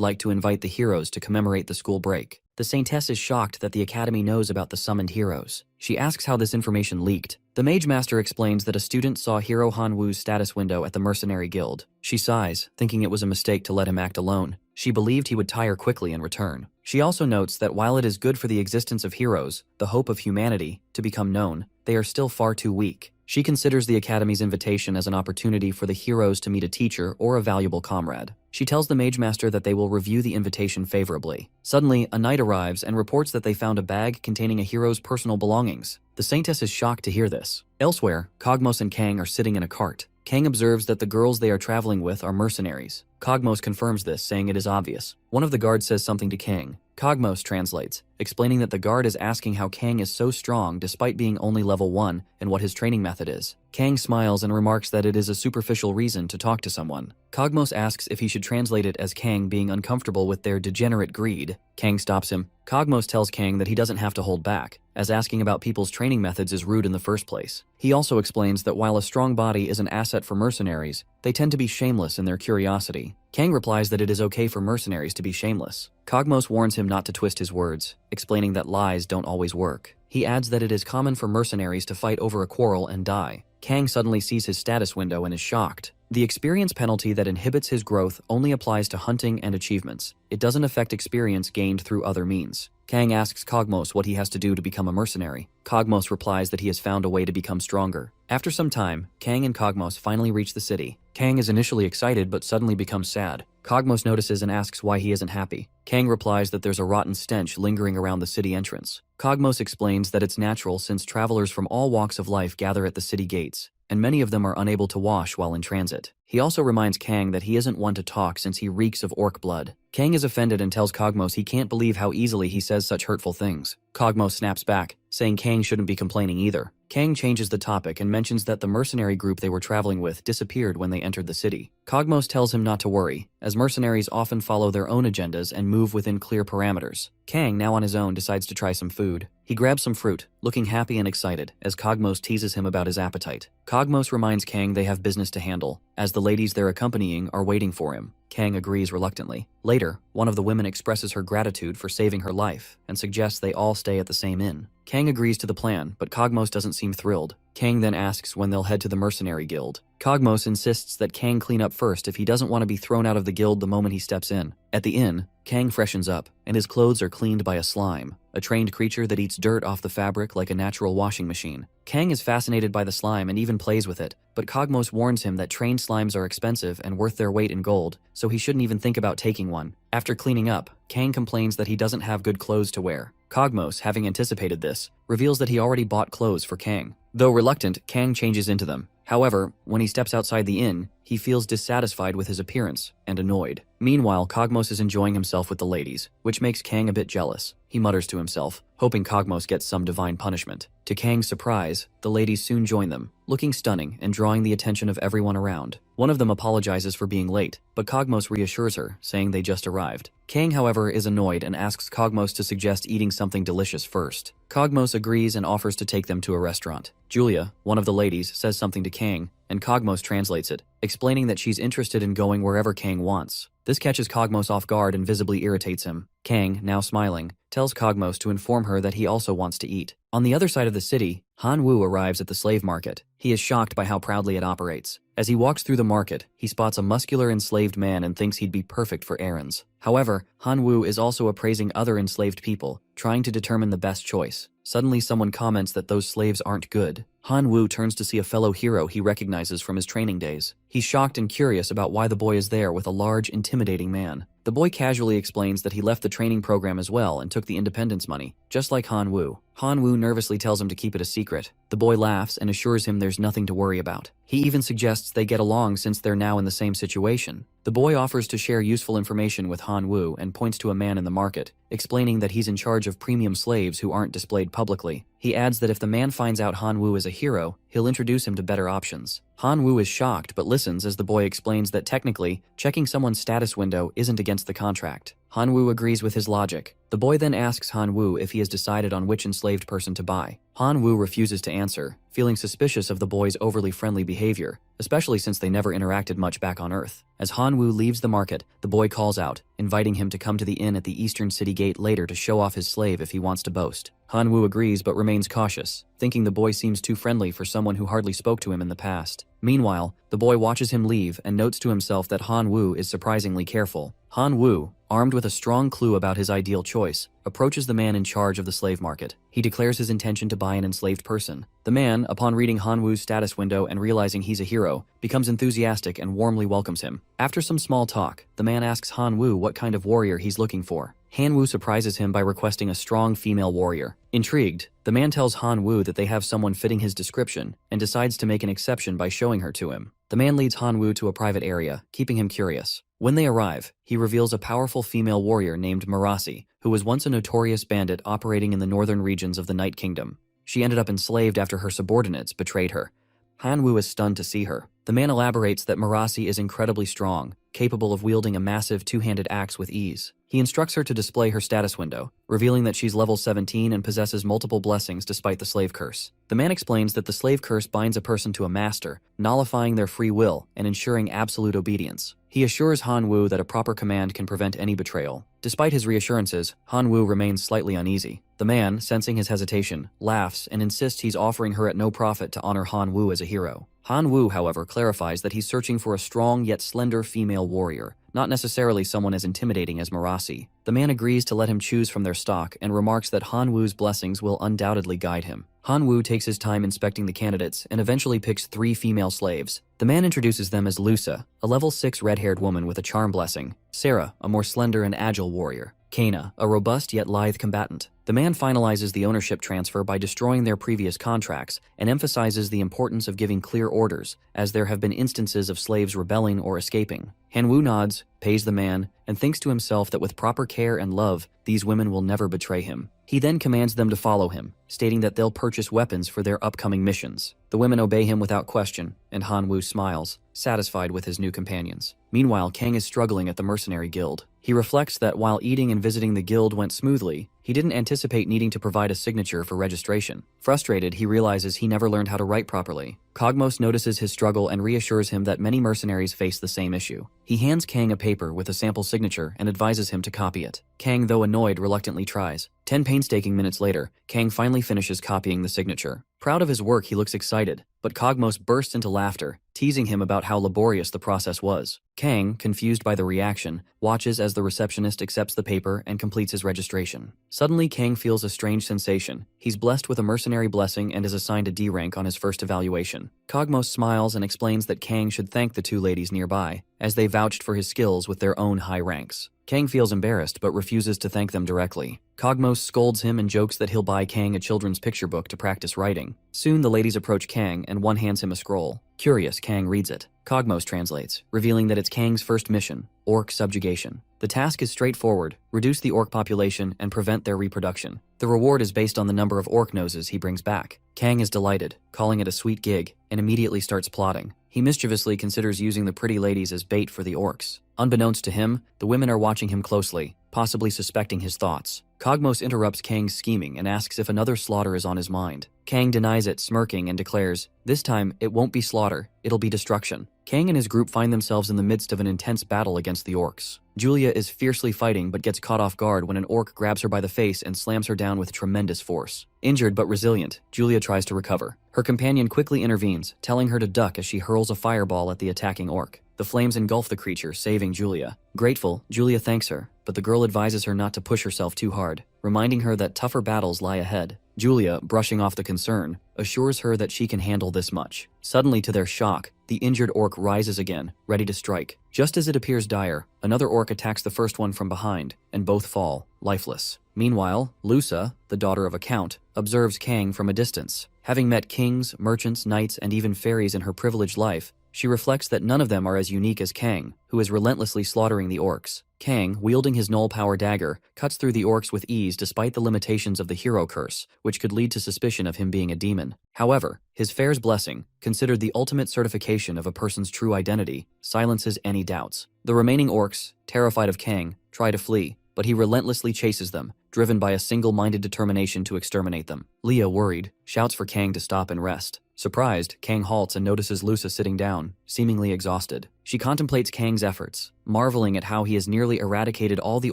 Speaker 1: like to invite the heroes to commemorate the school break. The Saintess is shocked that the academy knows about the summoned heroes. She asks how this information leaked. The Mage Master explains that a student saw hero Han Wu's status window at the Mercenary Guild. She sighs, thinking it was a mistake to let him act alone. She believed he would tire quickly and return. She also notes that while it is good for the existence of heroes, the hope of humanity, to become known, they are still far too weak. She considers the Academy's invitation as an opportunity for the heroes to meet a teacher or a valuable comrade. She tells the Mage Master that they will review the invitation favorably. Suddenly, a knight arrives and reports that they found a bag containing a hero's personal belongings. The Saintess is shocked to hear this. Elsewhere, Cogmos and Kang are sitting in a cart. Kang observes that the girls they are traveling with are mercenaries. Cogmos confirms this, saying it is obvious. One of the guards says something to Kang. Cogmos translates, explaining that the guard is asking how Kang is so strong despite being only level 1 and what his training method is. Kang smiles and remarks that it is a superficial reason to talk to someone. Cogmos asks if he should translate it as Kang being uncomfortable with their degenerate greed. Kang stops him. Cogmos tells Kang that he doesn't have to hold back, as asking about people's training methods is rude in the first place. He also explains that while a strong body is an asset for mercenaries, They tend to be shameless in their curiosity. Kang replies that it is okay for mercenaries to be shameless. Cogmos warns him not to twist his words, explaining that lies don't always work. He adds that it is common for mercenaries to fight over a quarrel and die. Kang suddenly sees his status window and is shocked. The experience penalty that inhibits his growth only applies to hunting and achievements. It doesn't affect experience gained through other means. Kang asks Cogmos what he has to do to become a mercenary. Cogmos replies that he has found a way to become stronger. After some time, Kang and Cogmos finally reach the city. Kang is initially excited but suddenly becomes sad. Cogmos notices and asks why he isn't happy. Kang replies that there's a rotten stench lingering around the city entrance. Cogmos explains that it's natural since travelers from all walks of life gather at the city gates, and many of them are unable to wash while in transit. He also reminds Kang that he isn't one to talk since he reeks of orc blood. Kang is offended and tells Cogmos he can't believe how easily he says such hurtful things. Cogmos snaps back, saying Kang shouldn't be complaining either. Kang changes the topic and mentions that the mercenary group they were traveling with disappeared when they entered the city. Cogmos tells him not to worry, as mercenaries often follow their own agendas and move within clear parameters. Kang, now on his own, decides to try some food. He grabs some fruit, looking happy and excited, as Cogmos teases him about his appetite. Cogmos reminds Kang they have business to handle, as the ladies they're accompanying are waiting for him. Kang agrees reluctantly. Later, one of the women expresses her gratitude for saving her life and suggests they all stay at the same inn. Kang agrees to the plan, but Cogmos doesn't seem thrilled. Kang then asks when they'll head to the mercenary guild. Cogmos insists that Kang clean up first if he doesn't want to be thrown out of the guild the moment he steps in. At the inn, Kang freshens up, and his clothes are cleaned by a slime, a trained creature that eats dirt off the fabric like a natural washing machine. Kang is fascinated by the slime and even plays with it, but Cogmos warns him that trained slimes are expensive and worth their weight in gold, so he shouldn't even think about taking one. After cleaning up, Kang complains that he doesn't have good clothes to wear. Cogmos, having anticipated this, reveals that he already bought clothes for Kang. Though reluctant, Kang changes into them. However, when he steps outside the inn, he feels dissatisfied with his appearance and annoyed. Meanwhile, Cogmos is enjoying himself with the ladies, which makes Kang a bit jealous. He mutters to himself, hoping Cogmos gets some divine punishment. To Kang's surprise, the ladies soon join them, looking stunning and drawing the attention of everyone around. One of them apologizes for being late, but Cogmos reassures her, saying they just arrived. Kang, however, is annoyed and asks Cogmos to suggest eating something delicious first. Cogmos agrees and offers to take them to a restaurant. Julia, one of the ladies, says something to Kang, and Cogmos translates it, explaining that she's interested in going wherever Kang wants. This catches Cogmos off guard and visibly irritates him. Kang, now smiling, tells Cogmos to inform her that he also wants to eat. On the other side of the city, Han Wu arrives at the slave market. He is shocked by how proudly it operates. As he walks through the market, he spots a muscular enslaved man and thinks he'd be perfect for errands. However, Han Wu is also appraising other enslaved people, trying to determine the best choice. Suddenly, someone comments that those slaves aren't good. Han Wu turns to see a fellow hero he recognizes from his training days. He's shocked and curious about why the boy is there with a large, intimidating man. The boy casually explains that he left the training program as well and took the independence money, just like Han Wu. Han Wu nervously tells him to keep it a secret. The boy laughs and assures him there's nothing to worry about. He even suggests they get along since they're now in the same situation. The boy offers to share useful information with Han Wu and points to a man in the market, explaining that he's in charge of premium slaves who aren't displayed publicly. He adds that if the man finds out Han Wu is a hero, he'll introduce him to better options. Han Wu is shocked but listens as the boy explains that technically, checking someone's status window isn't against the contract. Han Wu agrees with his logic. The boy then asks Han Wu if he has decided on which enslaved person to buy. Han Wu refuses to answer, feeling suspicious of the boy's overly friendly behavior, especially since they never interacted much back on Earth. As Han Wu leaves the market, the boy calls out, inviting him to come to the inn at the eastern city gate later to show off his slave if he wants to boast. Han Wu agrees but remains cautious, thinking the boy seems too friendly for someone who hardly spoke to him in the past. Meanwhile, the boy watches him leave and notes to himself that Han Wu is surprisingly careful. Han Wu, armed with a strong clue about his ideal choice, approaches the man in charge of the slave market. He declares his intention to buy an enslaved person. The man, upon reading Han Wu's status window and realizing he's a hero, becomes enthusiastic and warmly welcomes him. After some small talk, the man asks Han Wu what kind of warrior he's looking for. Han Wu surprises him by requesting a strong female warrior. Intrigued, the man tells Han Wu that they have someone fitting his description and decides to make an exception by showing her to him. The man leads Han Wu to a private area, keeping him curious. When they arrive, he reveals a powerful female warrior named Mercenary, who was once a notorious bandit operating in the northern regions of the Night Kingdom. She ended up enslaved after her subordinates betrayed her. Han Wu is stunned to see her. The man elaborates that Mercenary is incredibly strong, capable of wielding a massive two-handed axe with ease. He instructs her to display her status window, revealing that she's level 17 and possesses multiple blessings despite the slave curse. The man explains that the slave curse binds a person to a master, nullifying their free will and ensuring absolute obedience. He assures Han Wu that a proper command can prevent any betrayal. Despite his reassurances, Han Wu remains slightly uneasy. The man, sensing his hesitation, laughs and insists he's offering her at no profit to honor Han Wu as a hero. Han Wu, however, clarifies that he's searching for a strong yet slender female warrior, not necessarily someone as intimidating as Marasi. The man agrees to let him choose from their stock and remarks that Han Wu's blessings will undoubtedly guide him. Han Wu takes his time inspecting the candidates and eventually picks 3 female slaves. The man introduces them as Lusa, a level 6 red-haired woman with a charm blessing, Sarah, a more slender and agile warrior, Kana, a robust yet lithe combatant. The man finalizes the ownership transfer by destroying their previous contracts and emphasizes the importance of giving clear orders, as there have been instances of slaves rebelling or escaping. Han Wu nods, pays the man, and thinks to himself that with proper care and love, these women will never betray him. He then commands them to follow him, stating that they'll purchase weapons for their upcoming missions. The women obey him without question, and Han Wu smiles, satisfied with his new companions. Meanwhile, Kang is struggling at the Mercenary Guild. He reflects that while eating and visiting the guild went smoothly, he didn't anticipate needing to provide a signature for registration. Frustrated, he realizes he never learned how to write properly. Cogmos notices his struggle and reassures him that many mercenaries face the same issue. He hands Kang a paper with a sample signature and advises him to copy it. Kang, though annoyed, reluctantly tries. 10 painstaking minutes later, Kang finally finishes copying the signature. Proud of his work, he looks excited, but Cogmos bursts into laughter, teasing him about how laborious the process was. Kang, confused by the reaction, watches as the receptionist accepts the paper and completes his registration. Suddenly, Kang feels a strange sensation. He's blessed with a mercenary blessing and is assigned a D rank on his first evaluation. Cogmos smiles and explains that Kang should thank the 2 ladies nearby, as they vouched for his skills with their own high ranks. Kang feels embarrassed but refuses to thank them directly. Cogmos scolds him and jokes that he'll buy Kang a children's picture book to practice writing. Soon the ladies approach Kang and one hands him a scroll. Curious, Kang reads it. Cogmos translates, revealing that it's Kang's first mission, orc subjugation. The task is straightforward: reduce the orc population and prevent their reproduction. The reward is based on the number of orc noses he brings back. Kang is delighted, calling it a sweet gig, and immediately starts plotting. He mischievously considers using the pretty ladies as bait for the orcs. Unbeknownst to him, the women are watching him closely, possibly suspecting his thoughts. Cogmos interrupts Kang's scheming and asks if another slaughter is on his mind. Kang denies it, smirking, and declares, "This time, it won't be slaughter, it'll be destruction." Kang and his group find themselves in the midst of an intense battle against the orcs. Julia is fiercely fighting but gets caught off guard when an orc grabs her by the face and slams her down with tremendous force. Injured but resilient, Julia tries to recover. Her companion quickly intervenes, telling her to duck as she hurls a fireball at the attacking orc. The flames engulf the creature, saving Julia. Grateful, Julia thanks her, but the girl advises her not to push herself too hard, reminding her that tougher battles lie ahead. Julia, brushing off the concern, assures her that she can handle this much. Suddenly, to their shock, the injured orc rises again, ready to strike. Just as it appears dire, another orc attacks the first one from behind, and both fall, lifeless. Meanwhile, Lusa, the daughter of a count, observes Kang from a distance. Having met kings, merchants, knights, and even fairies in her privileged life, she reflects that none of them are as unique as Kang, who is relentlessly slaughtering the orcs. Kang, wielding his null power dagger, cuts through the orcs with ease despite the limitations of the hero curse, which could lead to suspicion of him being a demon. However, his fair's blessing, considered the ultimate certification of a person's true identity, silences any doubts. The remaining orcs, terrified of Kang, try to flee, but he relentlessly chases them, driven by a single-minded determination to exterminate them. Leah, worried, shouts for Kang to stop and rest. Surprised, Kang halts and notices Lusa sitting down, seemingly exhausted. She contemplates Kang's efforts, marveling at how he has nearly eradicated all the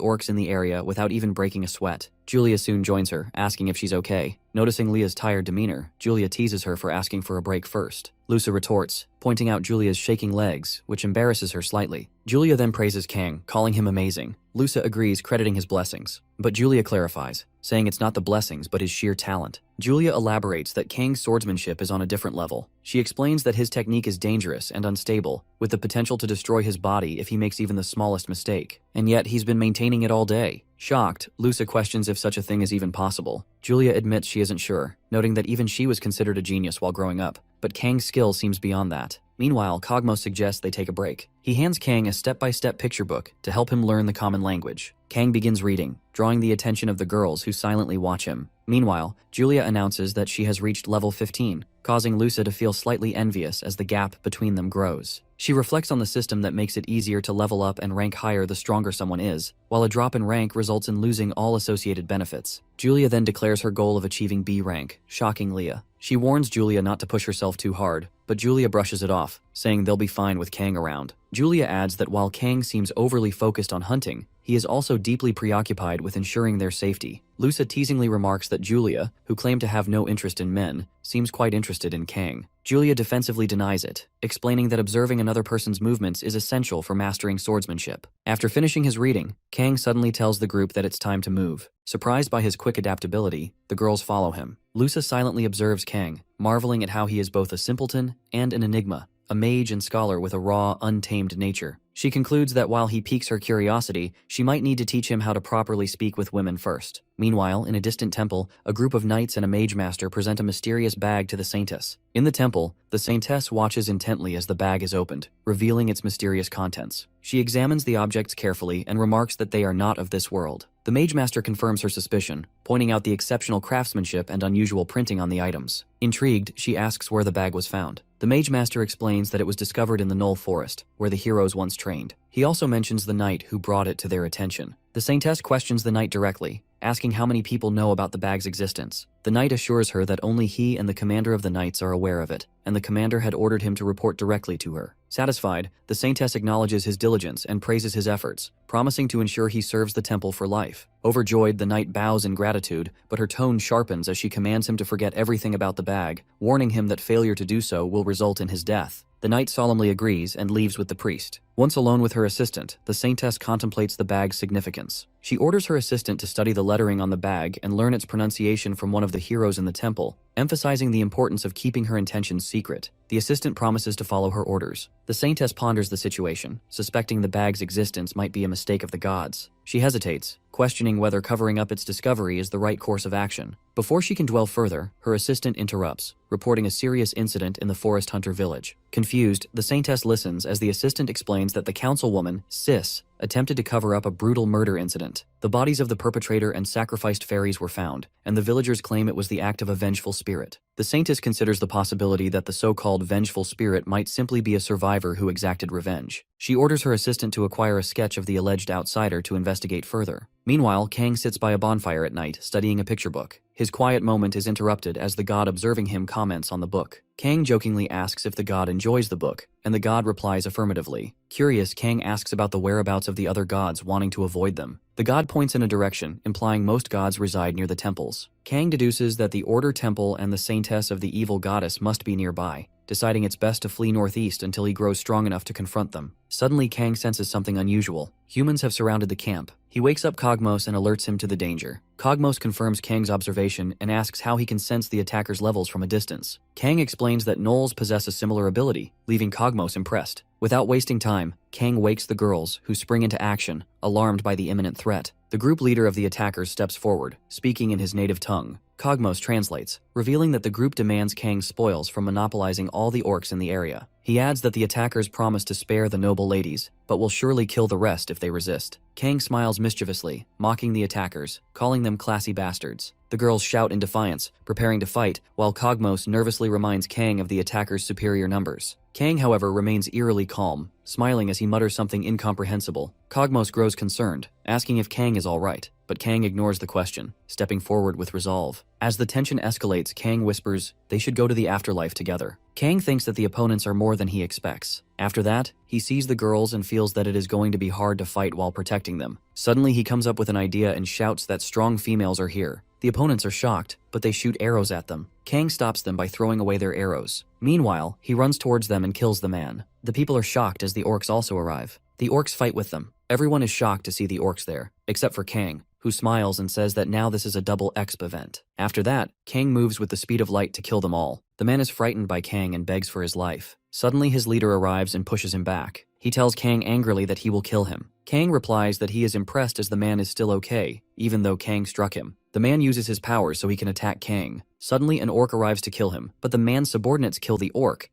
Speaker 1: orcs in the area without even breaking a sweat. Julia soon joins her, asking if she's okay. Noticing Leah's tired demeanor, Julia teases her for asking for a break first. Lusa retorts, pointing out Julia's shaking legs, which embarrasses her slightly. Julia then praises Kang, calling him amazing. Lusa agrees, crediting his blessings. But Julia clarifies, saying it's not the blessings but his sheer talent. Julia elaborates that Kang's swordsmanship is on a different level. She explains that his technique is dangerous and unstable, with the potential to destroy his body if he makes even the smallest mistake. And yet he's been maintaining it all day. Shocked, Lusa questions if such a thing is even possible. Julia admits she isn't sure, noting that even she was considered a genius while growing up, but Kang's skill seems beyond that. Meanwhile, Cogmos suggests they take a break. He hands Kang a step-by-step picture book to help him learn the common language. Kang begins reading, drawing the attention of the girls who silently watch him. Meanwhile, Julia announces that she has reached level 15, causing Lusa to feel slightly envious as the gap between them grows. She reflects on the system that makes it easier to level up and rank higher the stronger someone is, while a drop in rank results in losing all associated benefits. Julia then declares her goal of achieving B rank, shocking Leah. She warns Julia not to push herself too hard, but Julia brushes it off, saying they'll be fine with Kang around. Julia adds that while Kang seems overly focused on hunting, he is also deeply preoccupied with ensuring their safety. Lusa teasingly remarks that Julia, who claimed to have no interest in men, seems quite interested in Kang. Julia defensively denies it, explaining that observing another person's movements is essential for mastering swordsmanship. After finishing his reading, Kang suddenly tells the group that it's time to move. Surprised by his quick adaptability, the girls follow him. Lusa silently observes Kang, marveling at how he is both a simpleton and an enigma, a mage and scholar with a raw, untamed nature. She concludes that while he piques her curiosity, she might need to teach him how to properly speak with women first. Meanwhile, in a distant temple, a group of knights and a mage master present a mysterious bag to the saintess. In the temple, the saintess watches intently as the bag is opened, revealing its mysterious contents. She examines the objects carefully and remarks that they are not of this world. The mage master confirms her suspicion, pointing out the exceptional craftsmanship and unusual printing on the items. Intrigued, she asks where the bag was found. The mage master explains that it was discovered in the Null Forest, where the heroes once trained. He also mentions the knight who brought it to their attention. The saintess questions the knight directly, asking how many people know about the bag's existence. The knight assures her that only he and the commander of the knights are aware of it, and the commander had ordered him to report directly to her. Satisfied, the saintess acknowledges his diligence and praises his efforts, promising to ensure he serves the temple for life. Overjoyed, the knight bows in gratitude, but her tone sharpens as she commands him to forget everything about the bag, warning him that failure to do so will result in his death. The knight solemnly agrees and leaves with the priest. Once alone with her assistant, the saintess contemplates the bag's significance. She orders her assistant to study the lettering on the bag and learn its pronunciation from one of the heroes in the temple, emphasizing the importance of keeping her intentions secret. The assistant promises to follow her orders. The saintess ponders the situation, suspecting the bag's existence might be a mistake of the gods. She hesitates, questioning whether covering up its discovery is the right course of action. Before she can dwell further, her assistant interrupts, reporting a serious incident in the forest hunter village. Confused, the saintess listens as the assistant explains that the councilwoman, Sis, attempted to cover up a brutal murder incident. The bodies of the perpetrator and sacrificed fairies were found, and the villagers claim it was the act of a vengeful spirit. The saintess considers the possibility that the so-called vengeful spirit might simply be a survivor who exacted revenge. She orders her assistant to acquire a sketch of the alleged outsider to investigate further. Meanwhile, Kang sits by a bonfire at night, studying a picture book. His quiet moment is interrupted as the god observing him comments on the book. Kang jokingly asks if the god enjoys the book, and the god replies affirmatively. Curious, Kang asks about the whereabouts of the other gods, wanting to avoid them. The god points in a direction, implying most gods reside near the temples. Kang deduces that the Order Temple and the saintess of the evil goddess must be nearby, deciding it's best to flee northeast until he grows strong enough to confront them. Suddenly, Kang senses something unusual. Humans have surrounded the camp. He wakes up Cogmos and alerts him to the danger. Cogmos confirms Kang's observation and asks how he can sense the attacker's levels from a distance. Kang explains that gnolls possess a similar ability, leaving Cogmos impressed. Without wasting time, Kang wakes the girls, who spring into action, alarmed by the imminent threat. The group leader of the attackers steps forward, speaking in his native tongue. Cogmos translates, revealing that the group demands Kang's spoils from monopolizing all the orcs in the area. He adds that the attackers promise to spare the noble ladies, but will surely kill the rest if they resist. Kang smiles mischievously, mocking the attackers, calling them classy bastards. The girls shout in defiance, preparing to fight, while Cogmos nervously reminds Kang of the attackers' superior numbers. Kang, however, remains eerily calm, smiling as he mutters something incomprehensible. Cogmos grows concerned, asking if Kang is all right, but Kang ignores the question, stepping forward with resolve. As the tension escalates, Kang whispers, they should go to the afterlife together. Kang thinks that the opponents are more than he expects. After that, he sees the girls and feels that it is going to be hard to fight while protecting them. Suddenly, he comes up with an idea and shouts that strong females are here. The opponents are shocked, but they shoot arrows at them. Kang stops them by throwing away their arrows. Meanwhile, he runs towards them and kills the man. The people are shocked as the orcs also arrive. The orcs fight with them. Everyone is shocked to see the orcs there, except for Kang, who smiles and says that now this is a double exp event. After that, Kang moves with the speed of light to kill them all. The man is frightened by Kang and begs for his life. Suddenly, his leader arrives and pushes him back. He tells Kang angrily that he will kill him. Kang replies that he is impressed as the man is still okay, even though Kang struck him. The man uses his powers so he can attack Kang. Suddenly, an orc arrives to kill him, but the man's subordinates kill the orc.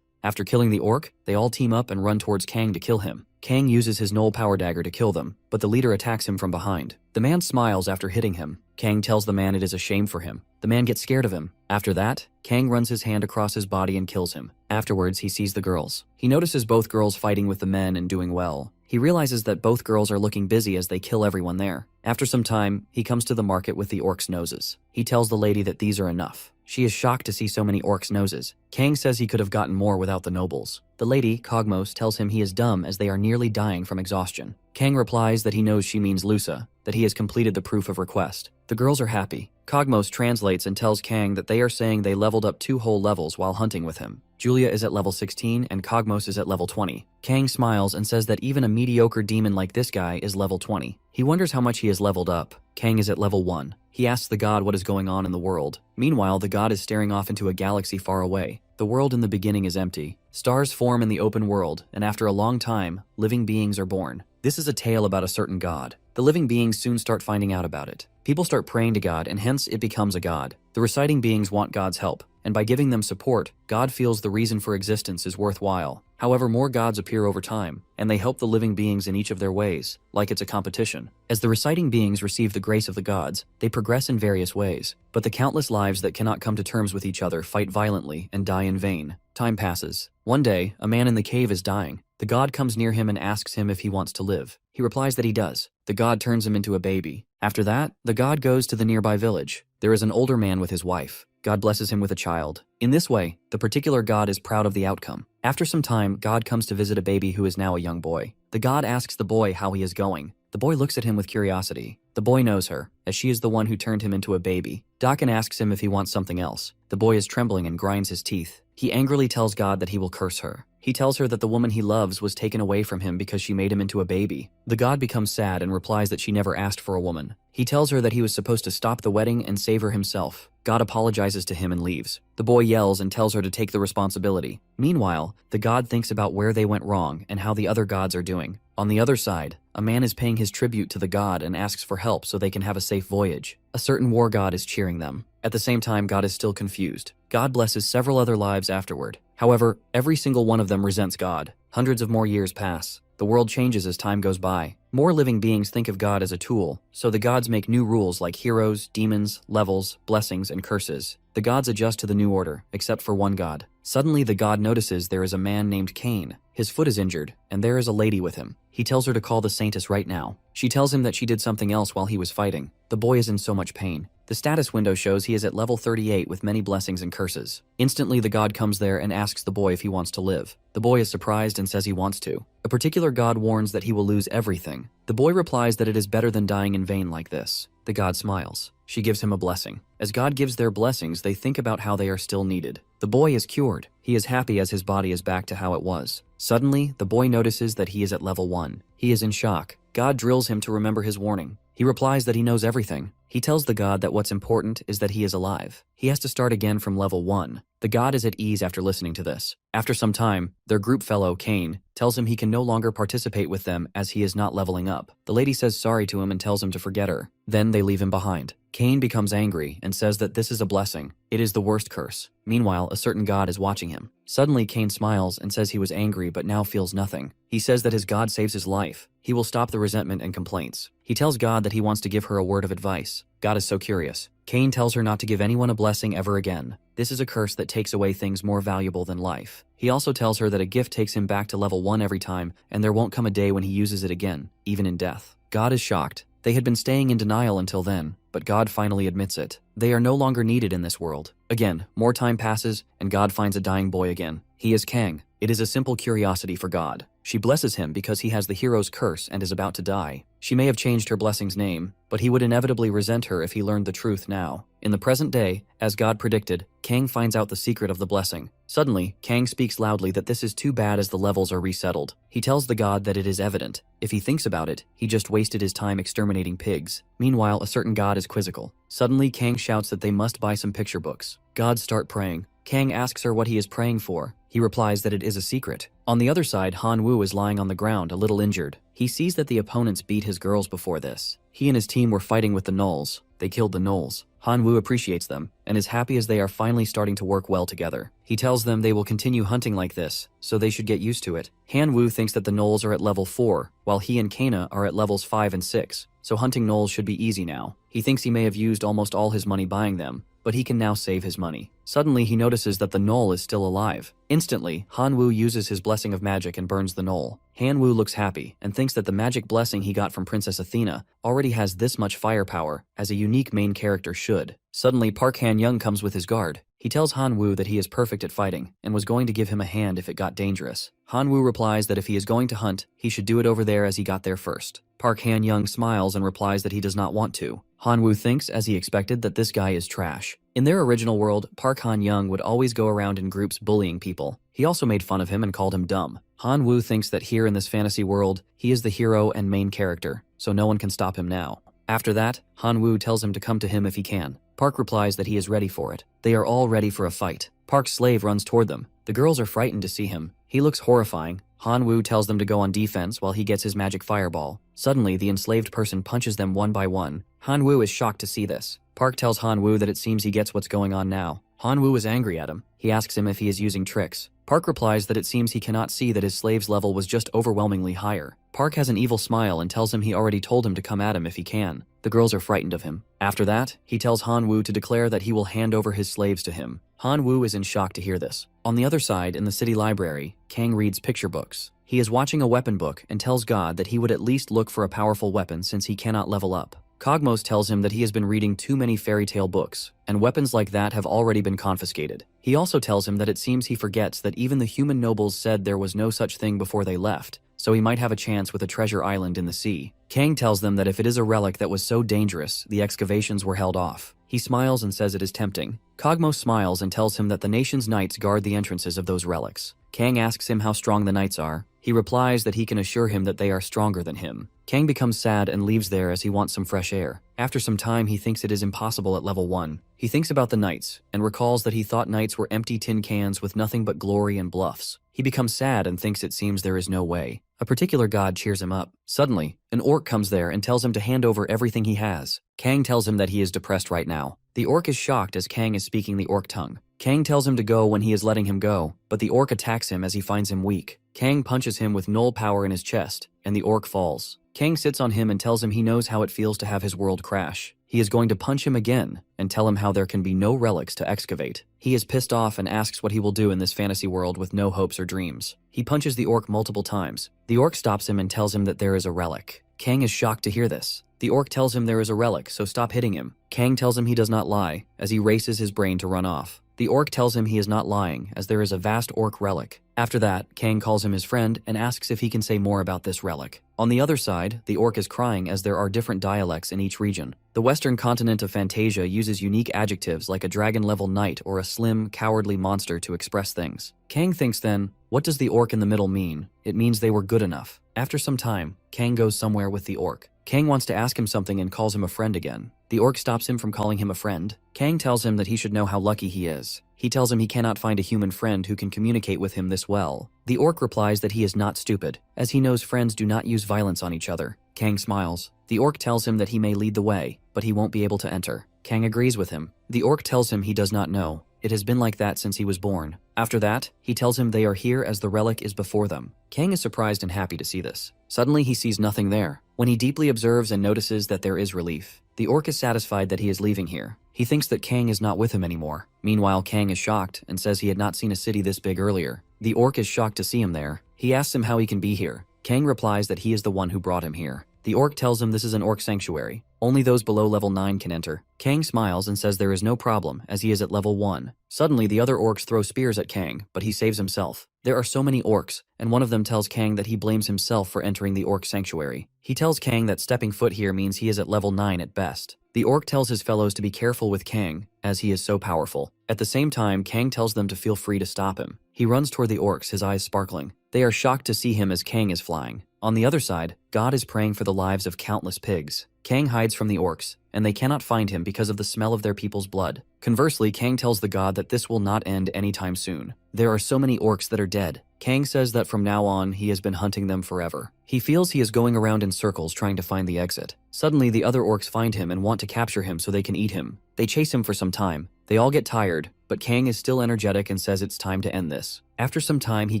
Speaker 1: After killing the orc, they all team up and run towards Kang to kill him. Kang uses his null power dagger to kill them, but the leader attacks him from behind. The man smiles after hitting him. Kang tells the man it is a shame for him. The man gets scared of him. After that, Kang runs his hand across his body and kills him. Afterwards, he sees the girls. He notices both girls fighting with the men and doing well. He realizes that both girls are looking busy as they kill everyone there. After some time, he comes to the market with the orcs' noses. He tells the lady that these are enough. She is shocked to see so many orcs' noses. Kang says he could have gotten more without the nobles. The lady, Cogmos, tells him he is dumb as they are nearly dying from exhaustion. Kang replies that he knows she means Lusa, that he has completed the proof of request. The girls are happy. Cogmos translates and tells Kang that they are saying they leveled up 2 whole levels while hunting with him. Julia is at level 16 and Cogmos is at level 20. Kang smiles and says that even a mediocre demon like this guy is level 20. He wonders how much he has leveled up. Kang is at level 1. He asks the god what is going on in the world. Meanwhile, the god is staring off into a galaxy far away. The world in the beginning is empty. Stars form in the open world, and after a long time, living beings are born. This is a tale about a certain god. The living beings soon start finding out about it. People start praying to God, and hence it becomes a god. The reciting beings want God's help, and by giving them support, God feels the reason for existence is worthwhile. However, more gods appear over time, and they help the living beings in each of their ways, like it's a competition. As the reciting beings receive the grace of the gods, they progress in various ways, but the countless lives that cannot come to terms with each other fight violently and die in vain. Time passes. One day, a man in the cave is dying. The god comes near him and asks him if he wants to live. He replies that he does. The god turns him into a baby. After that, the god goes to the nearby village. There is an older man with his wife. God blesses him with a child. In this way, the particular god is proud of the outcome. After some time, God comes to visit a baby who is now a young boy. The god asks the boy how he is going. The boy looks at him with curiosity. The boy knows her, as she is the one who turned him into a baby. Dakin asks him if he wants something else. The boy is trembling and grinds his teeth. He angrily tells God that he will curse her. He tells her that the woman he loves was taken away from him because she made him into a baby. The god becomes sad and replies that she never asked for a woman. He tells her that he was supposed to stop the wedding and save her himself. God apologizes to him and leaves. The boy yells and tells her to take the responsibility. Meanwhile, the god thinks about where they went wrong and how the other gods are doing. On the other side, a man is paying his tribute to the god and asks for help so they can have a safe voyage. A certain war god is cheering them. At the same time, God is still confused. God blesses several other lives afterward. However, every single one of them resents God. Hundreds of more years pass. The world changes as time goes by. More living beings think of God as a tool, so the gods make new rules like heroes, demons, levels, blessings, and curses. The gods adjust to the new order, except for one god. Suddenly, the god notices there is a man named Cain. His foot is injured, and there is a lady with him. He tells her to call the saintess right now. She tells him that she did something else while he was fighting. The boy is in so much pain. The status window shows he is at level 38 with many blessings and curses. Instantly, the god comes there and asks the boy if he wants to live. The boy is surprised and says he wants to. A particular god warns that he will lose everything. The boy replies that it is better than dying in vain like this. The god smiles. She gives him a blessing. As God gives their blessings, they think about how they are still needed. The boy is cured. He is happy as his body is back to how it was. Suddenly, the boy notices that he is at level 1. He is in shock. God drills him to remember his warning. He replies that he knows everything. He tells the god that what's important is that he is alive. He has to start again from level 1. The god is at ease after listening to this. After some time, their group fellow, Cain, tells him he can no longer participate with them as he is not leveling up. The lady says sorry to him and tells him to forget her. Then they leave him behind. Cain becomes angry and says that this is a blessing. It is the worst curse. Meanwhile, a certain god is watching him. Suddenly, Cain smiles and says he was angry but now feels nothing. He says that his god saves his life. He will stop the resentment and complaints. He tells God that he wants to give her a word of advice. God is so curious. Cain tells her not to give anyone a blessing ever again. This is a curse that takes away things more valuable than life. He also tells her that a gift takes him back to level 1 every time, and there won't come a day when he uses it again, even in death. God is shocked. They had been staying in denial until then, but God finally admits it. They are no longer needed in this world. Again, more time passes, and God finds a dying boy again. He is Kang. It is a simple curiosity for God. She blesses him because he has the hero's curse and is about to die. She may have changed her blessing's name, but he would inevitably resent her if he learned the truth now. In the present day, as God predicted, Kang finds out the secret of the blessing. Suddenly, Kang speaks loudly that this is too bad as the levels are resettled. He tells the god that it is evident. If he thinks about it, he just wasted his time exterminating pigs. Meanwhile, a certain god is quizzical. Suddenly, Kang shouts that they must buy some picture books. Gods start praying. Kang asks her what he is praying for. He replies that it is a secret. On the other side, Han Wu is lying on the ground, a little injured. He sees that the opponents beat his girls before this. He and his team were fighting with the nulls. They killed the nulls. Han Wu appreciates them, and is happy as they are finally starting to work well together. He tells them they will continue hunting like this, so they should get used to it. Han Wu thinks that the nulls are at level 4, while he and Kana are at levels 5 and 6, so hunting nulls should be easy now. He thinks he may have used almost all his money buying them, but he can now save his money. Suddenly, he notices that the null is still alive. Instantly, Han Wu uses his blessing of magic and burns the null. Han Wu looks happy and thinks that the magic blessing he got from Princess Athena already has this much firepower, as a unique main character should. Suddenly, Park Han-young comes with his guard. He tells Han Wu that he is perfect at fighting and was going to give him a hand if it got dangerous. Han Wu replies that if he is going to hunt, he should do it over there as he got there first. Park Han-young smiles and replies that he does not want to. Han Wu thinks, as he expected, that this guy is trash. In their original world, Park Han-young would always go around in groups bullying people. He also made fun of him and called him dumb. Han Wu thinks that here in this fantasy world, he is the hero and main character, so no one can stop him now. After that, Han Wu tells him to come to him if he can. Park replies that he is ready for it. They are all ready for a fight. Park's slave runs toward them. The girls are frightened to see him. He looks horrifying. Han Wu tells them to go on defense while he gets his magic fireball. Suddenly, the enslaved person punches them one by one. Han Wu is shocked to see this. Park tells Han Wu that it seems he gets what's going on now. Han Wu is angry at him. He asks him if he is using tricks. Park replies that it seems he cannot see that his slave's level was just overwhelmingly higher. Park has an evil smile and tells him he already told him to come at him if he can. The girls are frightened of him. After that, he tells Han Wu to declare that he will hand over his slaves to him. Han Wu is in shock to hear this. On the other side, in the city library, Kang reads picture books. He is watching a weapon book and tells God that he would at least look for a powerful weapon since he cannot level up. Cogmos tells him that he has been reading too many fairy tale books, and weapons like that have already been confiscated. He also tells him that it seems he forgets that even the human nobles said there was no such thing before they left, so he might have a chance with a treasure island in the sea. Kang tells them that if it is a relic that was so dangerous, the excavations were held off. He smiles and says it is tempting. Cogmos smiles and tells him that the nation's knights guard the entrances of those relics. Kang asks him how strong the knights are. He replies that he can assure him that they are stronger than him. Kang becomes sad and leaves there as he wants some fresh air. After some time, he thinks it is impossible at level 1. He thinks about the knights, and recalls that he thought knights were empty tin cans with nothing but glory and bluffs. He becomes sad and thinks it seems there is no way. A particular god cheers him up. Suddenly, an orc comes there and tells him to hand over everything he has. Kang tells him that he is depressed right now. The orc is shocked as Kang is speaking the orc tongue. Kang tells him to go when he is letting him go, but the orc attacks him as he finds him weak. Kang punches him with null power in his chest, and the orc falls. Kang sits on him and tells him he knows how it feels to have his world crash. He is going to punch him again and tell him how there can be no relics to excavate. He is pissed off and asks what he will do in this fantasy world with no hopes or dreams. He punches the orc multiple times. The orc stops him and tells him that there is a relic. Kang is shocked to hear this. The orc tells him there is a relic, so stop hitting him. Kang tells him he does not lie, as he races his brain to run off. The orc tells him he is not lying, as there is a vast orc relic. After that, Kang calls him his friend and asks if he can say more about this relic. On the other side, the orc is crying as there are different dialects in each region. The western continent of Fantasia uses unique adjectives like a dragon-level knight or a slim, cowardly monster to express things. Kang thinks then, what does the orc in the middle mean? It means they were good enough. After some time, Kang goes somewhere with the orc. Kang wants to ask him something and calls him a friend again. The orc stops him from calling him a friend. Kang tells him that he should know how lucky he is. He tells him he cannot find a human friend who can communicate with him this well. The orc replies that he is not stupid, as he knows friends do not use violence on each other. Kang smiles. The orc tells him that he may lead the way, but he won't be able to enter. Kang agrees with him. The orc tells him he does not know. It has been like that since he was born. After that, he tells him they are here as the relic is before them. Kang is surprised and happy to see this. Suddenly he sees nothing there. When he deeply observes and notices that there is relief, the orc is satisfied that he is leaving here. He thinks that Kang is not with him anymore. Meanwhile, Kang is shocked and says he had not seen a city this big earlier. The orc is shocked to see him there. He asks him how he can be here. Kang replies that he is the one who brought him here. The orc tells him this is an orc sanctuary. Only those below level 9 can enter. Kang smiles and says there is no problem, as he is at level 1. Suddenly, the other orcs throw spears at Kang, but he saves himself. There are so many orcs, and one of them tells Kang that he blames himself for entering the orc sanctuary. He tells Kang that stepping foot here means he is at level 9 at best. The orc tells his fellows to be careful with Kang, as he is so powerful. At the same time, Kang tells them to feel free to stop him. He runs toward the orcs, his eyes sparkling. They are shocked to see him as Kang is flying. On the other side, God is praying for the lives of countless pigs. Kang hides from the orcs. and they cannot find him because of the smell of their people's blood. Conversely, Kang tells the god that this will not end anytime soon. There are so many orcs that are dead. Kang says that from now on, he has been hunting them forever. He feels he is going around in circles trying to find the exit. Suddenly, the other orcs find him and want to capture him so they can eat him. They chase him for some time. They all get tired, but Kang is still energetic and says it's time to end this. After some time, he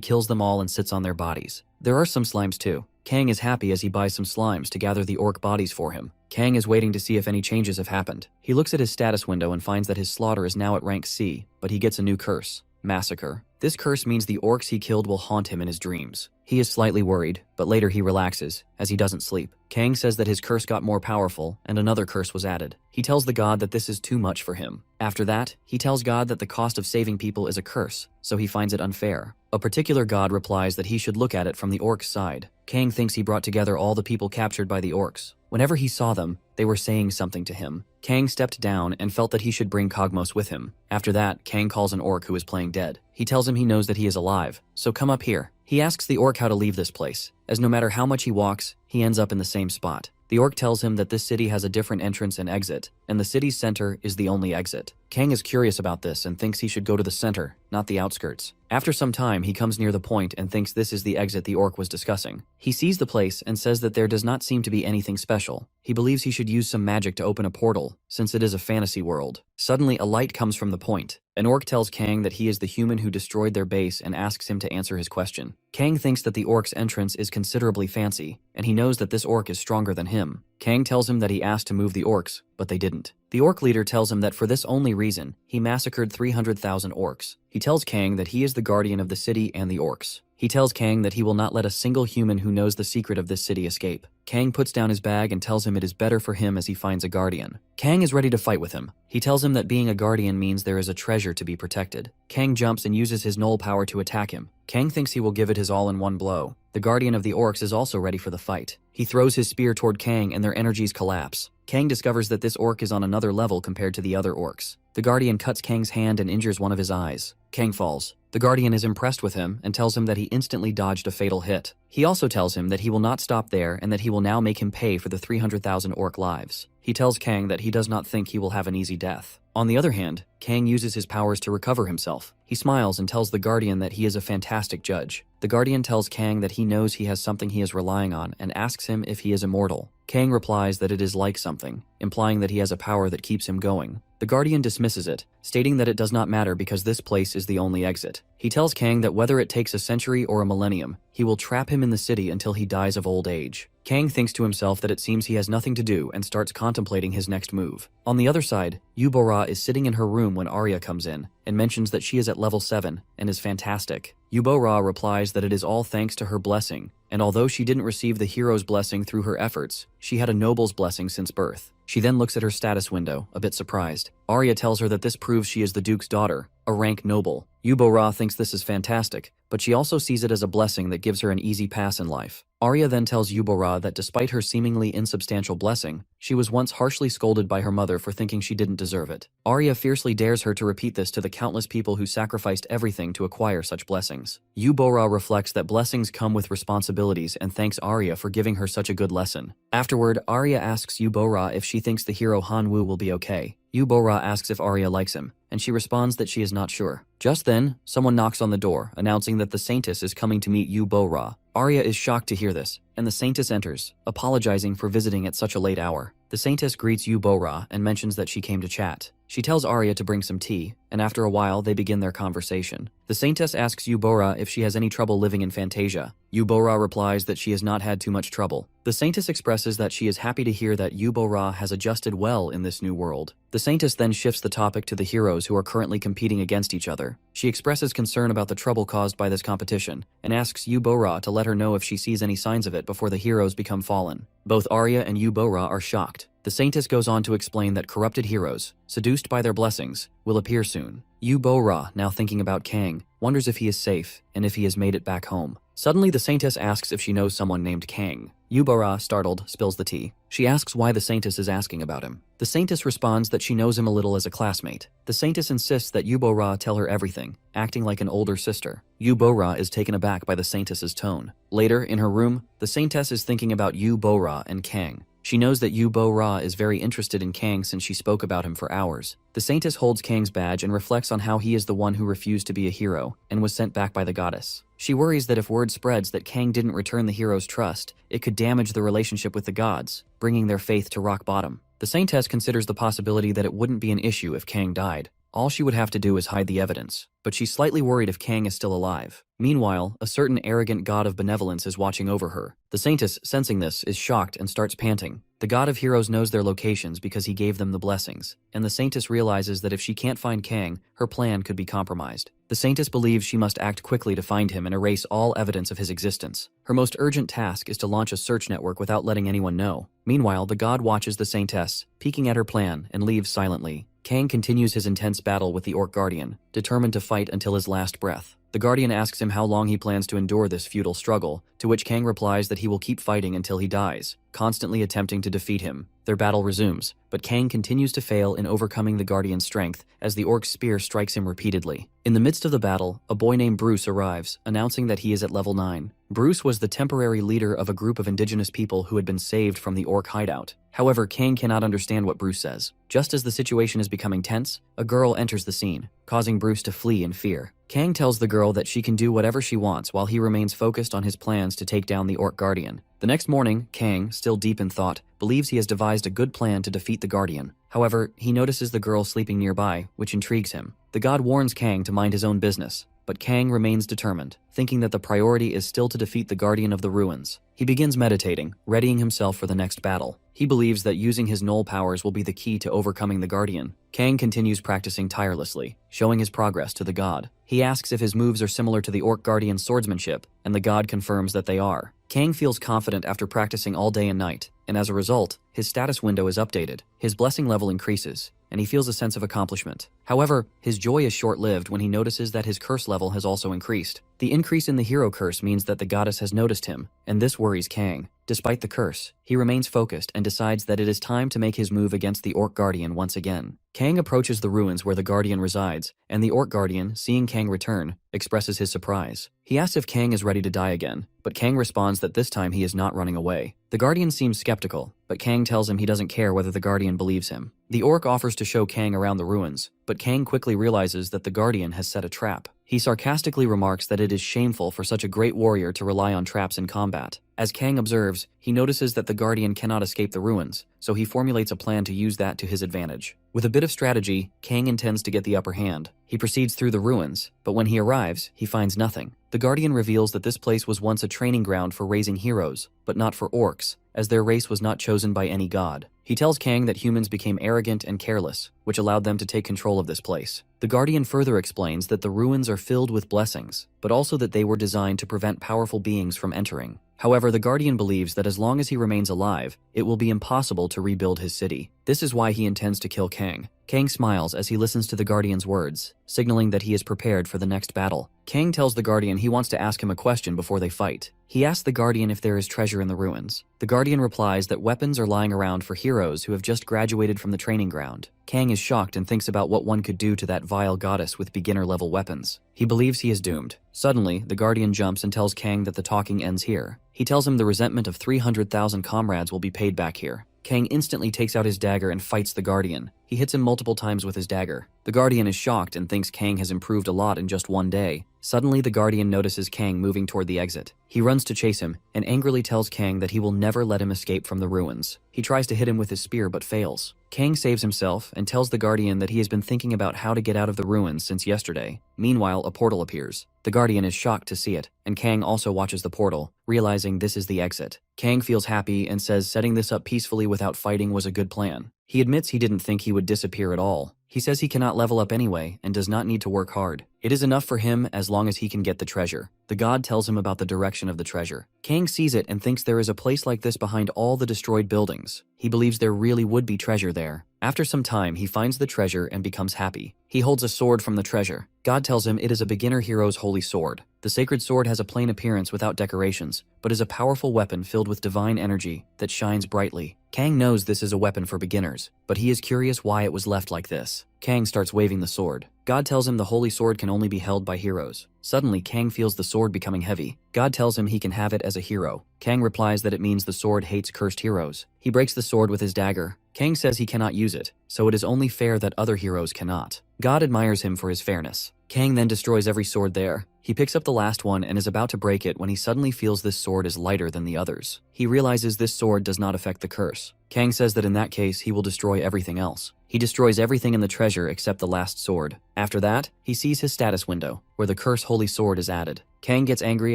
Speaker 1: kills them all and sits on their bodies. There are some slimes too. Kang is happy as he buys some slimes to gather the orc bodies for him. Kang is waiting to see if any changes have happened. He looks at his status window and finds that his slaughter is now at rank C, but he gets a new curse. Massacre. This curse means the orcs he killed will haunt him in his dreams. He is slightly worried, but later he relaxes, as he doesn't sleep. Kang says that his curse got more powerful, and another curse was added. He tells the god that this is too much for him. After that, he tells God that the cost of saving people is a curse, so he finds it unfair. A particular god replies that he should look at it from the orcs' side. Kang thinks he brought together all the people captured by the orcs. Whenever he saw them, they were saying something to him. Kang stepped down and felt that he should bring Cogmos with him. After that, Kang calls an orc who is playing dead. He tells him he knows that he is alive, so come up here. He asks the orc how to leave this place, as no matter how much he walks, he ends up in the same spot. The orc tells him that this city has a different entrance and exit, and the city's center is the only exit. Kang is curious about this and thinks he should go to the center, not the outskirts. After some time, he comes near the point and thinks this is the exit the orc was discussing. He sees the place and says that there does not seem to be anything special. He believes he should use some magic to open a portal, since it is a fantasy world. Suddenly, a light comes from the point. An orc tells Kang that he is the human who destroyed their base and asks him to answer his question. Kang thinks that the orc's entrance is considerably fancy, and he knows that this orc is stronger than him. Kang tells him that he asked to move the orcs, but they didn't. The orc leader tells him that for this only reason, he massacred 300,000 orcs. He tells Kang that he is the guardian of the city and the orcs. He tells Kang that he will not let a single human who knows the secret of this city escape. Kang puts down his bag and tells him it is better for him as he finds a guardian. Kang is ready to fight with him. He tells him that being a guardian means there is a treasure to be protected. Kang jumps and uses his null power to attack him. Kang thinks he will give it his all in one blow. The guardian of the orcs is also ready for the fight. He throws his spear toward Kang and their energies collapse. Kang discovers that this orc is on another level compared to the other orcs. The guardian cuts Kang's hand and injures one of his eyes. Kang falls. The guardian is impressed with him and tells him that he instantly dodged a fatal hit. He also tells him that he will not stop there and that he will now make him pay for the 300,000 orc lives. He tells Kang that he does not think he will have an easy death. On the other hand, Kang uses his powers to recover himself. He smiles and tells the guardian that he is a fantastic judge. The guardian tells Kang that he knows he has something he is relying on and asks him if he is immortal. Kang replies that it is like something, implying that he has a power that keeps him going. The guardian dismisses it, stating that it does not matter because this place is the only exit. He tells Kang that whether it takes a century or a millennium, he will trap him in the city until he dies of old age. Kang thinks to himself that it seems he has nothing to do and starts contemplating his next move. On the other side, Yubora is sitting in her room when Arya comes in and mentions that she is at level 7 and is fantastic. Yubora replies that it is all thanks to her blessing, and although she didn't receive the hero's blessing through her efforts, she had a noble's blessing since birth. She then looks at her status window, a bit surprised. Arya tells her that this proves she is the Duke's daughter, a rank noble. Yubora thinks this is fantastic, but she also sees it as a blessing that gives her an easy pass in life. Arya then tells Yubora that despite her seemingly insubstantial blessing, she was once harshly scolded by her mother for thinking she didn't deserve it. Arya fiercely dares her to repeat this to the countless people who sacrificed everything to acquire such blessings. Yubora reflects that blessings come with responsibilities and thanks Arya for giving her such a good lesson. Afterward, Arya asks Yubora if she thinks the hero Hanwoo will be okay. Yubora asks if Arya likes him, and she responds that she is not sure. Just then, someone knocks on the door, announcing that the Saintess is coming to meet Yubora. Arya is shocked to hear this, and the Saintess enters, apologizing for visiting at such a late hour. The Saintess greets Yubora and mentions that she came to chat. She tells Arya to bring some tea, and after a while they begin their conversation. The Saintess asks Yubora if she has any trouble living in Fantasia. Yubora replies that she has not had too much trouble. The Saintess expresses that she is happy to hear that Yubora has adjusted well in this new world. The Saintess then shifts the topic to the heroes who are currently competing against each other. She expresses concern about the trouble caused by this competition, and asks Yubora to let her know if she sees any signs of it before the heroes become fallen. Both Arya and Yubora are shocked. The Saintess goes on to explain that corrupted heroes, seduced by their blessings, will appear soon. Yubora, now thinking about Kang, wonders if he is safe and if he has made it back home. Suddenly, the Saintess asks if she knows someone named Kang. Yubora, startled, spills the tea. She asks why the Saintess is asking about him. The Saintess responds that she knows him a little as a classmate. The Saintess insists that Yubora tell her everything, acting like an older sister. Yubora is taken aback by the Saintess's tone. Later, in her room, the Saintess is thinking about Yubora and Kang. She knows that Yu Bo Ra is very interested in Kang since she spoke about him for hours. The saintess holds Kang's badge and reflects on how he is the one who refused to be a hero and was sent back by the goddess. She worries that if word spreads that Kang didn't return the hero's trust, it could damage the relationship with the gods, bringing their faith to rock bottom. The saintess considers the possibility that it wouldn't be an issue if Kang died. All she would have to do is hide the evidence, but she's slightly worried if Kang is still alive. Meanwhile, a certain arrogant god of benevolence is watching over her. The saintess, sensing this, is shocked and starts panting. The god of heroes knows their locations because he gave them the blessings, and the saintess realizes that if she can't find Kang, her plan could be compromised. The saintess believes she must act quickly to find him and erase all evidence of his existence. Her most urgent task is to launch a search network without letting anyone know. Meanwhile, the god watches the saintess, peeking at her plan, and leaves silently. Kang continues his intense battle with the Orc Guardian, determined to fight until his last breath. The Guardian asks him how long he plans to endure this futile struggle, to which Kang replies that he will keep fighting until he dies, constantly attempting to defeat him. Their battle resumes, but Kang continues to fail in overcoming the Guardian's strength as the Orc's spear strikes him repeatedly. In the midst of the battle, a boy named Bruce arrives, announcing that he is at level 9. Bruce was the temporary leader of a group of indigenous people who had been saved from the Orc hideout. However, Kang cannot understand what Bruce says. Just as the situation is becoming tense, a girl enters the scene, causing Bruce to flee in fear. Kang tells the girl that she can do whatever she wants while he remains focused on his plans to take down the Orc Guardian. The next morning, Kang, still deep in thought, believes he has devised a good plan to defeat the Guardian. However, he notices the girl sleeping nearby, which intrigues him. The god warns Kang to mind his own business, but Kang remains determined, thinking that the priority is still to defeat the Guardian of the Ruins. He begins meditating, readying himself for the next battle. He believes that using his null powers will be the key to overcoming the Guardian. Kang continues practicing tirelessly, showing his progress to the god. He asks if his moves are similar to the Orc Guardian's swordsmanship, and the god confirms that they are. Kang feels confident after practicing all day and night, and as a result, his status window is updated. His blessing level increases, and he feels a sense of accomplishment. However, his joy is short-lived when he notices that his curse level has also increased. The increase in the hero curse means that the goddess has noticed him, and this worries Kang. Despite the curse, he remains focused and decides that it is time to make his move against the Orc Guardian once again. Kang approaches the ruins where the Guardian resides, and the Orc Guardian, seeing Kang return, expresses his surprise. He asks if Kang is ready to die again, but Kang responds that this time he is not running away. The Guardian seems skeptical, but Kang tells him he doesn't care whether the Guardian believes him. The Orc offers to show Kang around the ruins, but Kang quickly realizes that the Guardian has set a trap. He sarcastically remarks that it is shameful for such a great warrior to rely on traps in combat. As Kang observes, he notices that the Guardian cannot escape the ruins, so he formulates a plan to use that to his advantage. With a bit of strategy, Kang intends to get the upper hand. He proceeds through the ruins, but when he arrives, he finds nothing. The Guardian reveals that this place was once a training ground for raising heroes, but not for orcs, as their race was not chosen by any god. He tells Kang that humans became arrogant and careless, which allowed them to take control of this place. The Guardian further explains that the ruins are filled with blessings, but also that they were designed to prevent powerful beings from entering. However, the Guardian believes that as long as he remains alive, it will be impossible to rebuild his city. This is why he intends to kill Kang. Kang smiles as he listens to the Guardian's words, signaling that he is prepared for the next battle. Kang tells the Guardian he wants to ask him a question before they fight. He asks the Guardian if there is treasure in the ruins. The Guardian replies that weapons are lying around for heroes who have just graduated from the training ground. Kang is shocked and thinks about what one could do to that vile goddess with beginner-level weapons. He believes he is doomed. Suddenly, the Guardian jumps and tells Kang that the talking ends here. He tells him the resentment of 300,000 comrades will be paid back here. Kang instantly takes out his dagger and fights the Guardian. He hits him multiple times with his dagger. The Guardian is shocked and thinks Kang has improved a lot in just one day. Suddenly, the Guardian notices Kang moving toward the exit. He runs to chase him and angrily tells Kang that he will never let him escape from the ruins. He tries to hit him with his spear but fails. Kang saves himself and tells the Guardian that he has been thinking about how to get out of the ruins since yesterday. Meanwhile, a portal appears. The Guardian is shocked to see it, and Kang also watches the portal, realizing this is the exit. Kang feels happy and says setting this up peacefully without fighting was a good plan. He admits he didn't think he would disappear at all. He says he cannot level up anyway and does not need to work hard. It is enough for him as long as he can get the treasure. The god tells him about the direction of the treasure. Kang sees it and thinks there is a place like this behind all the destroyed buildings. He believes there really would be treasure there. After some time, he finds the treasure and becomes happy. He holds a sword from the treasure. God tells him it is a beginner hero's holy sword. The sacred sword has a plain appearance without decorations, but is a powerful weapon filled with divine energy that shines brightly. Kang knows this is a weapon for beginners, but he is curious why it was left like this. Kang starts waving the sword. God tells him the holy sword can only be held by heroes. Suddenly, Kang feels the sword becoming heavy. God tells him he can have it as a hero. Kang replies that it means the sword hates cursed heroes. He breaks the sword with his dagger. Kang says he cannot use it, so it is only fair that other heroes cannot. God admires him for his fairness. Kang then destroys every sword there. He picks up the last one and is about to break it when he suddenly feels this sword is lighter than the others. He realizes this sword does not affect the curse. Kang says that in that case he will destroy everything else. He destroys everything in the treasure except the last sword. After that, he sees his status window, where the curse holy sword is added. Kang gets angry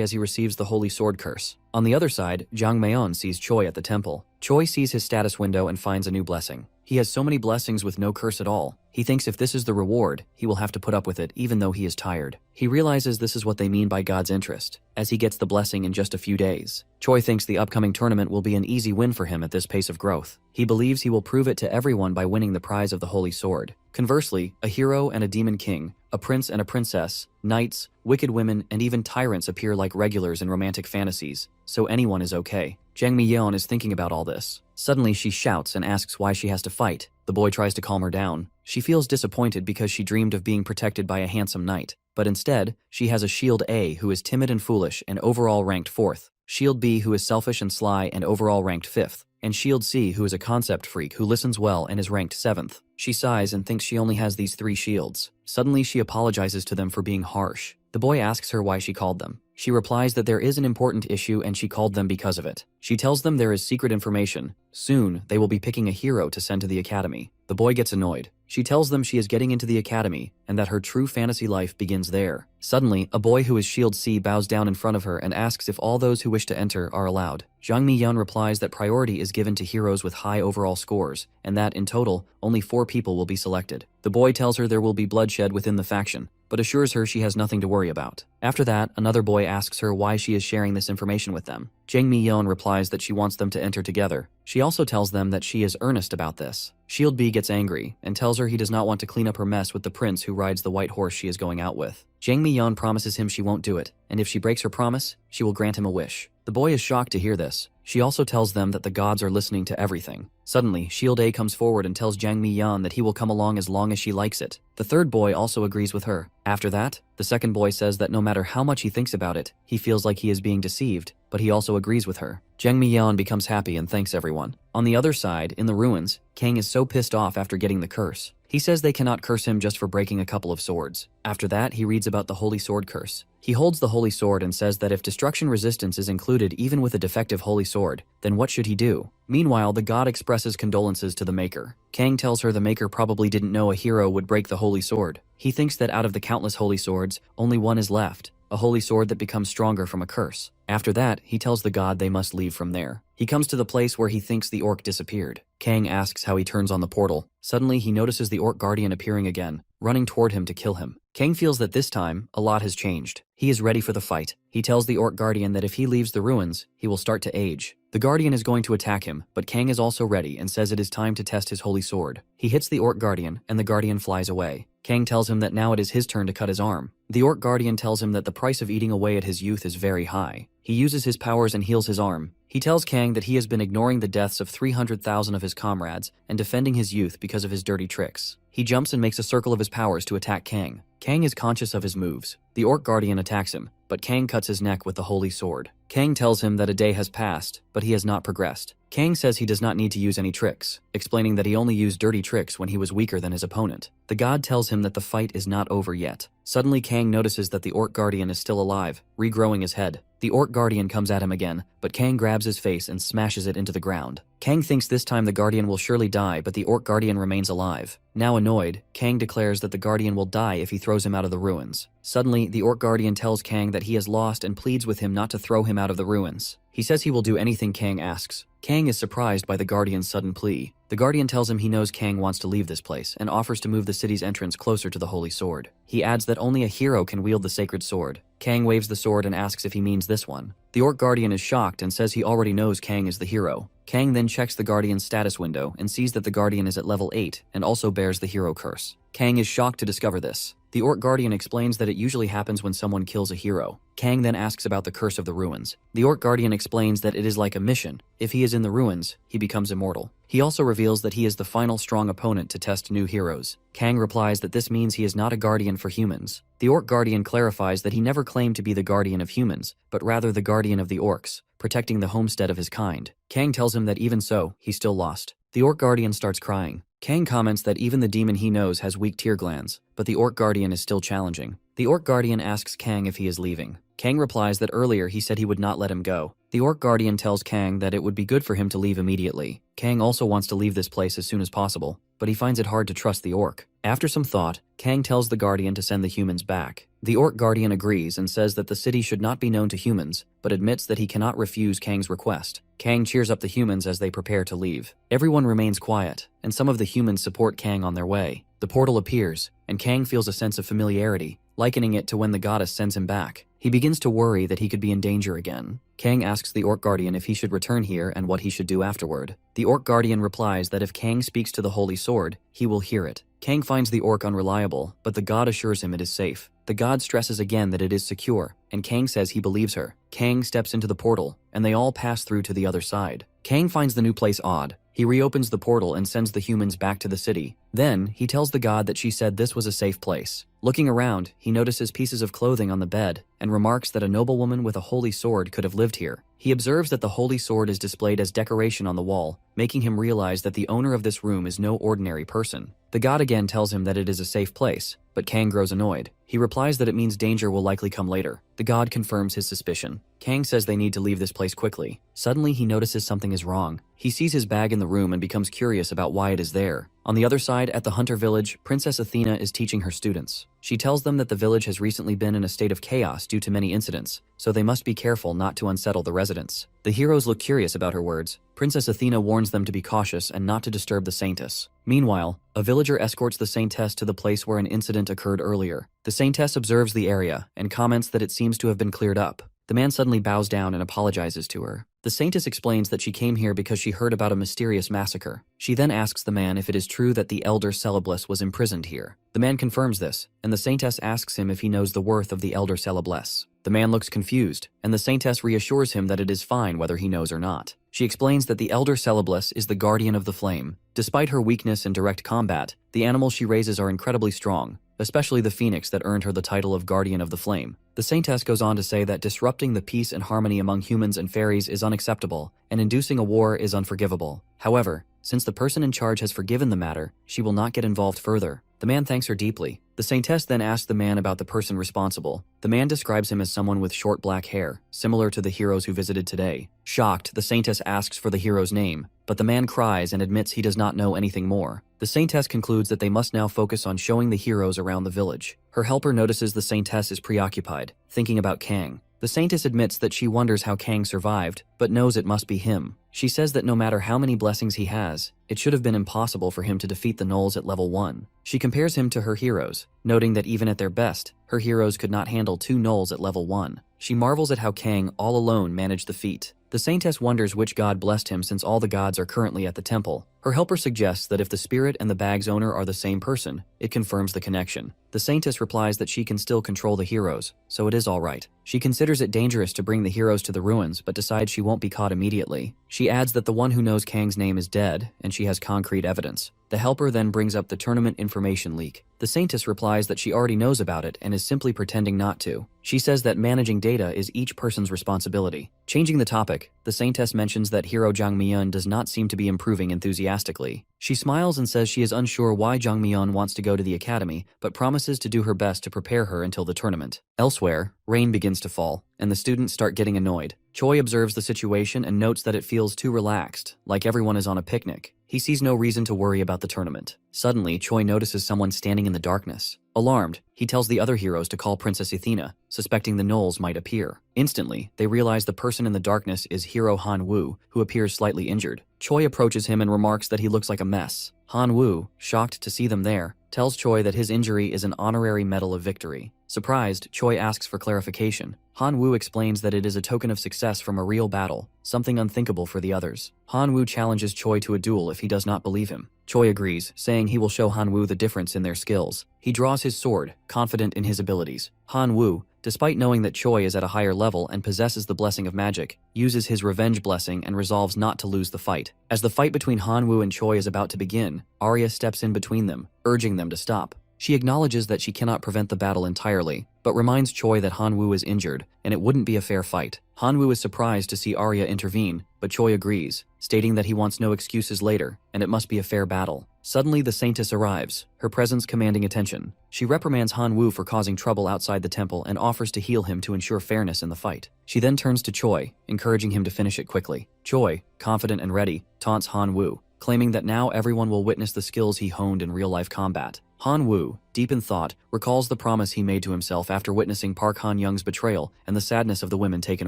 Speaker 1: as he receives the holy sword curse. On the other side, Jang Mayon sees Choi at the temple. Choi sees his status window and finds a new blessing. He has so many blessings with no curse at all. He thinks if this is the reward, he will have to put up with it even though he is tired. He realizes this is what they mean by God's interest, as he gets the blessing in just a few days. Choi thinks the upcoming tournament will be an easy win for him at this pace of growth. He believes he will prove it to everyone by winning the prize of the Holy Sword. Conversely, a hero and a demon king, a prince and a princess, knights, wicked women, and even tyrants appear like regulars in romantic fantasies, so anyone is okay. Jang Mi-yeon is thinking about all this. Suddenly she shouts and asks why she has to fight. The boy tries to calm her down. She feels disappointed because she dreamed of being protected by a handsome knight, but instead, she has a Shield A who is timid and foolish and overall ranked 4th, Shield B who is selfish and sly and overall ranked 5th, and Shield C who is a concept freak who listens well and is ranked 7th. She sighs and thinks she only has these 3 shields. Suddenly she apologizes to them for being harsh. The boy asks her why she called them. She replies that there is an important issue and she called them because of it. She tells them there is secret information. Soon, they will be picking a hero to send to the academy. The boy gets annoyed. She tells them she is getting into the academy and that her true fantasy life begins there. Suddenly, a boy who is Shield C bows down in front of her and asks if all those who wish to enter are allowed. Jang Mi-yeon replies that priority is given to heroes with high overall scores and that, in total, only 4 people will be selected. The boy tells her there will be bloodshed within the faction, but assures her she has nothing to worry about. After that, another boy asks her why she is sharing this information with them. Jang Mi-yeon replies that she wants them to enter together. She also tells them that she is earnest about this. Shield B gets angry and tells her he does not want to clean up her mess with the prince who rides the white horse she is going out with. Jang Mi-yeon promises him she won't do it, and if she breaks her promise, she will grant him a wish. The boy is shocked to hear this. She also tells them that the gods are listening to everything. Suddenly, Shield A comes forward and tells Jang Mi-yeon that he will come along as long as she likes it. The third boy also agrees with her. After that, the second boy says that no matter how much he thinks about it, he feels like he is being deceived, but he also agrees with her. Jang Mi-yeon becomes happy and thanks everyone. On the other side, in the ruins, Kang is so pissed off after getting the curse. He says they cannot curse him just for breaking a couple of swords. After that, he reads about the Holy Sword curse. He holds the Holy Sword and says that if destruction resistance is included even with a defective Holy Sword, then what should he do? Meanwhile, the god expresses condolences to the Maker. Kang tells her the Maker probably didn't know a hero would break the Holy Sword. He thinks that out of the countless Holy Swords, only one is left, a Holy Sword that becomes stronger from a curse. After that, he tells the god they must leave from there. He comes to the place where he thinks the orc disappeared. Kang asks how he turns on the portal. Suddenly, he notices the orc guardian appearing again, running toward him to kill him. Kang feels that this time, a lot has changed. He is ready for the fight. He tells the orc guardian that if he leaves the ruins, he will start to age. The guardian is going to attack him, but Kang is also ready and says it is time to test his holy sword. He hits the orc guardian, and the guardian flies away. Kang tells him that now it is his turn to cut his arm. The orc guardian tells him that the price of eating away at his youth is very high. He uses his powers and heals his arm. He tells Kang that he has been ignoring the deaths of 300,000 of his comrades and defending his youth because of his dirty tricks. He jumps and makes a circle of his powers to attack Kang. Kang is conscious of his moves. The orc guardian attacks him, but Kang cuts his neck with the holy sword. Kang tells him that a day has passed, but he has not progressed. Kang says he does not need to use any tricks, explaining that he only used dirty tricks when he was weaker than his opponent. The god tells him that the fight is not over yet. Suddenly, Kang notices that the orc guardian is still alive, regrowing his head. The orc guardian comes at him again, but Kang grabs his face and smashes it into the ground. Kang thinks this time the guardian will surely die, but the orc guardian remains alive. Now annoyed, Kang declares that the guardian will die if he throws him out of the ruins. Suddenly, the orc guardian tells Kang that he has lost and pleads with him not to throw him out of the ruins. He says he will do anything Kang asks. Kang is surprised by the guardian's sudden plea. The guardian tells him he knows Kang wants to leave this place and offers to move the city's entrance closer to the holy sword. He adds that only a hero can wield the sacred sword. Kang waves the sword and asks if he means this one. The orc guardian is shocked and says he already knows Kang is the hero. Kang then checks the guardian's status window and sees that the guardian is at level 8 and also bears the hero curse. Kang is shocked to discover this. The Orc Guardian explains that it usually happens when someone kills a hero. Kang then asks about the Curse of the Ruins. The Orc Guardian explains that it is like a mission. If he is in the ruins, he becomes immortal. He also reveals that he is the final strong opponent to test new heroes. Kang replies that this means he is not a guardian for humans. The Orc Guardian clarifies that he never claimed to be the guardian of humans, but rather the guardian of the orcs, protecting the homestead of his kind. Kang tells him that even so, he's still lost. The Orc Guardian starts crying. Kang comments that even the demon he knows has weak tear glands, but the Orc Guardian is still challenging. The Orc Guardian asks Kang if he is leaving. Kang replies that earlier he said he would not let him go. The Orc Guardian tells Kang that it would be good for him to leave immediately. Kang also wants to leave this place as soon as possible, but he finds it hard to trust the Orc. After some thought, Kang tells the Guardian to send the humans back. The Orc Guardian agrees and says that the city should not be known to humans, but admits that he cannot refuse Kang's request. Kang cheers up the humans as they prepare to leave. Everyone remains quiet, and some of the humans support Kang on their way. The portal appears, and Kang feels a sense of familiarity, likening it to when the goddess sends him back. He begins to worry that he could be in danger again. Kang asks the Orc Guardian if he should return here and what he should do afterward. The Orc Guardian replies that if Kang speaks to the Holy Sword, he will hear it. Kang finds the Orc unreliable, but the god assures him it is safe. The god stresses again that it is secure, and Kang says he believes her. Kang steps into the portal, and they all pass through to the other side. Kang finds the new place odd. He reopens the portal and sends the humans back to the city. Then, he tells the god that she said this was a safe place. Looking around, he notices pieces of clothing on the bed and remarks that a noblewoman with a holy sword could have lived here. He observes that the holy sword is displayed as decoration on the wall, making him realize that the owner of this room is no ordinary person. The god again tells him that it is a safe place, but Kang grows annoyed. He replies that it means danger will likely come later. The god confirms his suspicion. Kang says they need to leave this place quickly. Suddenly, he notices something is wrong. He sees his bag in the room and becomes curious about why it is there. On the other side, at the Hunter village, Princess Athena is teaching her students. She tells them that the village has recently been in a state of chaos due to many incidents, so they must be careful not to unsettle the residents. The heroes look curious about her words. Princess Athena warns them to be cautious and not to disturb the Saintess. Meanwhile, a villager escorts the Saintess to the place where an incident occurred earlier. The Saintess observes the area and comments that it seems to have been cleared up. The man suddenly bows down and apologizes to her. The Saintess explains that she came here because she heard about a mysterious massacre. She then asks the man if it is true that the elder Celebless was imprisoned here. The man confirms this, and the Saintess asks him if he knows the worth of the elder Celebless. The man looks confused, and the Saintess reassures him that it is fine whether he knows or not. She explains that the elder Celebless is the guardian of the flame. Despite her weakness in direct combat, the animals she raises are incredibly strong, especially the phoenix that earned her the title of Guardian of the Flame. The Saintess goes on to say that disrupting the peace and harmony among humans and fairies is unacceptable, and inducing a war is unforgivable. However, since the person in charge has forgiven the matter, she will not get involved further. The man thanks her deeply. The Saintess then asks the man about the person responsible. The man describes him as someone with short black hair, similar to the heroes who visited today. Shocked, the Saintess asks for the hero's name, but the man cries and admits he does not know anything more. The Saintess concludes that they must now focus on showing the heroes around the village. Her helper notices the Saintess is preoccupied, thinking about Kang. The Saintess admits that she wonders how Kang survived, but knows it must be him. She says that no matter how many blessings he has, it should have been impossible for him to defeat the gnolls at level 1. She compares him to her heroes, noting that even at their best, her heroes could not handle 2 gnolls at level 1. She marvels at how Kang all alone managed the feat. The Saintess wonders which god blessed him since all the gods are currently at the temple. Her helper suggests that if the spirit and the bag's owner are the same person, it confirms the connection. The Saintess replies that she can still control the heroes, so it is alright. She considers it dangerous to bring the heroes to the ruins, but decides she won't be caught immediately. She adds that the one who knows Kang's name is dead, and she has concrete evidence. The helper then brings up the tournament information leak. The Saintess replies that she already knows about it and is simply pretending not to. She says that managing data is each person's responsibility. Changing the topic, the Saintess mentions that hero Jang Myeon does not seem to be improving enthusiastically. She smiles and says she is unsure why Jang Myeon wants to go to the academy, but promises to do her best to prepare her until the tournament. Elsewhere, rain begins to fall, and the students start getting annoyed. Choi observes the situation and notes that it feels too relaxed, like everyone is on a picnic. He sees no reason to worry about the tournament. Suddenly, Choi notices someone standing in the darkness. Alarmed, he tells the other heroes to call Princess Athena, suspecting the gnolls might appear. Instantly, they realize the person in the darkness is Hero Han Woo, who appears slightly injured. Choi approaches him and remarks that he looks like a mess. Han Woo, shocked to see them there, tells Choi that his injury is an honorary medal of victory. Surprised, Choi asks for clarification. Han Woo explains that it is a token of success from a real battle, something unthinkable for the others. Han Woo challenges Choi to a duel if he does not believe him. Choi agrees, saying he will show Han Woo the difference in their skills. He draws his sword, confident in his abilities. Han Woo, despite knowing that Choi is at a higher level and possesses the blessing of magic, uses his revenge blessing and resolves not to lose the fight. As the fight between Han Woo and Choi is about to begin, Arya steps in between them, urging them to stop. She acknowledges that she cannot prevent the battle entirely, but reminds Choi that Han Woo is injured, and it wouldn't be a fair fight. Han Woo is surprised to see Arya intervene, but Choi agrees, stating that he wants no excuses later, and it must be a fair battle. Suddenly the Saintess arrives, her presence commanding attention. She reprimands Han Woo for causing trouble outside the temple and offers to heal him to ensure fairness in the fight. She then turns to Choi, encouraging him to finish it quickly. Choi, confident and ready, taunts Han Woo, claiming that now everyone will witness the skills he honed in real-life combat. Han Woo, deep in thought, recalls the promise he made to himself after witnessing Park Han-young's betrayal and the sadness of the women taken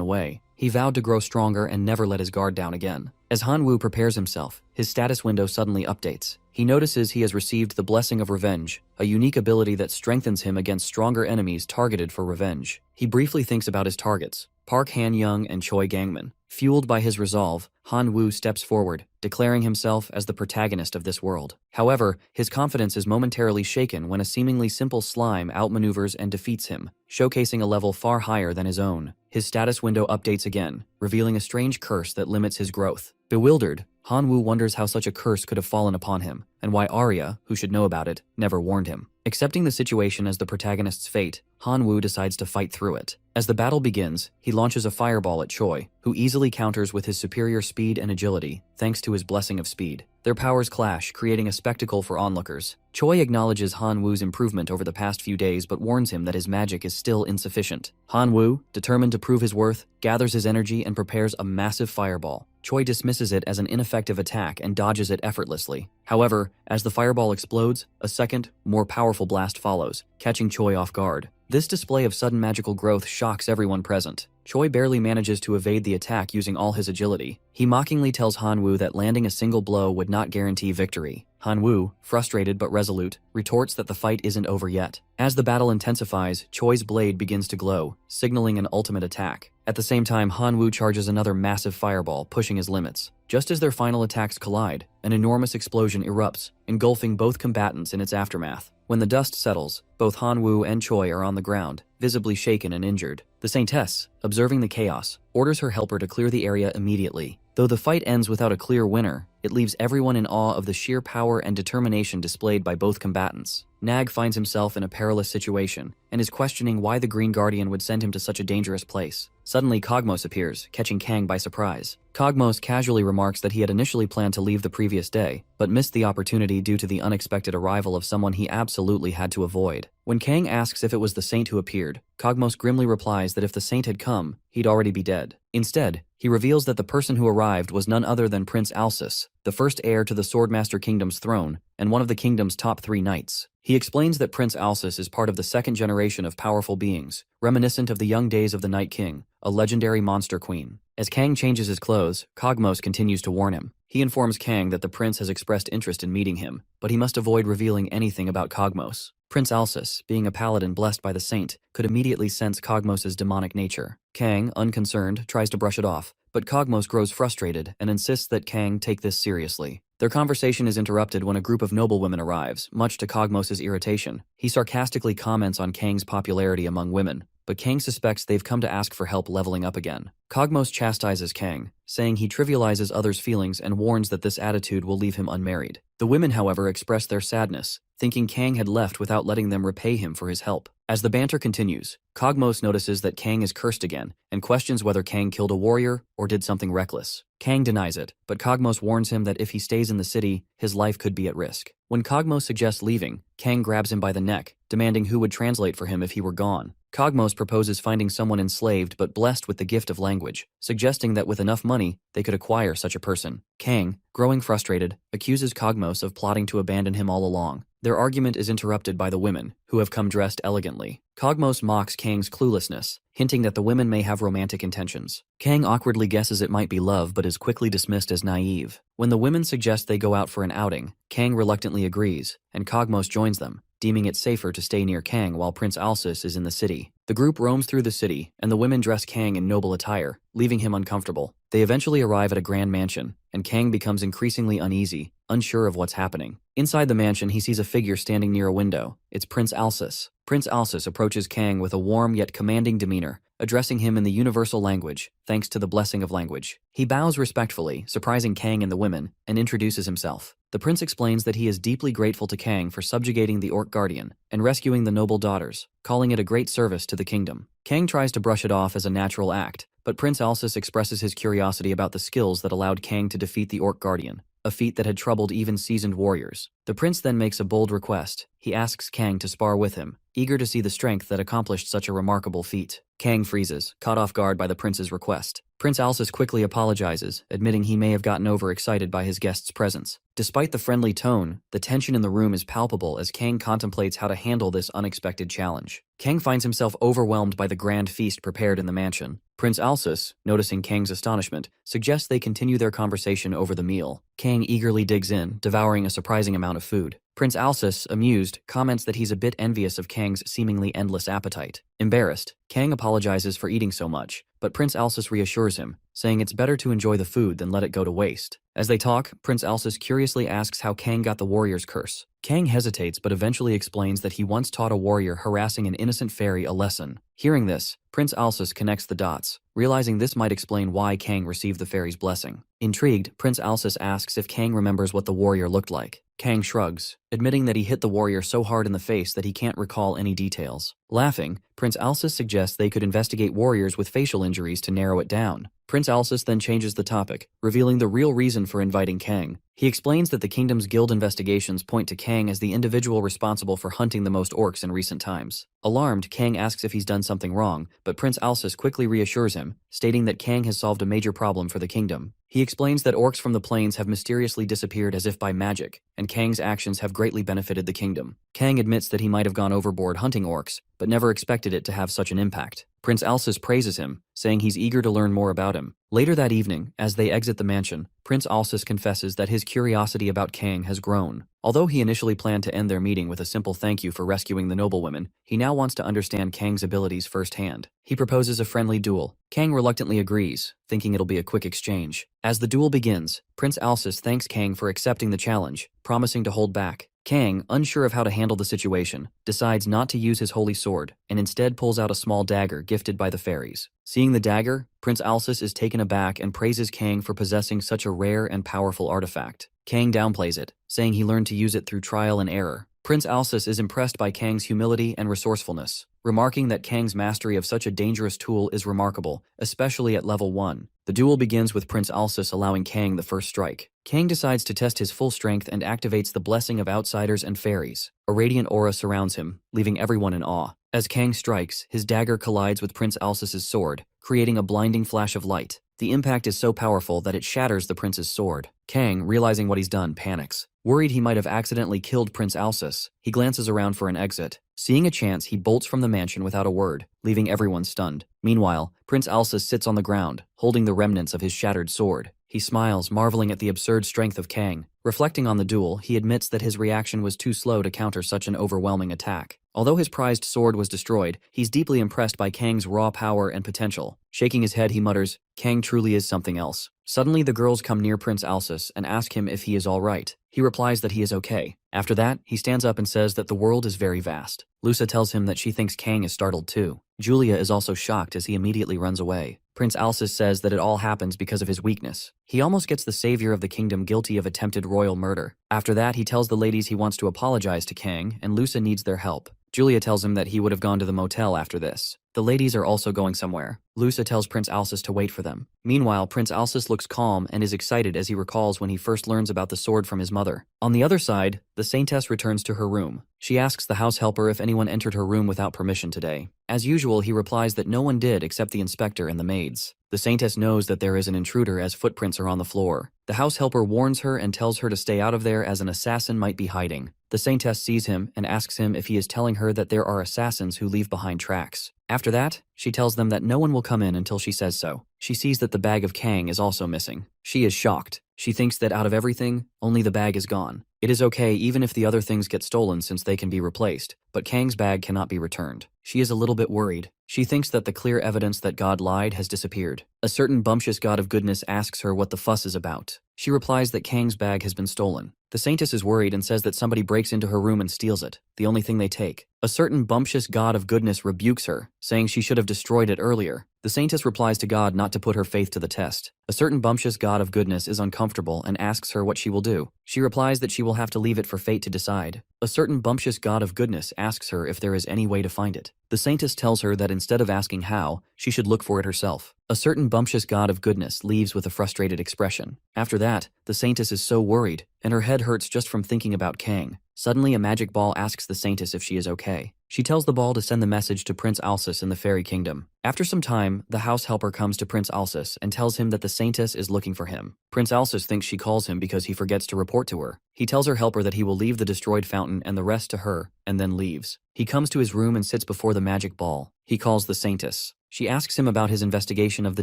Speaker 1: away. He vowed to grow stronger and never let his guard down again. As Han Woo prepares himself, his status window suddenly updates. He notices he has received the Blessing of Revenge, a unique ability that strengthens him against stronger enemies targeted for revenge. He briefly thinks about his targets, Park Han-young and Choi Gangman. Fueled by his resolve, Han Woo steps forward, declaring himself as the protagonist of this world. However, his confidence is momentarily shaken when a seemingly simple slime outmaneuvers and defeats him, showcasing a level far higher than his own. His status window updates again, revealing a strange curse that limits his growth. Bewildered, Han Woo wonders how such a curse could have fallen upon him, and why Arya, who should know about it, never warned him. Accepting the situation as the protagonist's fate, Han Woo decides to fight through it. As the battle begins, he launches a fireball at Choi, who easily counters with his superior speed and agility, thanks to his blessing of speed. Their powers clash, creating a spectacle for onlookers. Choi acknowledges Han Woo's improvement over the past few days but warns him that his magic is still insufficient. Han Woo, determined to prove his worth, gathers his energy and prepares a massive fireball. Choi dismisses it as an ineffective attack and dodges it effortlessly. However, as the fireball explodes, a second, more powerful blast follows, catching Choi off guard. This display of sudden magical growth shocks everyone present. Choi barely manages to evade the attack using all his agility. He mockingly tells Han Woo that landing a single blow would not guarantee victory. Han Woo, frustrated but resolute, retorts that the fight isn't over yet. As the battle intensifies, Choi's blade begins to glow, signaling an ultimate attack. At the same time, Han Woo charges another massive fireball, pushing his limits. Just as their final attacks collide, an enormous explosion erupts, engulfing both combatants in its aftermath. When the dust settles, both Han Woo and Choi are on the ground, visibly shaken and injured. The Saintess, observing the chaos, orders her helper to clear the area immediately. Though the fight ends without a clear winner, it leaves everyone in awe of the sheer power and determination displayed by both combatants. Nag finds himself in a perilous situation, and is questioning why the Green Guardian would send him to such a dangerous place. Suddenly, Kogmos appears, catching Kang by surprise. Kogmos casually remarks that he had initially planned to leave the previous day, but missed the opportunity due to the unexpected arrival of someone he absolutely had to avoid. When Kang asks if it was the Saint who appeared, Kogmos grimly replies that if the Saint had come, he'd already be dead. Instead, he reveals that the person who arrived was none other than Prince Alsus, the first heir to the Swordmaster Kingdom's throne, and one of the kingdom's top 3 knights. He explains that Prince Alsus is part of the second generation of powerful beings, reminiscent of the young days of the Night King, a legendary monster queen. As Kang changes his clothes, Kogmos continues to warn him. He informs Kang that the prince has expressed interest in meeting him, but he must avoid revealing anything about Kogmos. Prince Alsus, being a paladin blessed by the saint, could immediately sense Kogmos' demonic nature. Kang, unconcerned, tries to brush it off, but Kogmos grows frustrated and insists that Kang take this seriously. Their conversation is interrupted when a group of noblewomen arrives, much to Kogmos' irritation. He sarcastically comments on Kang's popularity among women, but Kang suspects they've come to ask for help leveling up again. Kogmos chastises Kang, saying he trivializes others' feelings and warns that this attitude will leave him unmarried. The women, however, express their sadness, thinking Kang had left without letting them repay him for his help. As the banter continues, Kogmos notices that Kang is cursed again and questions whether Kang killed a warrior or did something reckless. Kang denies it, but Kogmos warns him that if he stays in the city, his life could be at risk. When Kogmos suggests leaving, Kang grabs him by the neck, demanding who would translate for him if he were gone. Kogmos proposes finding someone enslaved but blessed with the gift of language, suggesting that with enough money, they could acquire such a person. Kang, growing frustrated, accuses Kogmos of plotting to abandon him all along. Their argument is interrupted by the women, who have come dressed elegantly. Kogmos mocks Kang's cluelessness, hinting that the women may have romantic intentions. Kang awkwardly guesses it might be love but is quickly dismissed as naive. When the women suggest they go out for an outing, Kang reluctantly agrees, and Kogmos joins them, deeming it safer to stay near Kang while Prince Alsus is in the city. The group roams through the city, and the women dress Kang in noble attire, leaving him uncomfortable. They eventually arrive at a grand mansion, and Kang becomes increasingly uneasy, unsure of what's happening. Inside the mansion, he sees a figure standing near a window. It's Prince Alsus. Prince Alsus approaches Kang with a warm yet commanding demeanor, addressing him in the universal language, thanks to the blessing of language. He bows respectfully, surprising Kang and the women, and introduces himself. The prince explains that he is deeply grateful to Kang for subjugating the Orc Guardian and rescuing the noble daughters, calling it a great service to the kingdom. Kang tries to brush it off as a natural act, but Prince Alsus expresses his curiosity about the skills that allowed Kang to defeat the Orc Guardian, a feat that had troubled even seasoned warriors. The prince then makes a bold request. He asks Kang to spar with him, eager to see the strength that accomplished such a remarkable feat. Kang freezes, caught off guard by the prince's request. Prince Alsus quickly apologizes, admitting he may have gotten overexcited by his guest's presence. Despite the friendly tone, the tension in the room is palpable as Kang contemplates how to handle this unexpected challenge. Kang finds himself overwhelmed by the grand feast prepared in the mansion. Prince Alsus, noticing Kang's astonishment, suggests they continue their conversation over the meal. Kang eagerly digs in, devouring a surprising amount of food. Prince Alsus, amused, comments that he's a bit envious of Kang's seemingly endless appetite. Embarrassed, Kang apologizes for eating so much, but Prince Alsus reassures him, saying it's better to enjoy the food than let it go to waste. As they talk, Prince Alsus curiously asks how Kang got the warrior's curse. Kang hesitates but eventually explains that he once taught a warrior harassing an innocent fairy a lesson. Hearing this, Prince Alsus connects the dots, realizing this might explain why Kang received the fairy's blessing. Intrigued, Prince Alsus asks if Kang remembers what the warrior looked like. Kang shrugs, admitting that he hit the warrior so hard in the face that he can't recall any details. Laughing, Prince Alsus suggests they could investigate warriors with facial injuries to narrow it down. Prince Alsus then changes the topic, revealing the real reason for inviting Kang. He explains that the kingdom's guild investigations point to Kang as the individual responsible for hunting the most orcs in recent times. Alarmed, Kang asks if he's done something wrong, but Prince Alsus quickly reassures him, stating that Kang has solved a major problem for the kingdom. He explains that orcs from the plains have mysteriously disappeared as if by magic, and Kang's actions have greatly benefited the kingdom. Kang admits that he might have gone overboard hunting orcs, but never expected it to have such an impact. Prince Alsus praises him, saying he's eager to learn more about him. Later that evening, as they exit the mansion, Prince Alsus confesses that his curiosity about Kang has grown. Although he initially planned to end their meeting with a simple thank you for rescuing the noblewomen, he now wants to understand Kang's abilities firsthand. He proposes a friendly duel. Kang reluctantly agrees, thinking it'll be a quick exchange. As the duel begins, Prince Alsus thanks Kang for accepting the challenge, promising to hold back. Kang, unsure of how to handle the situation, decides not to use his holy sword, and instead pulls out a small dagger gifted by the fairies. Seeing the dagger, Prince Alsus is taken aback and praises Kang for possessing such a rare and powerful artifact. Kang downplays it, saying he learned to use it through trial and error. Prince Alsus is impressed by Kang's humility and resourcefulness, remarking that Kang's mastery of such a dangerous tool is remarkable, especially at level 1. The duel begins with Prince Alsus allowing Kang the first strike. Kang decides to test his full strength and activates the blessing of outsiders and fairies. A radiant aura surrounds him, leaving everyone in awe. As Kang strikes, his dagger collides with Prince Alsus's sword, creating a blinding flash of light. The impact is so powerful that it shatters the prince's sword. Kang, realizing what he's done, panics. Worried he might have accidentally killed Prince Alsus, he glances around for an exit. Seeing a chance, he bolts from the mansion without a word, leaving everyone stunned. Meanwhile, Prince Alsus sits on the ground, holding the remnants of his shattered sword. He smiles, marveling at the absurd strength of Kang. Reflecting on the duel, he admits that his reaction was too slow to counter such an overwhelming attack. Although his prized sword was destroyed, he's deeply impressed by Kang's raw power and potential. Shaking his head, he mutters, "Kang truly is something else." Suddenly, the girls come near Prince Alsus and ask him if he is all right. He replies that he is okay. After that, he stands up and says that the world is very vast. Lusa tells him that she thinks Kang is startled too. Julia is also shocked as he immediately runs away. Prince Alsus says that it all happens because of his weakness. He almost gets the savior of the kingdom guilty of attempted royal murder. After that, he tells the ladies he wants to apologize to Kang, and Lusa needs their help. Julia tells him that he would have gone to the motel after this. The ladies are also going somewhere. Lusa tells Prince Alsus to wait for them. Meanwhile, Prince Alsus looks calm and is excited as he recalls when he first learns about the sword from his mother. On the other side, the Saintess returns to her room. She asks the house helper if anyone entered her room without permission today. As usual, he replies that no one did except the inspector and the maids. The Saintess knows that there is an intruder as footprints are on the floor. The house helper warns her and tells her to stay out of there as an assassin might be hiding. The Saintess sees him and asks him if he is telling her that there are assassins who leave behind tracks. After that, she tells them that no one will come in until she says so. She sees that the bag of Kang is also missing. She is shocked. She thinks that out of everything, only the bag is gone. It is okay even if the other things get stolen since they can be replaced, but Kang's bag cannot be returned. She is a little bit worried. She thinks that the clear evidence that God lied has disappeared. A certain bumptious god of goodness asks her what the fuss is about. She replies that Kang's bag has been stolen. The saintess is worried and says that somebody breaks into her room and steals it, the only thing they take. A certain bumptious god of goodness rebukes her, saying she should have destroyed it earlier. The saintess replies to God not to put her faith to the test. A certain bumptious god of goodness is uncomfortable and asks her what she will do. She replies that she will have to leave it for fate to decide. A certain bumptious god of goodness asks her if there is any way to find it. The saintess tells her that instead of asking how, she should look for it herself. A certain bumptious god of goodness leaves with a frustrated expression. After that, the saintess is so worried, and her head hurts just from thinking about Kang. Suddenly, a magic ball asks the saintess if she is okay. She tells the ball to send the message to Prince Alsus in the fairy kingdom. After some time, the house helper comes to Prince Alsus and tells him that the saintess is looking for him. Prince Alsus thinks she calls him because he forgets to report to her. He tells her helper that he will leave the destroyed fountain and the rest to her, and then leaves. He comes to his room and sits before the magic ball. He calls the saintess. She asks him about his investigation of the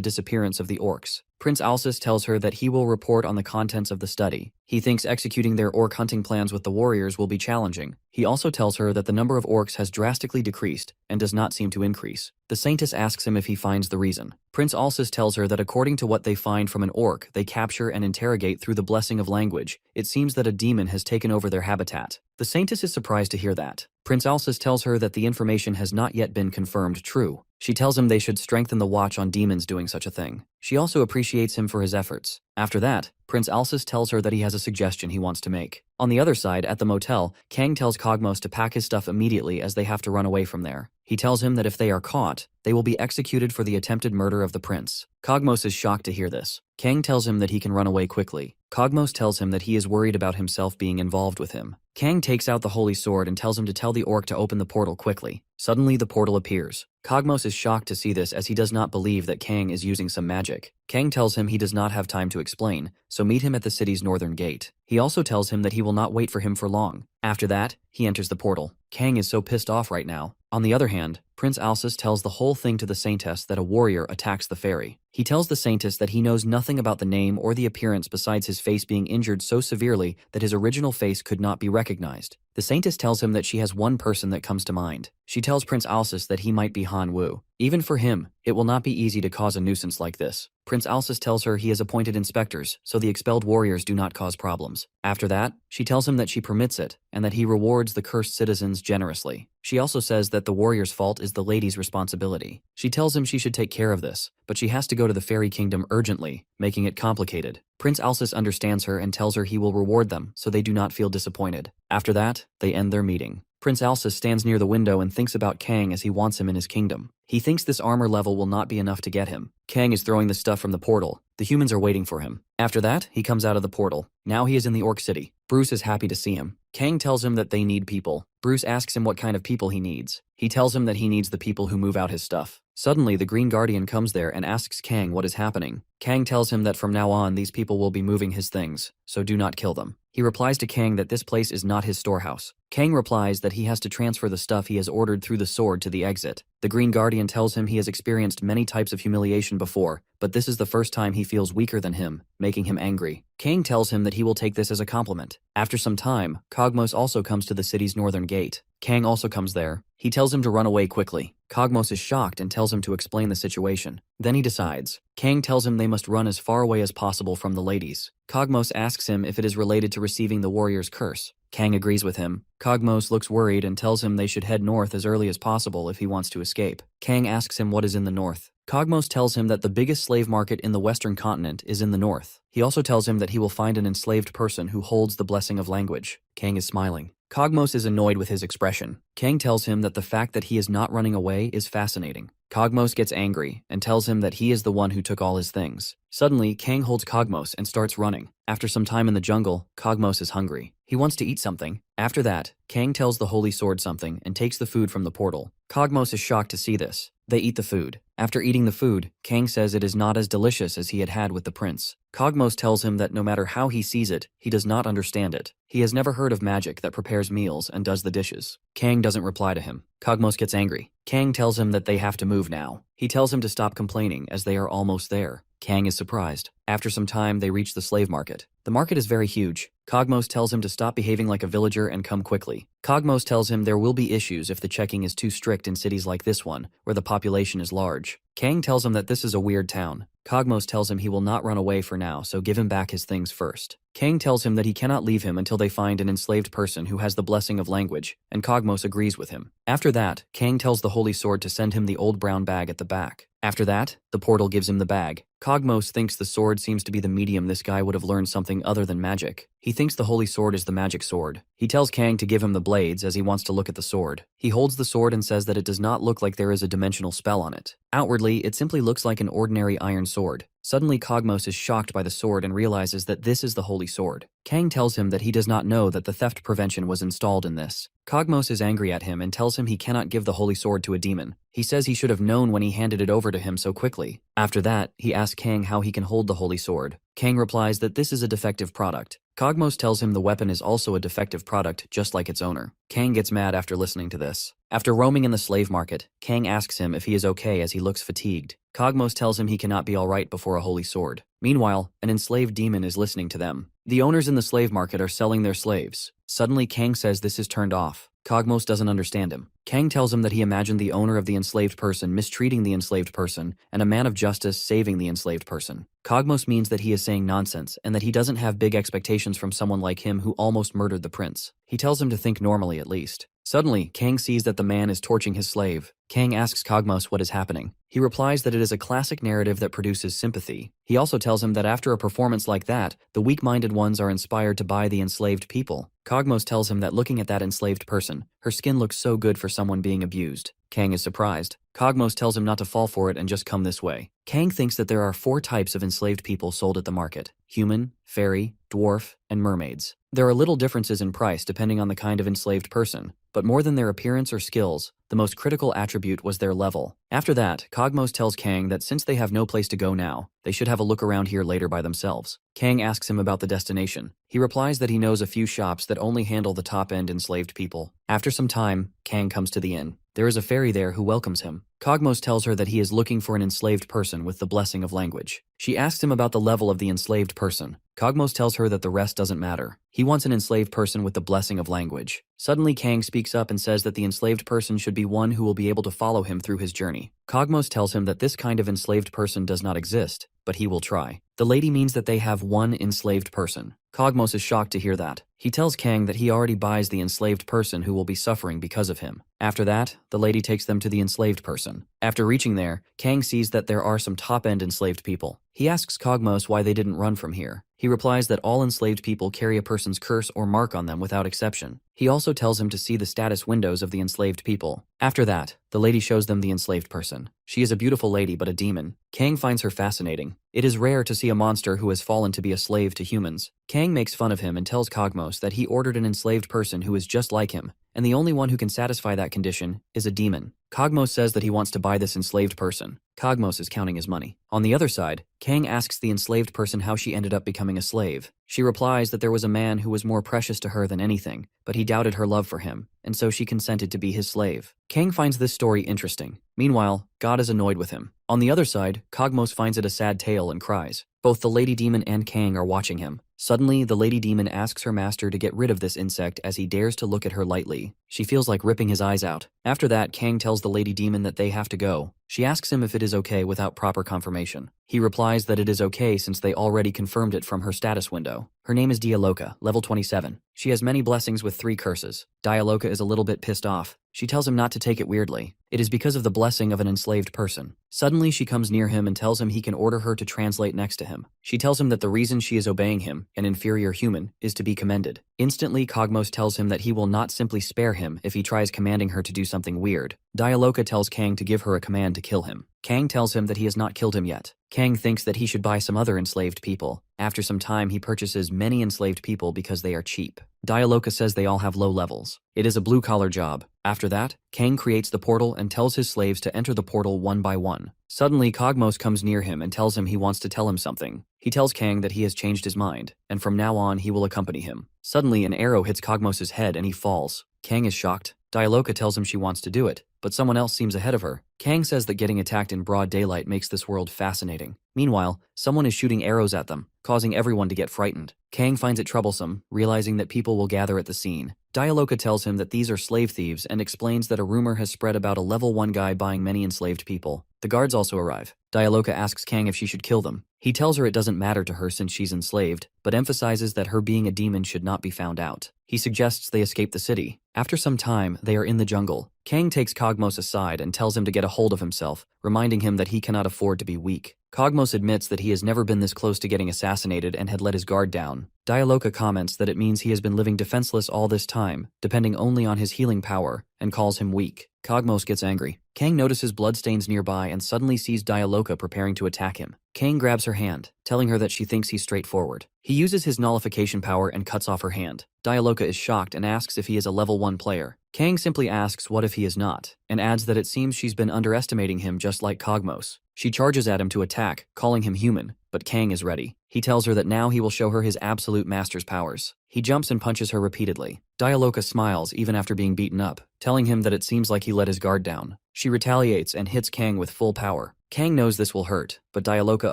Speaker 1: disappearance of the orcs. Prince Alsus tells her that he will report on the contents of the study. He thinks executing their orc hunting plans with the warriors will be challenging. He also tells her that the number of orcs has drastically decreased and does not seem to increase. The saintess asks him if he finds the reason. Prince Alsus tells her that according to what they find from an orc, they capture and interrogate through the blessing of language. It seems that a demon has taken over their habitat. The saintess is surprised to hear that. Prince Alsus tells her that the information has not yet been confirmed true. She tells him they should strengthen the watch on demons doing such a thing. She also appreciates him for his efforts. After that, Prince Alsus tells her that he has a suggestion he wants to make. On the other side, at the motel, Kang tells Cogmos to pack his stuff immediately as they have to run away from there. He tells him that if they are caught, they will be executed for the attempted murder of the prince. Cogmos is shocked to hear this. Kang tells him that he can run away quickly. Cogmos tells him that he is worried about himself being involved with him. Kang takes out the holy sword and tells him to tell the orc to open the portal quickly. Suddenly, the portal appears. Cogmos is shocked to see this as he does not believe that Kang is using some magic. Kang tells him he does not have time to explain, so meet him at the city's northern gate. He also tells him that he will not wait for him for long. After that, he enters the portal. Kang is so pissed off right now. On the other hand, Prince Alsus tells the whole thing to the saintess that a warrior attacks the fairy. He tells the saintess that he knows nothing about the name or the appearance besides his face being injured so severely that his original face could not be recognized. The saintess tells him that she has one person that comes to mind. She tells Prince Alsus that he might be Han Wu. Even for him, it will not be easy to cause a nuisance like this. Prince Alsus tells her he has appointed inspectors, so the expelled warriors do not cause problems. After that, she tells him that she permits it, and that he rewards the cursed citizens generously. She also says that the warrior's fault is the lady's responsibility. She tells him she should take care of this, but she has to go to the fairy kingdom urgently, making it complicated. Prince Alsus understands her and tells her he will reward them so they do not feel disappointed. After that, they end their meeting. Prince Alsus stands near the window and thinks about Kang as he wants him in his kingdom. He thinks this armor level will not be enough to get him. Kang is throwing the stuff from the portal. The humans are waiting for him. After that, he comes out of the portal. Now he is in the Orc City. Bruce is happy to see him. Kang tells him that they need people. Bruce asks him what kind of people he needs. He tells him that he needs the people who move out his stuff. Suddenly, the Green Guardian comes there and asks Kang what is happening. Kang tells him that from now on these people will be moving his things, so do not kill them. He replies to Kang that this place is not his storehouse. Kang replies that he has to transfer the stuff he has ordered through the sword to the exit. The Green Guardian tells him he has experienced many types of humiliation before, but this is the first time he feels weaker than him, making him angry. Kang tells him that he will take this as a compliment. After some time, Cogmos also comes to the city's northern gate. Kang also comes there. He tells him to run away quickly. Cogmos is shocked and tells him to explain the situation. Then he decides. Kang tells him they must run as far away as possible from the ladies. Cogmos asks him if it is related to receiving the warrior's curse. Kang agrees with him. Cogmos looks worried and tells him they should head north as early as possible if he wants to escape. Kang asks him what is in the north. Cogmos tells him that the biggest slave market in the western continent is in the north. He also tells him that he will find an enslaved person who holds the blessing of language. Kang is smiling. Cogmos is annoyed with his expression. Kang tells him that the fact that he is not running away is fascinating. Cogmos gets angry and tells him that he is the one who took all his things. Suddenly, Kang holds Cogmos and starts running. After some time in the jungle, Cogmos is hungry. He wants to eat something. After that, Kang tells the Holy Sword something and takes the food from the portal. Cogmos is shocked to see this. They eat the food. After eating the food, Kang says it is not as delicious as he had had with the prince. Cogmos tells him that no matter how he sees it, he does not understand it. He has never heard of magic that prepares meals and does the dishes. Kang doesn't reply to him. Cogmos gets angry. Kang tells him that they have to move now. He tells him to stop complaining as they are almost there. Kang is surprised. After some time, they reach the slave market. The market is very huge. Cogmos tells him to stop behaving like a villager and come quickly. Cogmos tells him there will be issues if the checking is too strict in cities like this one, where the population is large. Kang tells him that this is a weird town. Cogmos tells him he will not run away for now, so give him back his things first. Kang tells him that he cannot leave him until they find an enslaved person who has the blessing of language, and Cogmos agrees with him. After that, Kang tells the Holy Sword to send him the old brown bag at the back. After that, the portal gives him the bag. Cogmos thinks the sword seems to be the medium this guy would have learned something other than magic. He thinks the Holy Sword is the magic sword. He tells Kang to give him the blades as he wants to look at the sword. He holds the sword and says that it does not look like there is a dimensional spell on it. Outwardly, it simply looks like an ordinary iron sword. Suddenly, Cogmos is shocked by the sword and realizes that this is the Holy Sword. Kang tells him that he does not know that the theft prevention was installed in this. Cogmos is angry at him and tells him he cannot give the Holy Sword to a demon. He says he should have known when he handed it over to him so quickly. After that, he asks Kang how he can hold the Holy Sword. Kang replies that this is a defective product. Cogmos tells him the weapon is also a defective product, just like its owner. Kang gets mad after listening to this. After roaming in the slave market, Kang asks him if he is okay as he looks fatigued. Cogmos tells him he cannot be alright before a holy sword. Meanwhile, an enslaved demon is listening to them. The owners in the slave market are selling their slaves. Suddenly, Kang says this is turned off. Cogmos doesn't understand him. Kang tells him that he imagined the owner of the enslaved person mistreating the enslaved person and a man of justice saving the enslaved person. Cogmos means that he is saying nonsense and that he doesn't have big expectations from someone like him who almost murdered the prince. He tells him to think normally at least. Suddenly, Kang sees that the man is torching his slave. Kang asks Cogmos what is happening. He replies that it is a classic narrative that produces sympathy. He also tells him that after a performance like that, the weak-minded ones are inspired to buy the enslaved people. Cogmos tells him that looking at that enslaved person, her skin looks so good for someone being abused. Kang is surprised. Cogmos tells him not to fall for it and just come this way. Kang thinks that there are 4 types of enslaved people sold at the market: human, fairy, dwarf, and mermaids. There are little differences in price depending on the kind of enslaved person, but more than their appearance or skills, the most critical attribute was their level. After that, Cogmos tells Kang that since they have no place to go now, they should have a look around here later by themselves. Kang asks him about the destination. He replies that he knows a few shops that only handle the top-end enslaved people. After some time, Kang comes to the inn. There is a fairy there who welcomes him. Cogmos tells her that he is looking for an enslaved person with the blessing of language. She asks him about the level of the enslaved person. Cogmos tells her that the rest doesn't matter. He wants an enslaved person with the blessing of language. Suddenly, Kang speaks up and says that the enslaved person should be one who will be able to follow him through his journey. Cogmos tells him that this kind of enslaved person does not exist, but he will try. The lady means that they have one enslaved person. Cogmos is shocked to hear that. He tells Kang that he already buys the enslaved person who will be suffering because of him. After that, the lady takes them to the enslaved person. After reaching there, Kang sees that there are some top-end enslaved people. He asks Cogmos why they didn't run from here. He replies that all enslaved people carry a person's curse or mark on them without exception. He also tells him to see the status windows of the enslaved people. After that, the lady shows them the enslaved person. She is a beautiful lady but a demon. Kang finds her fascinating. It is rare to see a monster who has fallen to be a slave to humans. Kang makes fun of him and tells Cogmos that he ordered an enslaved person who is just like him, and the only one who can satisfy that condition is a demon. Cogmos says that he wants to buy this enslaved person. Cogmos is counting his money. On the other side, Kang asks the enslaved person how she ended up becoming a slave. She replies that there was a man who was more precious to her than anything, but he doubted her love for him, and so she consented to be his slave. Kang finds this story interesting. Meanwhile, God is annoyed with him. On the other side, Cogmos finds it a sad tale and cries. Both the Lady Demon and Kang are watching him. Suddenly, the Lady Demon asks her master to get rid of this insect as he dares to look at her lightly. She feels like ripping his eyes out. After that, Kang tells the Lady Demon that they have to go. She asks him if it is okay without proper confirmation. He replies that it is okay since they already confirmed it from her status window. Her name is Dialoka, level 27. She has many blessings with 3 curses. Dialoka is a little bit pissed off. She tells him not to take it weirdly. It is because of the blessing of an enslaved person. Suddenly, she comes near him and tells him he can order her to translate next to him. She tells him that the reason she is obeying him, an inferior human, is to be commended. Instantly, Cogmos tells him that he will not simply spare him if he tries commanding her to do something weird. Dialoka tells Kang to give her a command to kill him. Kang tells him that he has not killed him yet. Kang thinks that he should buy some other enslaved people. After some time, he purchases many enslaved people because they are cheap. Dialoka says they all have low levels. It is a blue-collar job. After that, Kang creates the portal and tells his slaves to enter the portal one by one. Suddenly, Cogmos comes near him and tells him he wants to tell him something. He tells Kang that he has changed his mind, and from now on he will accompany him. Suddenly, an arrow hits Cogmos' head and he falls. Kang is shocked. Dialoka tells him she wants to do it. but someone else seems ahead of her. Kang says that getting attacked in broad daylight makes this world fascinating. Meanwhile, someone is shooting arrows at them, causing everyone to get frightened. Kang finds it troublesome, realizing that people will gather at the scene. Dialoka tells him that these are slave thieves and explains that a rumor has spread about a level 1 guy buying many enslaved people. The guards also arrive. Dialoka asks Kang if she should kill them. He tells her it doesn't matter to her since she's enslaved, but emphasizes that her being a demon should not be found out. He suggests they escape the city. After some time, they are in the jungle. Kang takes Cogmos aside and tells him to get a hold of himself, reminding him that he cannot afford to be weak. Cogmos admits that he has never been this close to getting assassinated and had let his guard down. Dialoka comments that it means he has been living defenseless all this time, depending only on his healing power, and calls him weak. Cogmos gets angry. Kang notices bloodstains nearby and suddenly sees Dialoka preparing to attack him. Kang grabs her hand, telling her that she thinks he's straightforward. He uses his nullification power and cuts off her hand. Dialoka is shocked and asks if he is a level 1 player. Kang simply asks what if he is not, and adds that it seems she's been underestimating him just like Cogmos. She charges at him to attack, calling him human, but Kang is ready. He tells her that now he will show her his absolute master's powers. He jumps and punches her repeatedly. Dialoka smiles even after being beaten up, telling him that it seems like he let his guard down. She retaliates and hits Kang with full power. Kang knows this will hurt, but Dialoka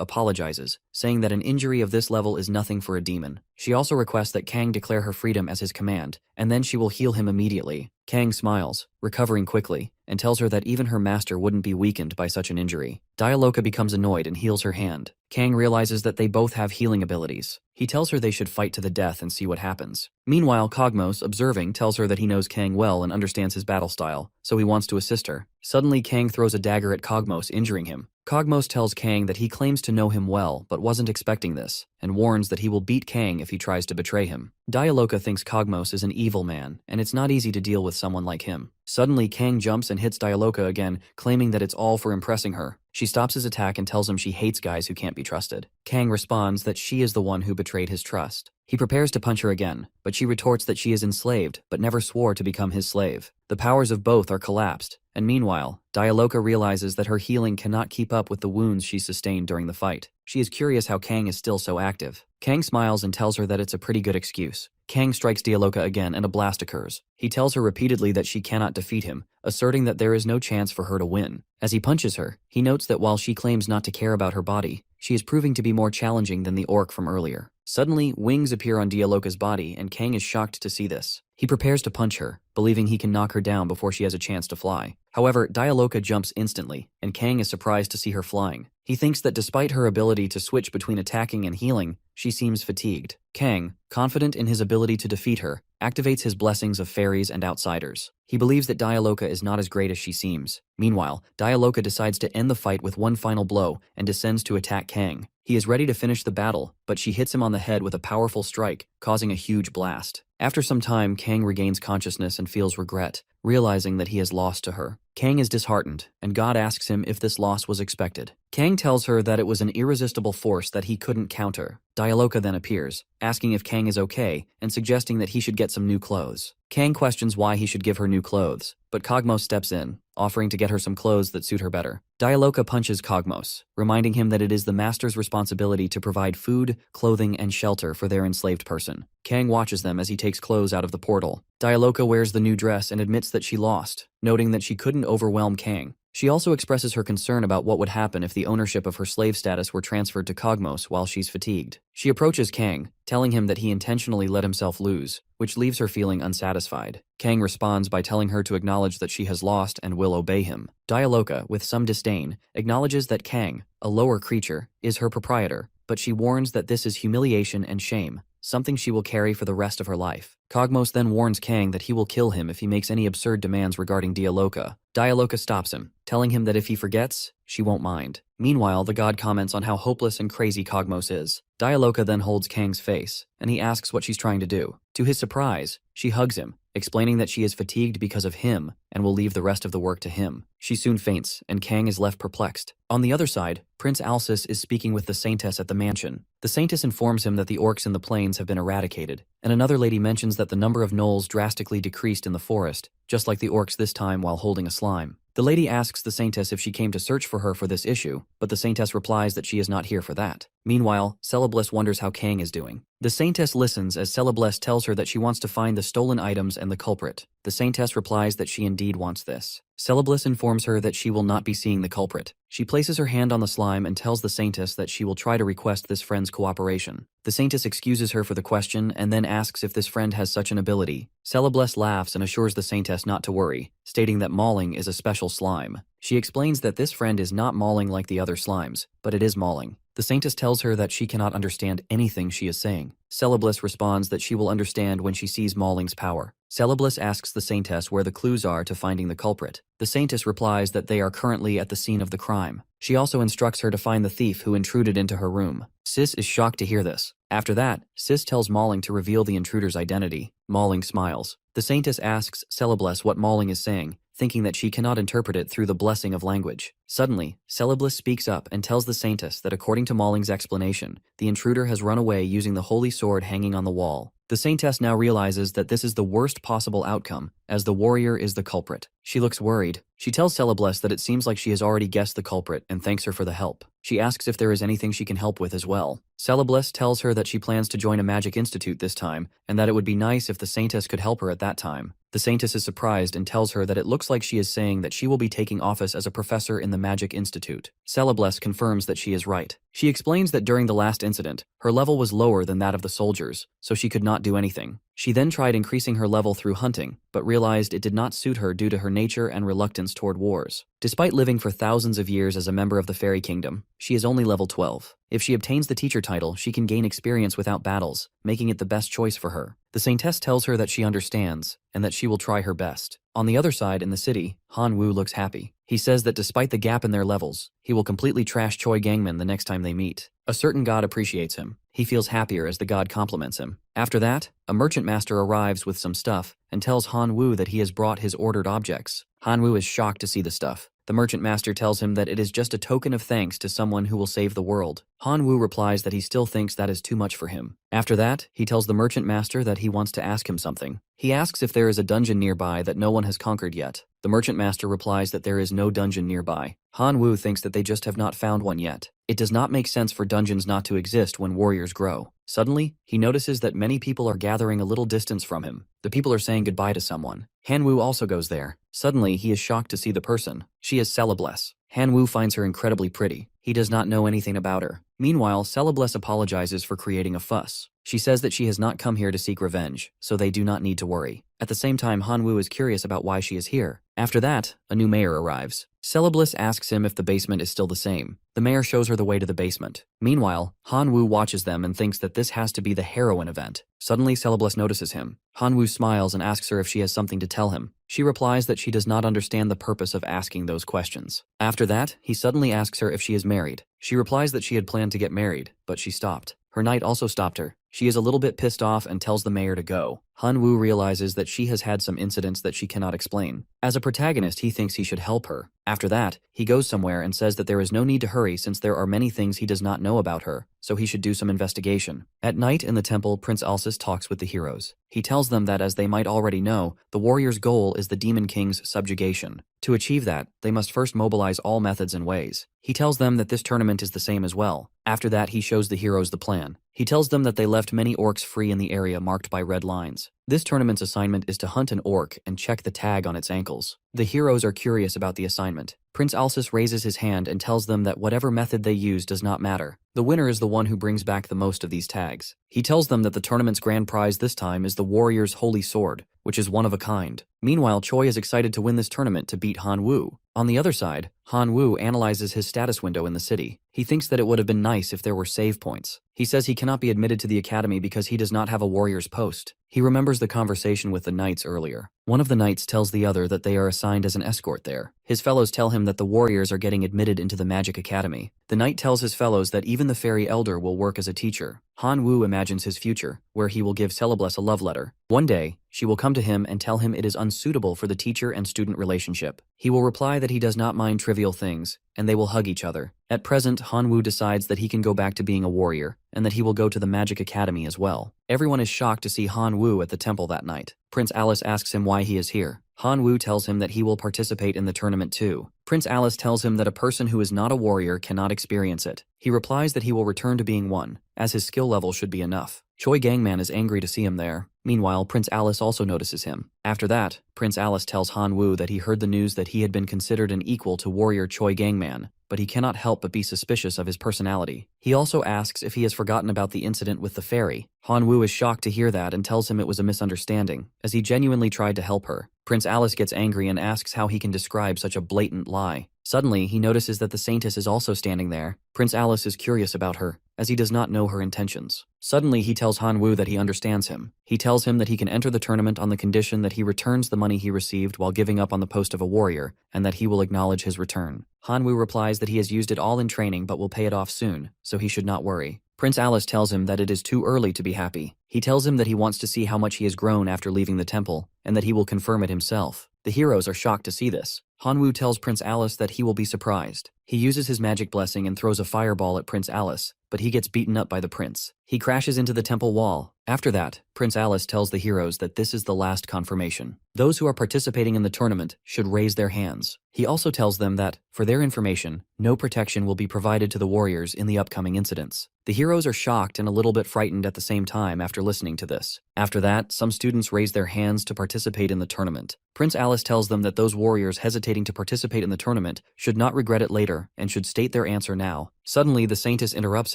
Speaker 1: apologizes, saying that an injury of this level is nothing for a demon. She also requests that Kang declare her freedom as his command, and then she will heal him immediately. Kang smiles, recovering quickly, and tells her that even her master wouldn't be weakened by such an injury. Dialoka becomes annoyed and heals her hand. Kang realizes that they both have healing abilities. He tells her they should fight to the death and see what happens. Meanwhile, Cogmos, observing, tells her that he knows Kang well and understands his battle style, so he wants to assist her. Suddenly, Kang throws a dagger at Cogmos, injuring him. Cogmos tells Kang that he claims to know him well, but wasn't expecting this, and warns that he will beat Kang if he tries to betray him. Dialoka thinks Cogmos is an evil man, and it's not easy to deal with someone like him. Suddenly, Kang jumps and hits Dialoka again, claiming that it's all for impressing her. She stops his attack and tells him she hates guys who can't be trusted. Kang responds that she is the one who betrayed his trust. He prepares to punch her again, but she retorts that she is enslaved, but never swore to become his slave. The powers of both are collapsed, and meanwhile, Dialoka realizes that her healing cannot keep up with the wounds she sustained during the fight. She is curious how Kang is still so active. Kang smiles and tells her that it's a pretty good excuse. Kang strikes Dialoka again and a blast occurs. He tells her repeatedly that she cannot defeat him, asserting that there is no chance for her to win. As he punches her, he notes that while she claims not to care about her body, she is proving to be more challenging than the orc from earlier. Suddenly, wings appear on Dialoka's body and Kang is shocked to see this. He prepares to punch her, believing he can knock her down before she has a chance to fly. However, Dialoka jumps instantly, and Kang is surprised to see her flying. He thinks that despite her ability to switch between attacking and healing, she seems fatigued. Kang, confident in his ability to defeat her, activates his blessings of fairies and outsiders. He believes that Dialoka is not as great as she seems. Meanwhile, Dialoka decides to end the fight with one final blow and descends to attack Kang. He is ready to finish the battle, but she hits him on the head with a powerful strike, causing a huge blast. After some time, Kang regains consciousness and feels regret, realizing that he has lost to her. Kang is disheartened, and God asks him if this loss was expected. Kang tells her that it was an irresistible force that he couldn't counter. Dialoka then appears, asking if Kang is okay, and suggesting that he should get some new clothes. Kang questions why he should give her new clothes, but Cogmos steps in, offering to get her some clothes that suit her better. Dialoka punches Cogmos, reminding him that it is the master's responsibility to provide food, clothing, and shelter for their enslaved person. Kang watches them as he takes clothes out of the portal. Dialoka wears the new dress and admits that she lost, noting that she couldn't overwhelm Kang. She also expresses her concern about what would happen if the ownership of her slave status were transferred to Cogmos while she's fatigued. She approaches Kang, telling him that he intentionally let himself lose, which leaves her feeling unsatisfied. Kang responds by telling her to acknowledge that she has lost and will obey him. Dialoka, with some disdain, acknowledges that Kang, a lower creature, is her proprietor, but she warns that this is humiliation and shame, something she will carry for the rest of her life. Cogmos then warns Kang that he will kill him if he makes any absurd demands regarding Dialoka. Dialoka stops him, telling him that if he forgets, she won't mind. Meanwhile, the god comments on how hopeless and crazy Cogmos is. Dialoka then holds Kang's face, and he asks what she's trying to do. To his surprise, she hugs him, explaining that she is fatigued because of him and will leave the rest of the work to him. She soon faints, and Kang is left perplexed. On the other side, Prince Alsus is speaking with the Saintess at the mansion. The Saintess informs him that the orcs in the plains have been eradicated, and another lady mentions that the number of gnolls drastically decreased in the forest, just like the orcs this time while holding a slime. The lady asks the Saintess if she came to search for her for this issue, but the Saintess replies that she is not here for that. Meanwhile, Celebliss wonders how Kang is doing. The Saintess listens as Celebliss tells her that she wants to find the stolen items and the culprit. The saintess replies that she indeed wants this. Celebliss informs her that she will not be seeing the culprit. She places her hand on the slime and tells the saintess that she will try to request this friend's cooperation. The saintess excuses her for the question and then asks if this friend has such an ability. Celebliss laughs and assures the saintess not to worry, stating that mauling is a special slime. She explains that this friend is not mauling like the other slimes, but it is mauling. The saintess tells her that she cannot understand anything she is saying. Celebliss responds that she will understand when she sees mauling's power. Celebliss asks the saintess where the clues are to finding the culprit. The saintess replies that they are currently at the scene of the crime. She also instructs her to find the thief who intruded into her room. Sis is shocked to hear this. After that, Sis tells Mauling to reveal the intruder's identity. Mauling smiles. The saintess asks Celebliss what Mauling is saying, thinking that she cannot interpret it through the blessing of language. Suddenly, Celebliss speaks up and tells the saintess that according to Mauling's explanation, the intruder has run away using the holy sword hanging on the wall. The saintess now realizes that this is the worst possible outcome, as the warrior is the culprit. She looks worried. She tells Celebliss that it seems like she has already guessed the culprit and thanks her for the help. She asks if there is anything she can help with as well. Celebliss tells her that she plans to join a magic institute this time, and that it would be nice if the saintess could help her at that time. The saintess is surprised and tells her that it looks like she is saying that she will be taking office as a professor in the magic institute. Celebliss confirms that she is right. She explains that during the last incident, her level was lower than that of the soldiers, so she could not do anything. She then tried increasing her level through hunting, but realized it did not suit her due to her nature and reluctance toward wars. Despite living for thousands of years as a member of the fairy kingdom, she is only level 12. If she obtains the teacher title, she can gain experience without battles, making it the best choice for her. The saintess tells her that she understands, and that she will try her best. On the other side, in the city, Han Wu looks happy. He says that despite the gap in their levels, he will completely trash Choi Gangmin the next time they meet. A certain god appreciates him. He feels happier as the god compliments him. After that, a merchant master arrives with some stuff and tells Han Wu that he has brought his ordered objects. Han Wu is shocked to see the stuff. The merchant master tells him that it is just a token of thanks to someone who will save the world. Han Wu replies that he still thinks that is too much for him. After that, he tells the merchant master that he wants to ask him something. He asks if there is a dungeon nearby that no one has conquered yet. The merchant master replies that there is no dungeon nearby. Han Wu thinks that they just have not found one yet. It does not make sense for dungeons not to exist when warriors grow. Suddenly, he notices that many people are gathering a little distance from him. The people are saying goodbye to someone. Han Wu also goes there. Suddenly, he is shocked to see the person. She is Celebliss. Han Wu finds her incredibly pretty. He does not know anything about her. Meanwhile, Celebliss apologizes for creating a fuss. She says that she has not come here to seek revenge, so they do not need to worry. At the same time, Han Wu is curious about why she is here. After that, a new mayor arrives. Celebliss asks him if the basement is still the same. The mayor shows her the way to the basement. Meanwhile, Han Wu watches them and thinks that this has to be the heroine event. Suddenly, Celebliss notices him. Han Wu smiles and asks her if she has something to tell him. She replies that she does not understand the purpose of asking those questions. After that, he suddenly asks her if she is married. She replies that she had planned to get married, but she stopped. Her knight also stopped her. She is a little bit pissed off and tells the mayor to go. Han Wu realizes that she has had some incidents that she cannot explain. As a protagonist, he thinks he should help her. After that, he goes somewhere and says that there is no need to hurry since there are many things he does not know about her, so he should do some investigation. At night in the temple, Prince Alsus talks with the heroes. He tells them that as they might already know, the warrior's goal is the Demon King's subjugation. To achieve that, they must first mobilize all methods and ways. He tells them that this tournament is the same as well. After that, he shows the heroes the plan. He tells them that they left many orcs free in the area marked by red lines. This tournament's assignment is to hunt an orc and check the tag on its ankles. The heroes are curious about the assignment. Prince Alsus raises his hand and tells them that whatever method they use does not matter. The winner is the one who brings back the most of these tags. He tells them that the tournament's grand prize this time is the warrior's holy sword, which is one of a kind. Meanwhile, Choi is excited to win this tournament to beat Han Wu. On the other side, Han Wu analyzes his status window in the city. He thinks that it would have been nice if there were save points. He says he cannot be admitted to the academy because he does not have a warrior's post. He remembers the conversation with the knights earlier. One of the knights tells the other that they are assigned as an escort there. His fellows tell him that the warriors are getting admitted into the magic academy. The knight tells his fellows that even the fairy elder will work as a teacher. Han Wu imagines his future, where he will give Celebliss a love letter. One day, she will come to him and tell him it is unsuitable for the teacher and student relationship. He will reply that he does not mind trivial things, and they will hug each other. At present, Han Wu decides that he can go back to being a warrior, and that he will go to the Magic Academy as well. Everyone is shocked to see Han Wu at the temple that night. Prince Alice asks him why he is here. Han Wu tells him that he will participate in the tournament too. Prince Alice tells him that a person who is not a warrior cannot experience it. He replies that he will return to being one. as his skill level should be enough. Choi Gangman is angry to see him there. Meanwhile, Prince Alice also notices him. After that, Prince Alice tells Han Woo that he heard the news that he had been considered an equal to warrior Choi Gangman, but he cannot help but be suspicious of his personality. He also asks if he has forgotten about the incident with the fairy. Han Woo is shocked to hear that and tells him it was a misunderstanding, as he genuinely tried to help her. Prince Alice gets angry and asks how he can describe such a blatant lie. Suddenly, he notices that the Saintess is also standing there. Prince Alice is curious about her, as he does not know her intentions. Suddenly, he tells Han Woo that he understands him. He tells him that he can enter the tournament on the condition that he returns the money he received while giving up on the post of a warrior, and that he will acknowledge his return. Han Woo replies that he has used it all in training but will pay it off soon, so he should not worry. Prince Alice tells him that it is too early to be happy. He tells him that he wants to see how much he has grown after leaving the temple, and that he will confirm it himself. The heroes are shocked to see this. Han Woo tells Prince Alice that he will be surprised. He uses his magic blessing and throws a fireball at Prince Alice, but he gets beaten up by the prince. He crashes into the temple wall. After that, Prince Alice tells the heroes that this is the last confirmation. Those who are participating in the tournament should raise their hands. He also tells them that, for their information, no protection will be provided to the warriors in the upcoming incidents. The heroes are shocked and a little bit frightened at the same time after listening to this. After that, some students raise their hands to participate in the tournament. Prince Alice tells them that those warriors hesitating to participate in the tournament should not regret it later and should state their answer now. Suddenly, the Saintess interrupts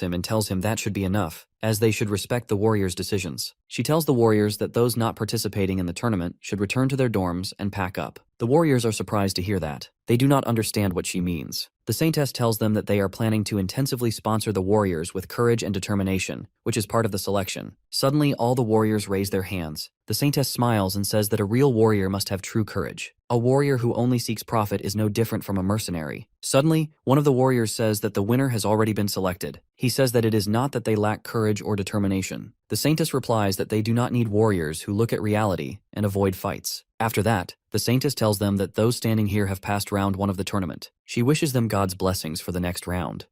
Speaker 1: him and tells him that should be enough, as they should respect the warriors' decisions. She tells the warriors that those not participating in the tournament should return to their dorms and pack up. The warriors are surprised to hear that. They do not understand what she means. The Saintess tells them that they are planning to intensively sponsor the warriors with courage and determination, which is part of the selection. Suddenly, all the warriors raise their hands. The Saintess smiles and says that a real warrior must have true courage. A warrior who only seeks profit is no different from a mercenary. Suddenly, one of the warriors says that the winner has already been selected. He says that it is not that they lack courage or determination. The Saintess replies that they do not need warriors who look at reality and avoid fights. After that, the Saintess tells them that those standing here have passed round 1 of the tournament. She wishes them God's blessings for the next round.